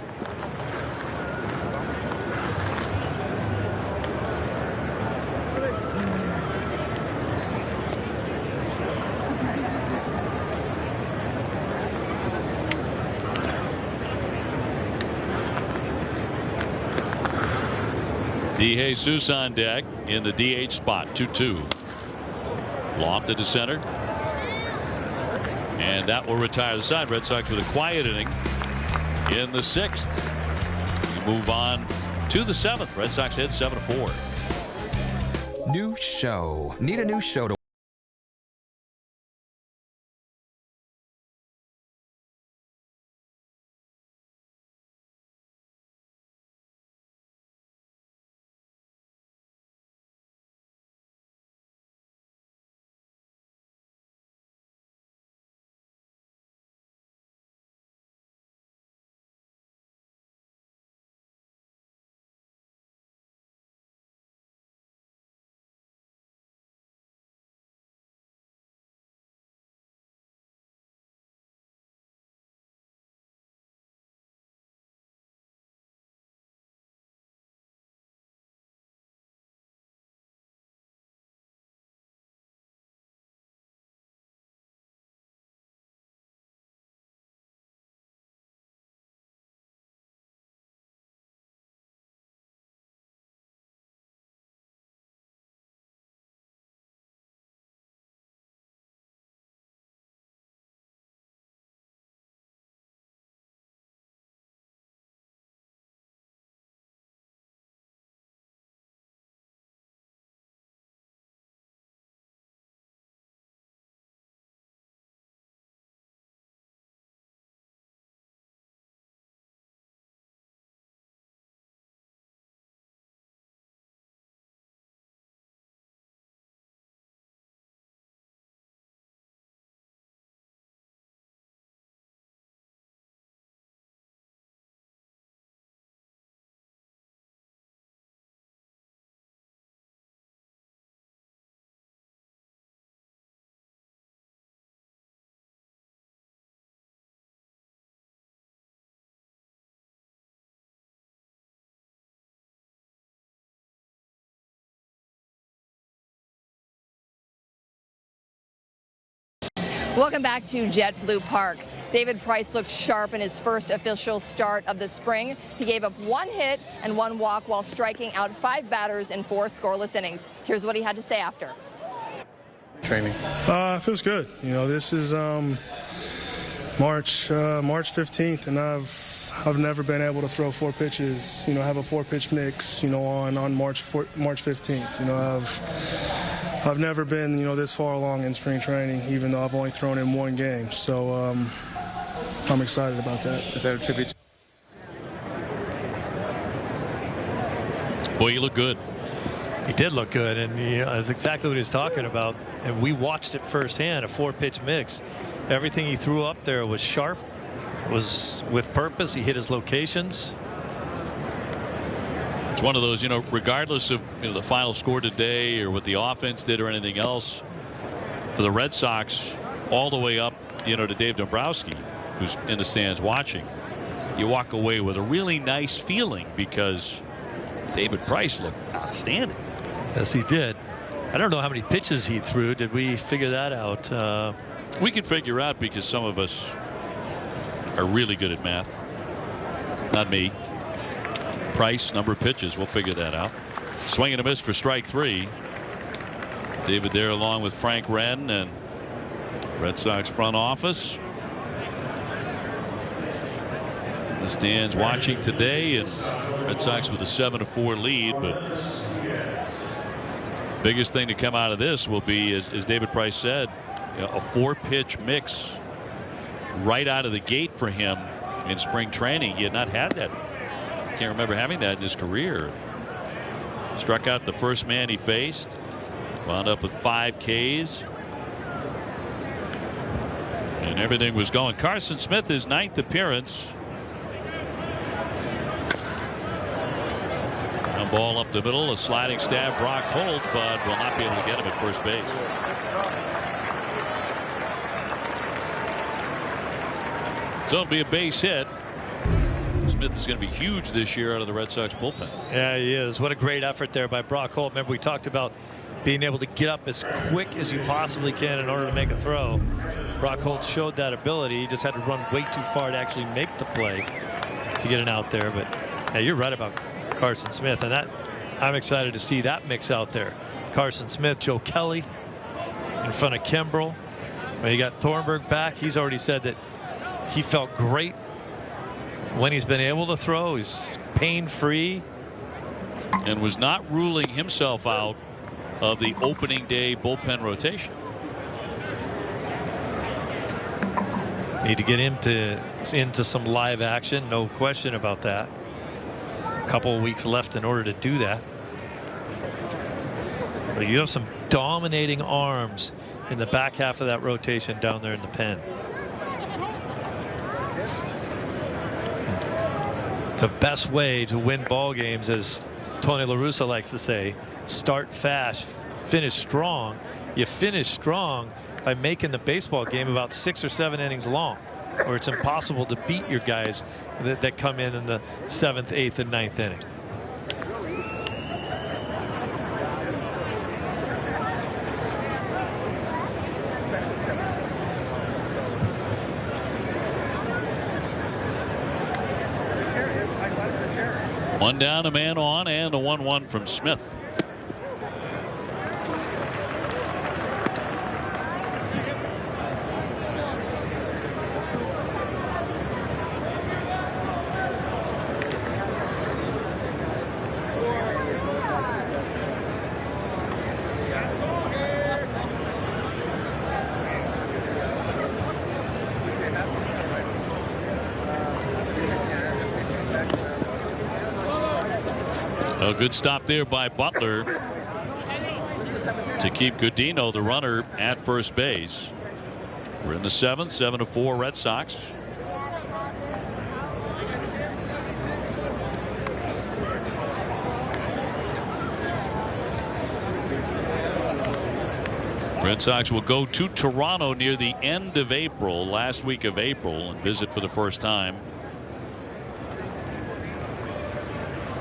DeJesus on deck in the DH spot. 2-2. Lofted to center, and that will retire the side. Red Sox with a quiet inning in the 6th. We move on to the 7th. Red Sox head 7-4. New show. Need a new show to Welcome back to JetBlue Park. David Price looked sharp in his first official start of the spring. He gave up 1 hit and 1 walk while striking out 5 batters in 4 scoreless innings. Here's what he had to say after. Training. Feels good. You know, this is March 15th, and I've never been able to throw 4 pitches. You know, have a 4-pitch mix. You know, on March 15th. You know, I've never been, you know, this far along in spring training, even though I've only thrown in 1 game. So I'm excited about that. Is that a tribute? Boy, you look good. He did look good, and that's exactly what he was talking about. And we watched it firsthand, a 4-pitch mix. Everything he threw up there was sharp, was with purpose. He hit his locations. It's one of those, you know, regardless of the final score today or what the offense did or anything else, for the Red Sox, all the way up, to Dave Dombrowski, who's in the stands watching, you walk away with a really nice feeling because David Price looked outstanding. Yes, he did. I don't know how many pitches he threw. Did we figure that out? We can figure out because some of us are really good at math. Not me. Price, number of pitches. We'll figure that out. Swing and a miss for strike 3. David there along with Frank Wren and Red Sox front office. The stands watching today, and Red Sox with a 7-4 lead. But biggest thing to come out of this will be, as David Price said, a 4-pitch mix right out of the gate for him in spring training. He had not had that. Can't remember having that in his career. Struck out the first man he faced. Wound up with 5 Ks. And everything was going. Carson Smith, his 9th appearance. Ground ball up the middle. A sliding stab. Brock Holt, but will not be able to get him at first base. So it'll be a base hit. Smith is going to be huge this year out of the Red Sox bullpen. Yeah, he is. What a great effort there by Brock Holt. Remember, we talked about being able to get up as quick as you possibly can in order to make a throw. Brock Holt showed that ability. He just had to run way too far to actually make the play to get it out there. But yeah, you're right about Carson Smith, and that I'm excited to see that mix out there. Carson Smith, Joe Kelly in front of Kimbrel. When you got Thornburg back, he's already said that he felt great when he's been able to throw. He's pain-free and was not ruling himself out of the opening day bullpen rotation. Need to get into some live action, no question about that. A couple of weeks left in order to do that. But you have some dominating arms in the back half of that rotation down there in the pen. The best way to win ball games, as Tony La Russa likes to say, start fast, finish strong. You finish strong by making the baseball game about 6 or 7 innings long, or it's impossible to beat your guys that come in the 7th, 8th, and 9th inning. One down, a man on, and a 1-1 from Smith. A good stop there by Butler to keep Godino, the runner, at first base. We're in the 7th, 7-4 Red Sox. Red Sox will go to Toronto near the end of April, last week of April, and visit for the first time.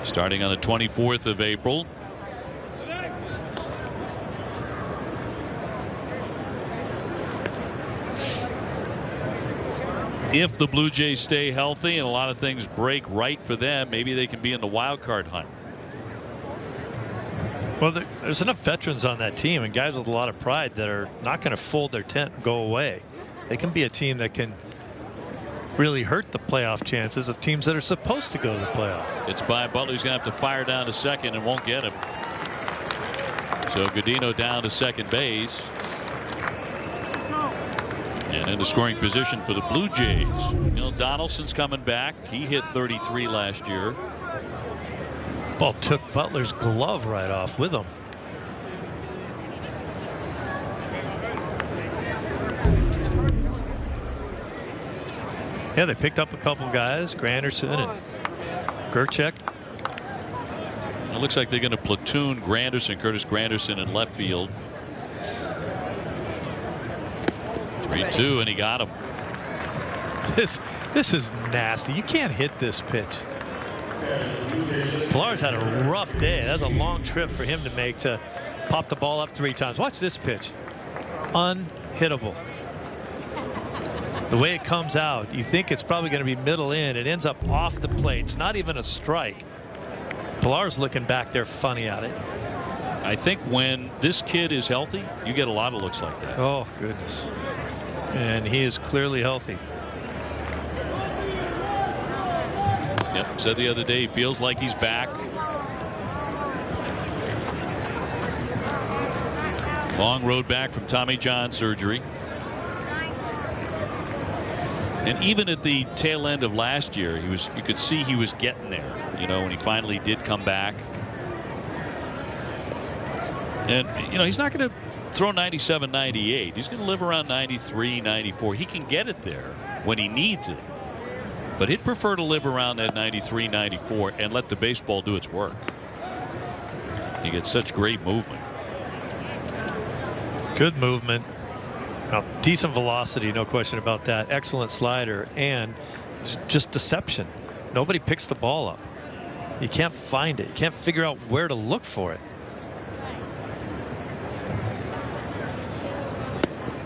Starting on the 24th of April. if the Blue Jays stay healthy and a lot of things break right for them, maybe they can be in the wild card hunt. Well, there's enough veterans on that team and guys with a lot of pride that are not going to fold their tent and go away. They can be a team that can really hurt the playoff chances of teams that are supposed to go to the playoffs. It's by Butler. He's going to have to fire down to second and won't get him. So Godino down to second base. And in the scoring position for the Blue Jays. Neil Donaldson's coming back. He hit 33 last year. Ball took Butler's glove right off with him. Yeah, they picked up a couple guys, Granderson and Gerchek. It looks like they're going to platoon Granderson, Curtis Granderson in left field. 3-2, and he got him. This is nasty. You can't hit this pitch. Pilar's had a rough day. That's a long trip for him to make to pop the ball up 3 times. Watch this pitch. Unhittable. The way it comes out, you think it's probably going to be middle in. It ends up off the plate. It's not even a strike. Pilar's looking back there funny at it. I think when this kid is healthy, you get a lot of looks like that. Oh, goodness. And he is clearly healthy. Yep, said the other day he feels like he's back. Long road back from Tommy John surgery. And even at the tail end of last year, you could see he was getting there, you know, when he finally did come back. And, you know, he's not going to throw 97, 98. He's going to live around 93, 94. He can get it there when he needs it. But he'd prefer to live around that 93, 94 and let the baseball do its work. He gets such great movement. Good movement. Now, decent velocity, no question about that. Excellent slider and just deception. Nobody picks the ball up. You can't find it. You can't figure out where to look for it.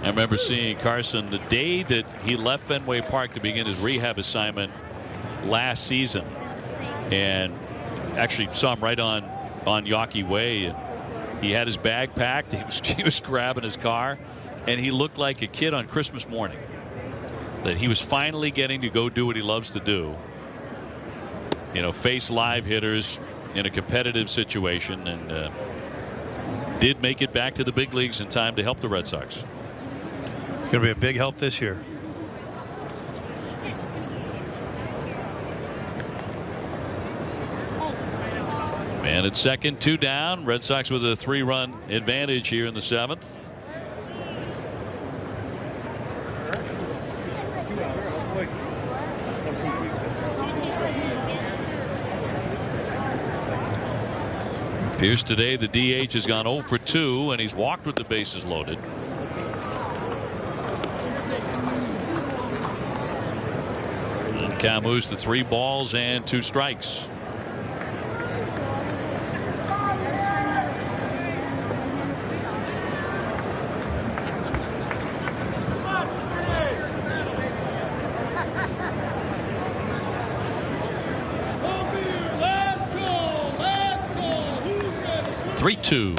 I remember seeing Carson the day that he left Fenway Park to begin his rehab assignment last season, and actually saw him right on Yawkey Way, and he had his bag packed. He was grabbing his car, and he looked like a kid on Christmas morning, that he was finally getting to go do what he loves to do. You know, face live hitters in a competitive situation, and did make it back to the big leagues in time to help the Red Sox. Going to be a big help this year. And at second, 2 down. Red Sox with a 3-run advantage here in the 7th. Pierce today, the DH has gone 0 for 2, and he's walked with the bases loaded. Count moves to 3 balls and 2 strikes. Let's go. 3-2.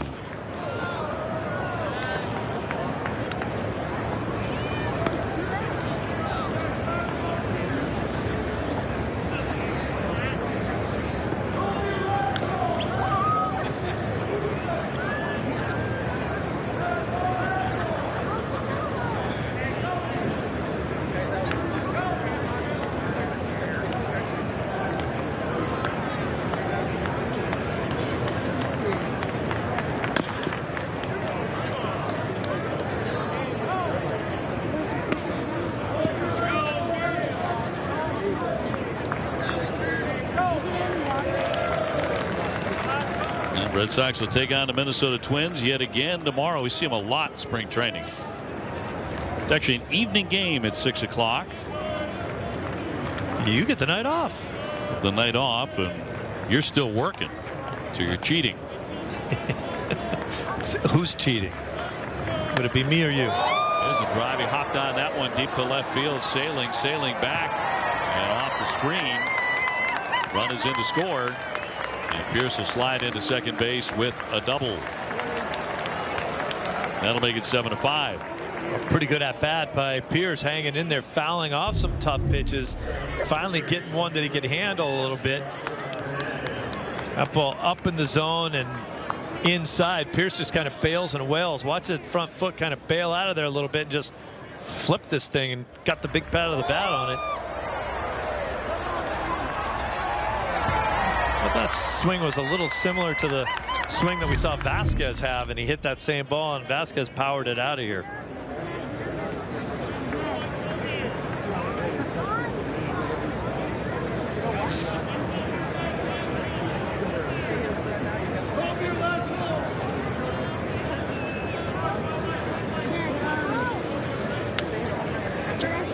Red Sox will take on the Minnesota Twins yet again tomorrow. We see them a lot in spring training. It's actually an evening game at 6 o'clock. You get the night off. The night off, and you're still working, so you're cheating. Who's cheating? Would it be me or you? There's a drive. He hopped on that one deep to left field. Sailing back and off the screen. Run is in to score. And Pierce will slide into second base with a double. That'll make it 7-5. A pretty good at bat by Pierce, hanging in there, fouling off some tough pitches. Finally getting one that he could handle a little bit. That ball up in the zone and inside. Pierce just kind of bails and wails. Watch the front foot kind of bail out of there a little bit and just flip this thing and got the big pat of the bat on it. I thought swing was a little similar to the swing that we saw Vasquez have, and he hit that same ball and Vasquez powered it out of here.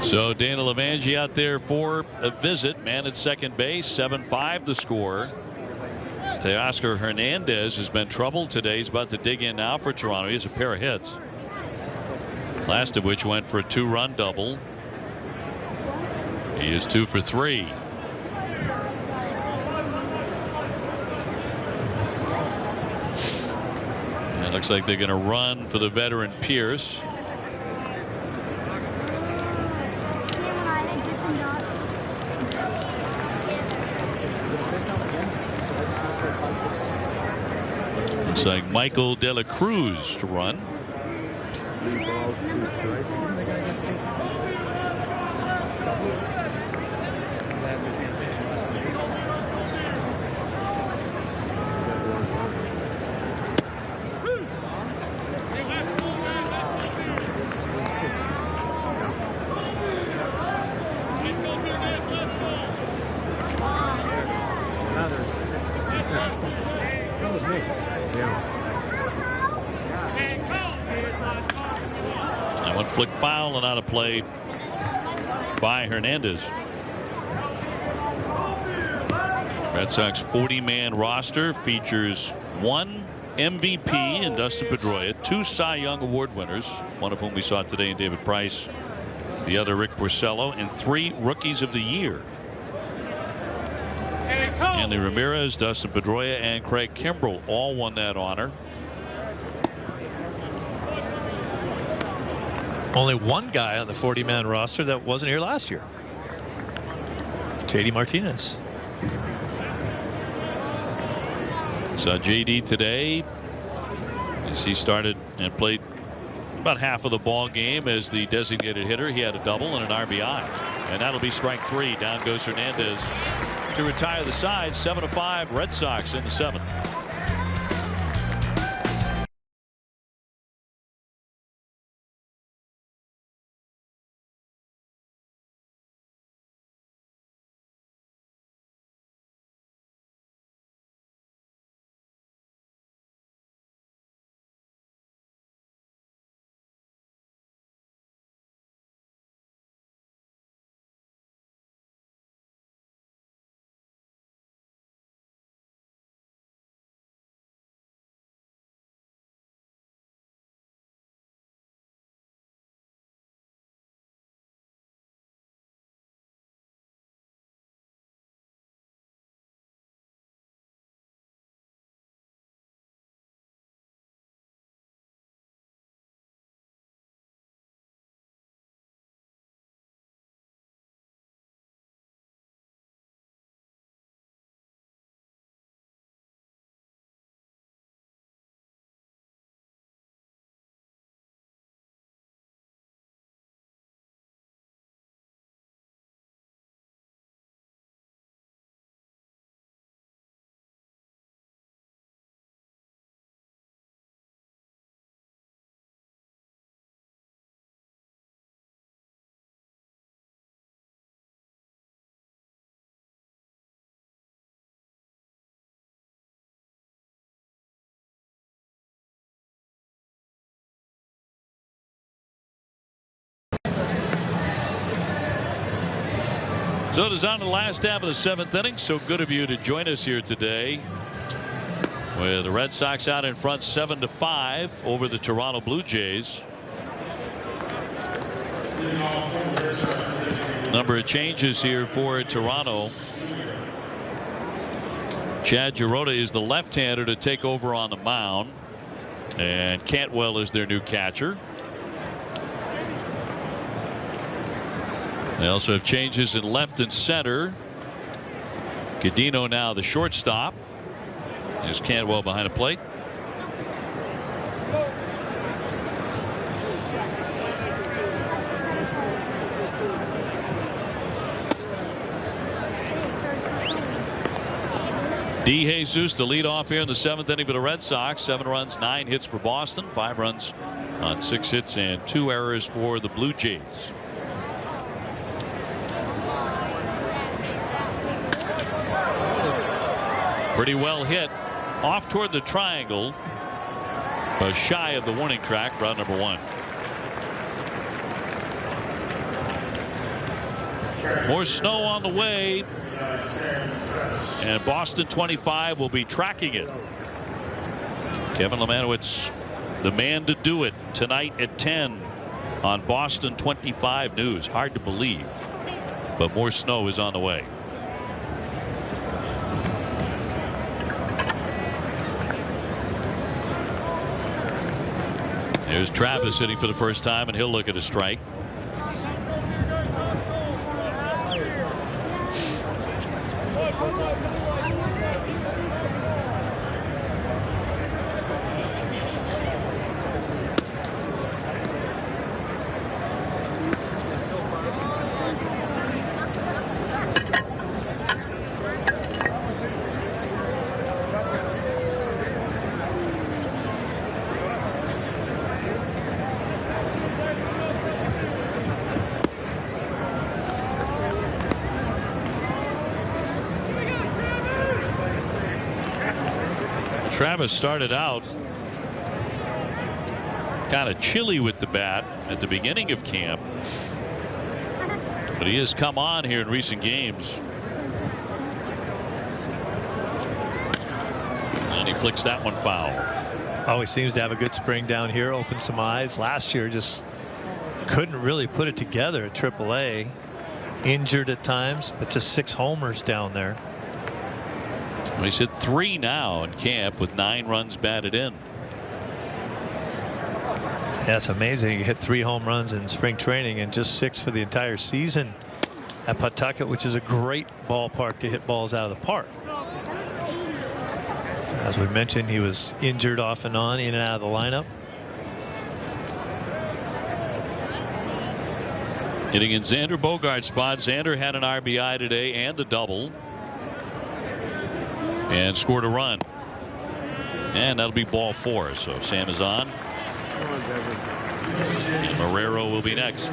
So Dana Levangie out there for a visit. Man at second base. 7-5 the score. Teoscar Hernandez has been troubled today. He's about to dig in now for Toronto. He has a pair of hits, last of which went for a 2-run double. He is 2 for 3. And it looks like they're going to run for the veteran Pierce. Looks like Michael De La Cruz to run. And one flick foul and out of play by Hernandez. Red Sox 40-man roster features 1 MVP in Dustin Pedroia, 2 Cy Young Award winners, one of whom we saw today in David Price, the other Rick Porcello, and 3 Rookies of the Year. Andy Ramirez, Dustin Pedroia, and Craig Kimbrell all won that honor. Only one guy on the 40-man roster that wasn't here last year. JD Martinez. Saw JD today as he started and played about half of the ball game as the designated hitter. He had a double and an RBI, and that'll be strike 3. Down goes Hernandez to retire the side. 7-5 Red Sox in the 7th. So it is on to the last half of the 7th inning. So good of you to join us here today, with the Red Sox out in front 7-5 over the Toronto Blue Jays. Number of changes here for Toronto. Chad Giroda is the left-hander to take over on the mound, and Cantwell is their new catcher. They also have changes in left and center. Guadino now the shortstop. There's Cantwell behind the plate. DeJesus to lead off here in the 7th inning for the Red Sox. 7 runs, 9 hits for Boston. 5 runs on 6 hits and 2 errors for the Blue Jays. Pretty well hit off toward the triangle, but shy of the warning track for out number 1. More snow on the way, and Boston 25 will be tracking it. Kevin Lemanowitz, the man to do it, tonight at 10 on Boston 25 News. Hard to believe, but more snow is on the way. There's Travis hitting for the first time, and he'll look at a strike. Travis started out kind of chilly with the bat at the beginning of camp, but he has come on here in recent games, and he flicks that one foul. Oh, he seems to have a good spring down here. Opened some eyes. Last year just couldn't really put it together at AAA. Injured at times, but just 6 homers down there. He's hit 3 now in camp with 9 runs batted in. That's amazing. He hit 3 home runs in spring training and just 6 for the entire season at Pawtucket, which is a great ballpark to hit balls out of the park. As we mentioned, he was injured off and on, in and out of the lineup. Hitting in Xander Bogaerts' spot. Xander had an RBI today and a double, and scored a run, and that'll be ball 4. So Sam is on, and Marrero will be next.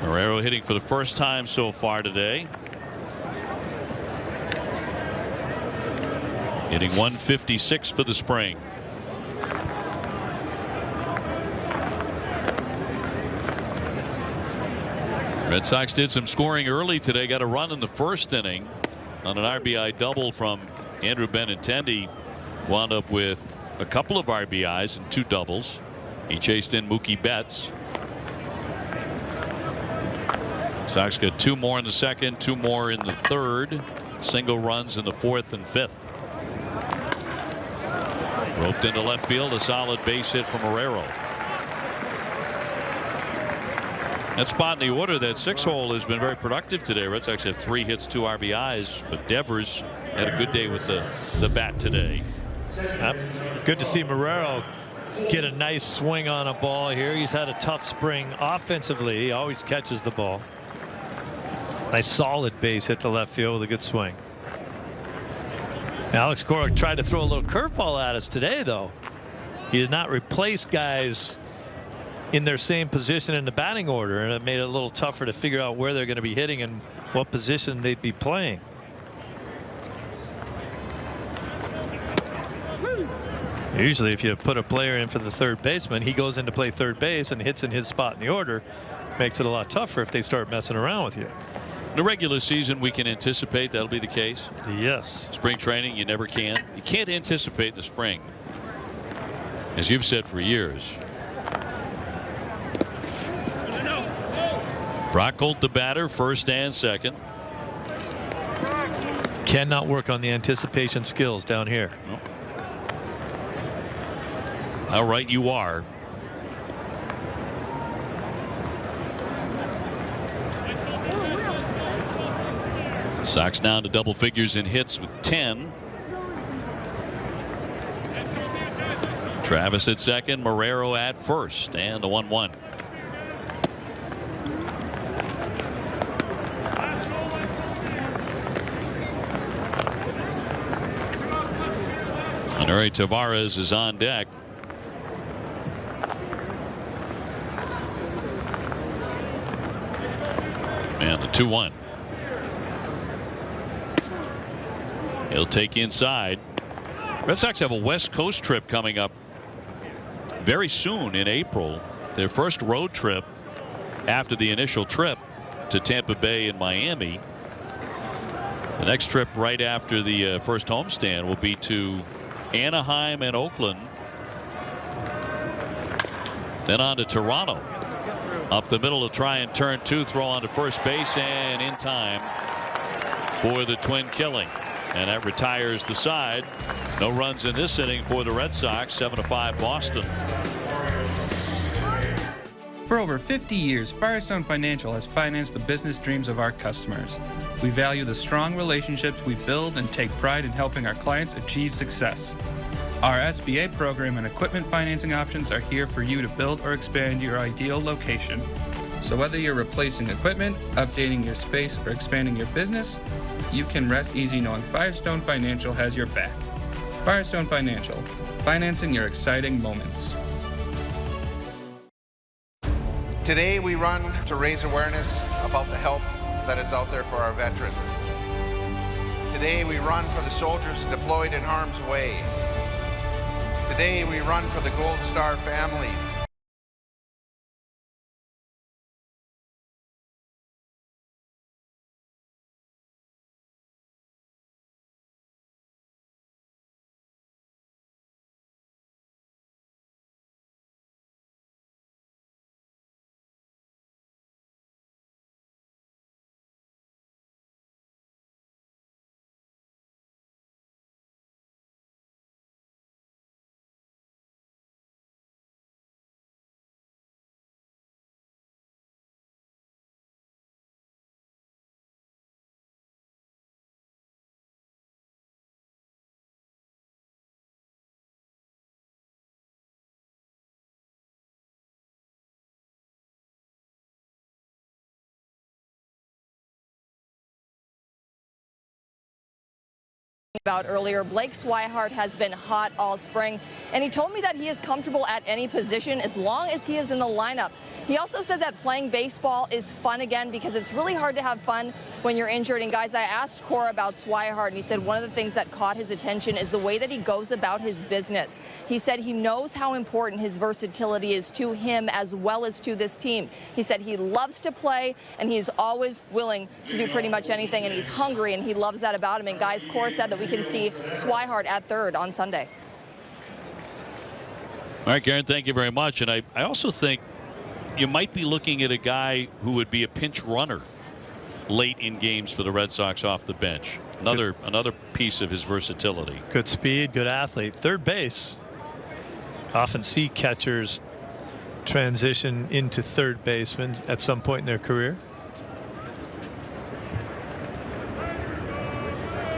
Marrero hitting for the first time so far today, hitting 156 for the spring. Red Sox did some scoring early today. Got a run in the first inning on an RBI double from Andrew Benintendi. Wound up with a couple of RBIs and 2 doubles. He chased in Mookie Betts. Sox got 2 more in the second, 2 more in the third. Single runs in the 4th and 5th. Roped into left field, a solid base hit from Marrero. That spot in the order, that 6 hole, has been very productive today. Red Sox have 3 hits, 2 RBIs, but Devers had a good day with the bat today. Good to see Marrero get a nice swing on a ball here. He's had a tough spring offensively. He always catches the ball. Nice solid base hit to left field with a good swing. Alex Cora tried to throw a little curveball at us today, though. He did not replace guys in their same position in the batting order, and it made it a little tougher to figure out where they're going to be hitting and what position they'd be playing. Usually if you put a player in for the third baseman, he goes in to play third base and hits in his spot in the order. Makes it a lot tougher if they start messing around with you. the regular season, we can anticipate that'll be the case. Yes. Spring training, you never can. You can't anticipate in the spring, as you've said for years. Brock Holt, the batter, first and second. Cannot work on the anticipation skills down here. Nope. How right you are. Sox down to double figures in hits with 10. Travis at second, Marrero at first, and the 1-1. Henry Tavares is on deck. And the 2-1. He'll take inside. Red Sox have a West Coast trip coming up very soon in April. Their first road trip after the initial trip to Tampa Bay and Miami. The next trip right after the first homestand will be to Anaheim and Oakland. Then on to Toronto. Up the middle to try and turn two, throw on to first base, and in time for the twin killing. And that retires the side. No runs in this inning for the Red Sox. 7-5 Boston. For over 50 years, Firestone Financial has financed the business dreams of our customers. We value the strong relationships we build and take pride in helping our clients achieve success. Our SBA program and equipment financing options are here for you to build or expand your ideal location. So whether you're replacing equipment, updating your space, or expanding your business, you can rest easy knowing Firestone Financial has your back. Firestone Financial, financing your exciting moments. Today we run to raise awareness about the help that is out there for our veterans. Today we run for the soldiers deployed in harm's way. Today we run for the Gold Star families. About earlier, Blake Swihart has been hot all spring, and he told me that he is comfortable at any position as long as he is in the lineup. He also said that playing baseball is fun again because it's really hard to have fun when you're injured. And guys, I asked Cora about Swihart, and he said one of the things that caught his attention is the way that he goes about his business. He said he knows how important his versatility is to him as well as to this team. He said he loves to play, and he's always willing to do pretty much anything, and he's hungry, and he loves that about him. And guys, Cora said that we can see Swihart at third on Sunday. All right, Karen, thank you very much. And I also think you might be looking at a guy who would be a pinch runner late in games for the Red Sox off the bench. Another piece of his versatility. Good speed, good athlete. Third base. Often see catchers transition into third baseman at some point in their career.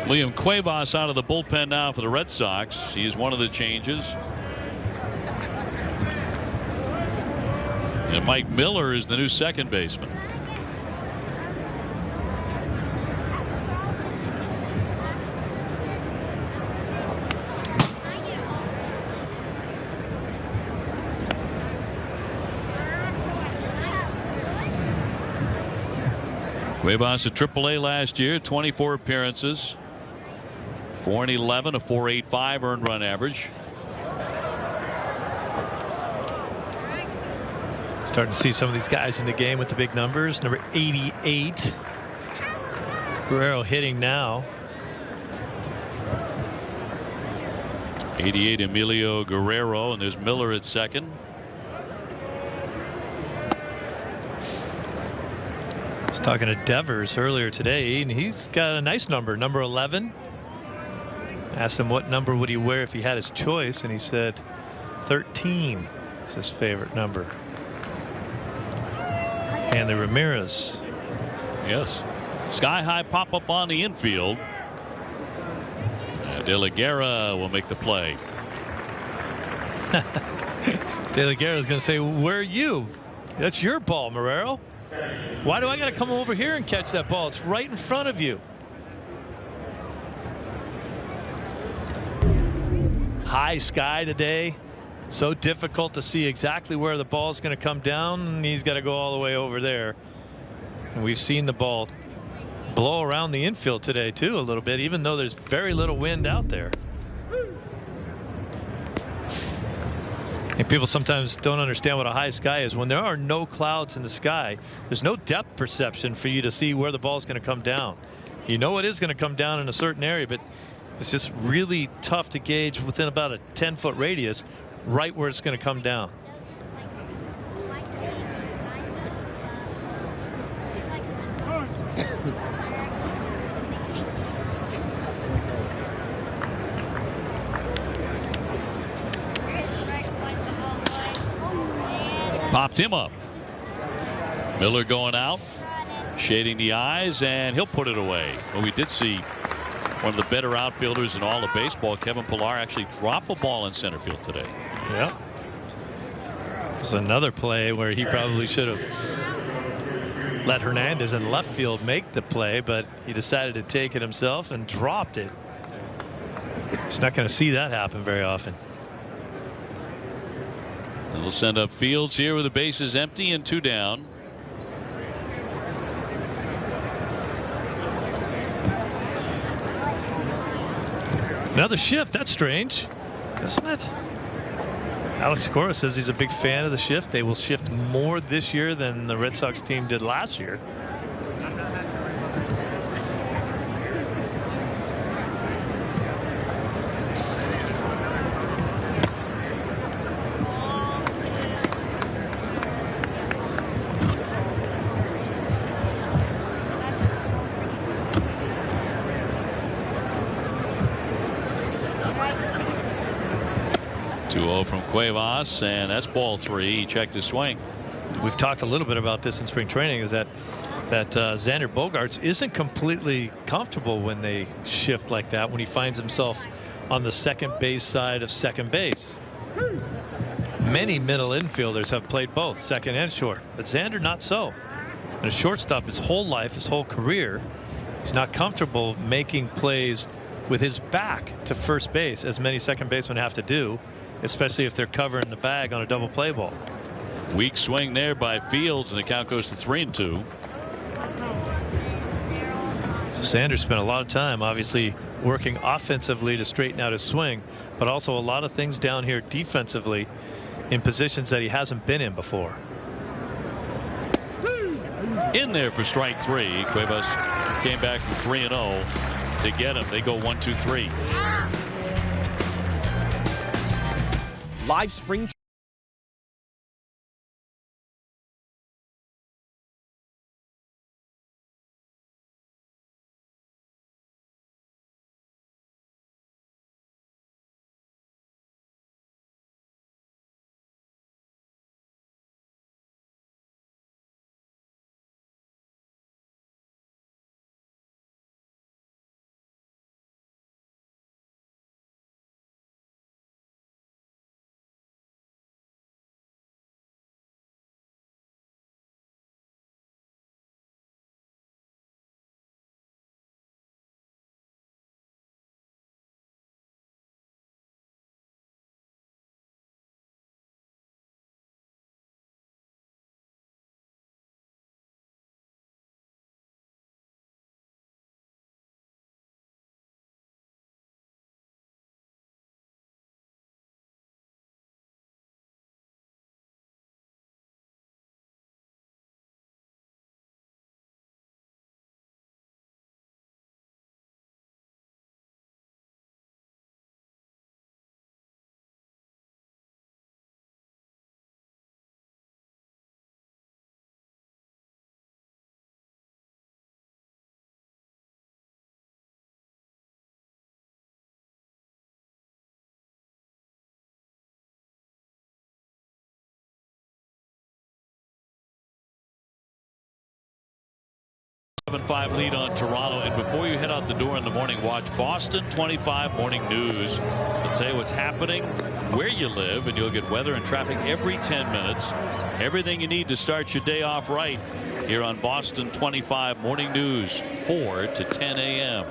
Liam Cuevas out of the bullpen now for the Red Sox. He is one of the changes. And Mike Miller is the new second baseman. Cuevas at AAA last year, 24 appearances. 4-11, a 4.85 earned run average. Starting to see some of these guys in the game with the big numbers. Number 88 Guerrero hitting now. 88 Emilio Guerrero, and there's Miller at second. I was talking to Devers earlier today, and he's got a nice number 11. Asked him what number would he wear if he had his choice, and he said 13 is his favorite number. Hanley Ramirez. Yes. Sky high pop up on the infield. De La Guerra will make the play. De La Guerra is going to say, where are you? That's your ball, Marrero. Why do I got to come over here and catch that ball? It's right in front of you. High sky today. So difficult to see exactly where the ball is going to come down. And he's got to go all the way over there. And we've seen the ball blow around the infield today too a little bit, even though there's very little wind out there. And people sometimes don't understand what a high sky is. When there are no clouds in the sky, there's no depth perception for you to see where the ball is going to come down. You know it is going to come down in a certain area, but it's just really tough to gauge within about a 10-foot radius right where it's going to come down. Popped him up. Miller going out, shading the eyes, and he'll put it away. Well, we did see one of the better outfielders in all of baseball, Kevin Pillar, actually drop a ball in center field today. Yep. There's another play where he probably should have let Hernandez in left field make the play, but he decided to take it himself and dropped it. He's not going to see that happen very often. And we'll send up Fields here with the bases empty and 2 down. Another shift. That's strange, isn't it? Alex Cora says he's a big fan of the shift. They will shift more this year than the Red Sox team did last year. From Cuevas, and that's ball 3. He checked his swing. We've talked a little bit about this in spring training, is that Xander Bogaerts isn't completely comfortable when they shift like that, when he finds himself on the second base side of second base. Many middle infielders have played both second and short, but Xander not so. And a shortstop his whole life, his whole career, he's not comfortable making plays with his back to first base, as many second basemen have to do, especially if they're covering the bag on a double play ball. Weak swing there by Fields, and the count goes to 3-2. So Sanders spent a lot of time obviously working offensively to straighten out his swing, but also a lot of things down here defensively in positions that he hasn't been in before. In there for strike 3. Cuevas came back from 3-0 to get him. They go 1-2-3. Live spring 7-5 lead on Toronto. And before you head out the door in the morning, watch Boston 25 Morning News. They'll tell you what's happening where you live, and you'll get weather and traffic every 10 minutes. Everything you need to start your day off right here on Boston 25 Morning News, 4 to 10 a.m.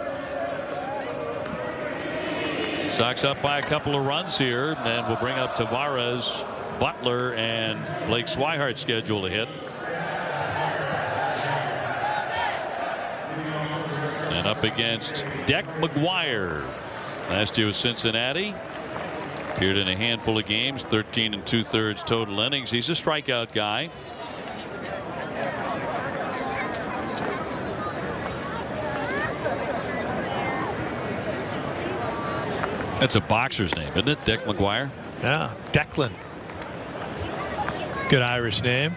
Sox up by a couple of runs here, and we'll bring up Tavares, Butler, and Blake Swihart scheduled to hit. And up against Deck McGuire. Last year with Cincinnati. Appeared in a handful of games, 13 2/3 total innings. He's a strikeout guy. That's a boxer's name, isn't it? Deck McGuire? Yeah, Declan. Good Irish name.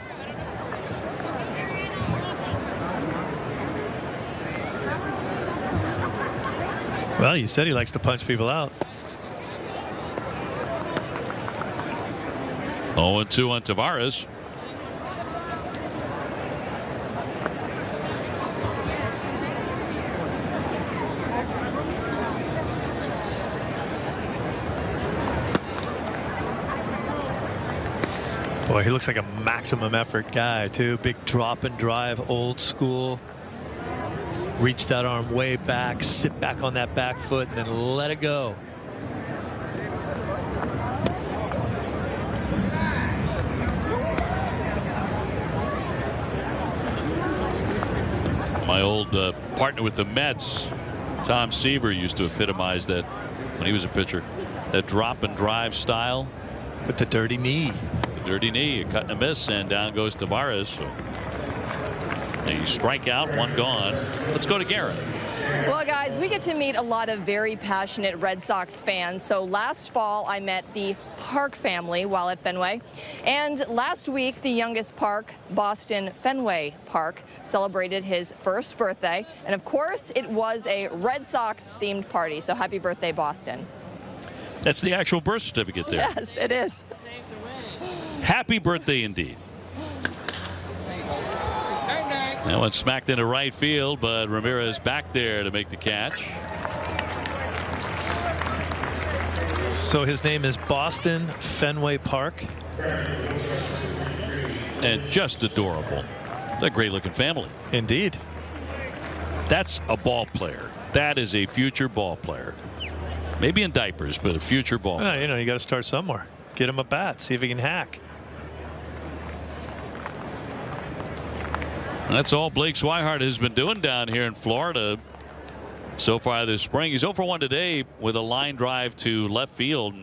Well, you said he likes to punch people out. 0-2 on Tavares. Boy, he looks like a maximum effort guy, too. Big drop and drive, old school. Reach that arm way back, sit back on that back foot, and then let it go. My old partner with the Mets, Tom Seaver, used to epitomize that when he was a pitcher. That drop and drive style. With the dirty knee. The dirty knee, a cut and a miss, and down goes Tavares. So you strike out, one gone. Let's go to Garrett. Well, guys, we get to meet a lot of very passionate Red Sox fans. So last fall, I met the Park family while at Fenway. And last week, the youngest Park, Boston Fenway Park, celebrated his first birthday. And of course, it was a Red Sox themed party. So happy birthday, Boston. That's the actual birth certificate there. Yes, it is. Happy birthday indeed. That one smacked into right field, but Ramirez back there to make the catch. So his name is Boston Fenway Park. And just adorable. It's a great looking family. Indeed. That's a ball player. That is a future ball player. Maybe in diapers, but a future ball player. You know, you got to start somewhere. Get him a bat. See if he can hack. That's all Blake Swihart has been doing down here in Florida so far this spring. He's 0 for 1 today with a line drive to left field.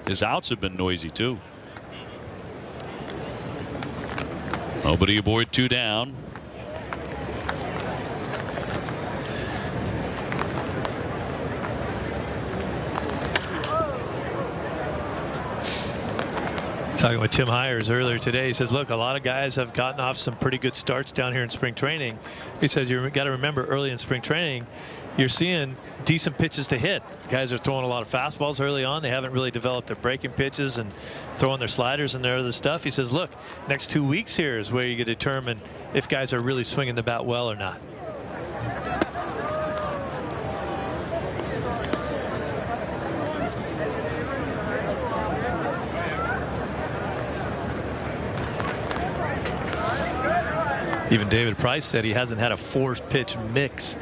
His outs have been noisy too. Nobody aboard, 2 down. Talking with Tim Hires earlier today, he says, look, a lot of guys have gotten off some pretty good starts down here in spring training. He says you got to remember early in spring training you're seeing decent pitches to hit. Guys are throwing a lot of fastballs early on. They haven't really developed their breaking pitches and throwing their sliders and their other stuff. He says, look, next 2 weeks here is where you can determine if guys are really swinging the bat well or not. Even David Price said he hasn't had a 4-pitch mix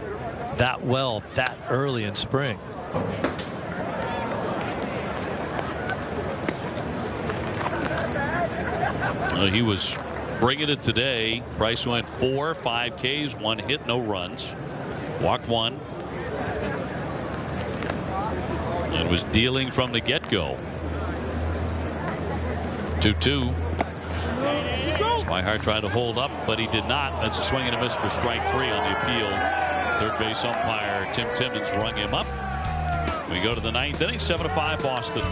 that well that early in spring. He was bringing it today. Price went 4, 5 Ks, 1 hit, no runs. Walked 1. And was dealing from the get-go. 2-2. Swihart tried to hold up, but he did not. That's a swing and a miss for strike 3 on the appeal. Third base umpire Tim Timmons rung him up. We go to the 9th inning, 7-5 Boston.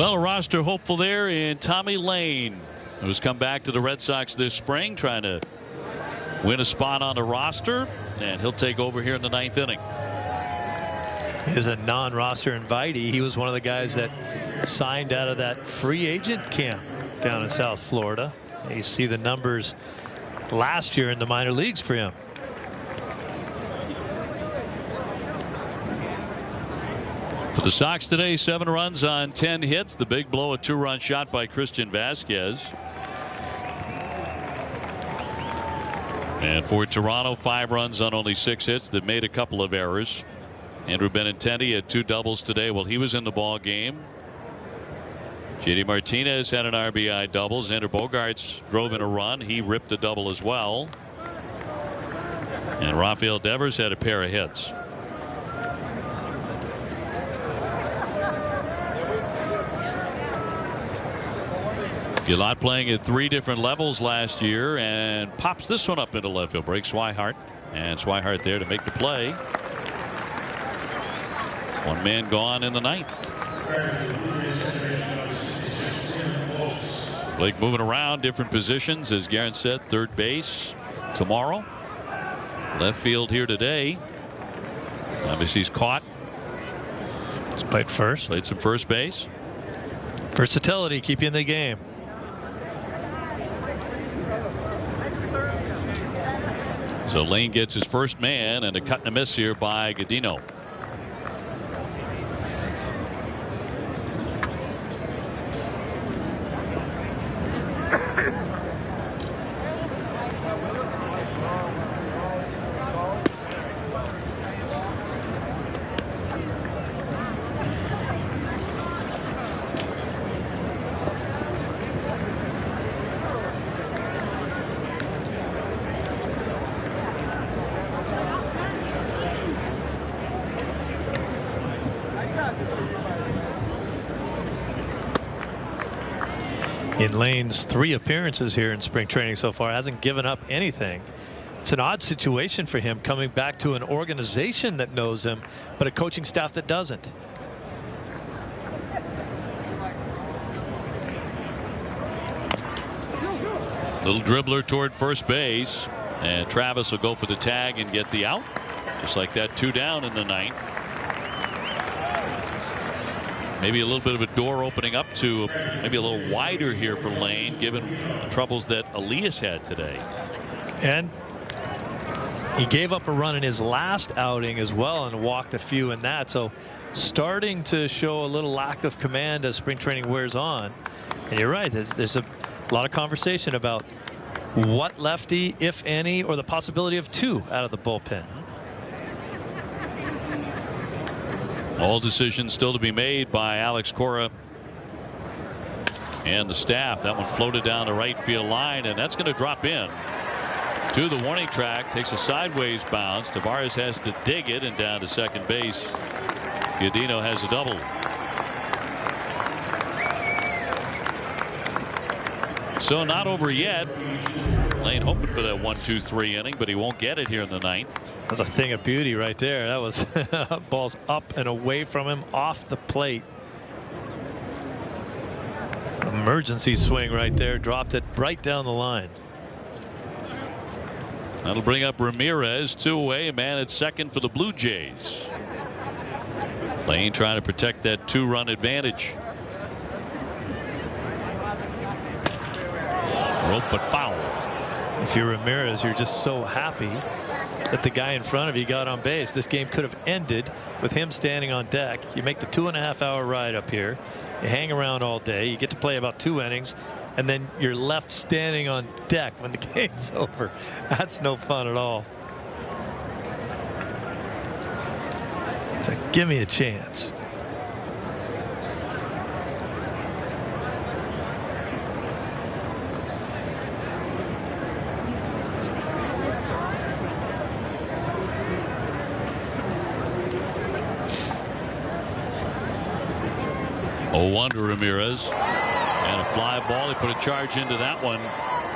Well, a roster hopeful there in Tommy Lane, who's come back to the Red Sox this spring, trying to win a spot on the roster, and he'll take over here in the 9th inning. He's a non-roster invitee. He was one of the guys that signed out of that free agent camp down in South Florida. You see the numbers last year in the minor leagues for him. For the Sox today, 7 runs on 10 hits. The big blow, a 2-run shot by Christian Vasquez. And for Toronto, 5 runs on only 6 hits. That made a couple of errors. Andrew Benintendi had 2 doubles today while he was in the ball game. JD Martinez had an RBI double. Xander Bogaerts drove in a run. He ripped a double as well. And Rafael Devers had a pair of hits. Gillotte playing at 3 different levels last year and pops this one up into left field. Breaks Swihart, and Swihart there to make the play. 1 man gone in the 9th. Blake moving around different positions, as Garen said. Third base tomorrow. Left field here today. Obviously he's caught. He's played first. Played some first base. Versatility keep you in the game. So Lane gets his first man, and a cut and a miss here by Godino. In Lane's 3 appearances here in spring training so far, hasn't given up anything. It's an odd situation for him, coming back to an organization that knows him, but a coaching staff that doesn't. Little dribbler toward first base, and Travis will go for the tag and get the out. Just like that, 2 down in the 9th. Maybe a little bit of a door opening up to maybe a little wider here for Lane, given the troubles that Elias had today. And he gave up a run in his last outing as well and walked a few in that. So starting to show a little lack of command as spring training wears on. And you're right, there's a lot of conversation about what lefty, if any, or the possibility of 2 out of the bullpen. All decisions still to be made by Alex Cora and the staff. That one floated down the right field line, and that's going to drop in to the warning track. Takes a sideways bounce. Tavares has to dig it, and down to second base. Godino has a double. So not over yet. Lane hoping for that 1-2-3 inning, but he won't get it here in the 9th. That was a thing of beauty right there. That was balls up and away from him, off the plate. Emergency swing right there, dropped it right down the line. That'll bring up Ramirez, 2 away, a man at second for the Blue Jays. Lane trying to protect that 2-run advantage. Rope but foul. If you're Ramirez, you're just so happy that the guy in front of you got on base. This game could have ended with him standing on deck. You make the 2.5-hour ride up here. You hang around all day. You get to play about 2 innings, and then you're left standing on deck when the game's over. That's no fun at all. It's like, give me a chance. Oh, to Ramirez, and a fly ball. He put a charge into that one.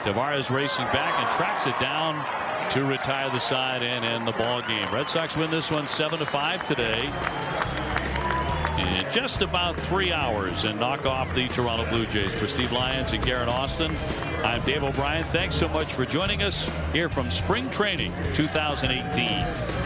Tavares racing back and tracks it down to retire the side and end the ball game. Red Sox win this one 7-5 today. in just about 3 hours and knock off the Toronto Blue Jays. For Steve Lyons and Garrett Austin, I'm Dave O'Brien. Thanks so much for joining us here from Spring Training 2018.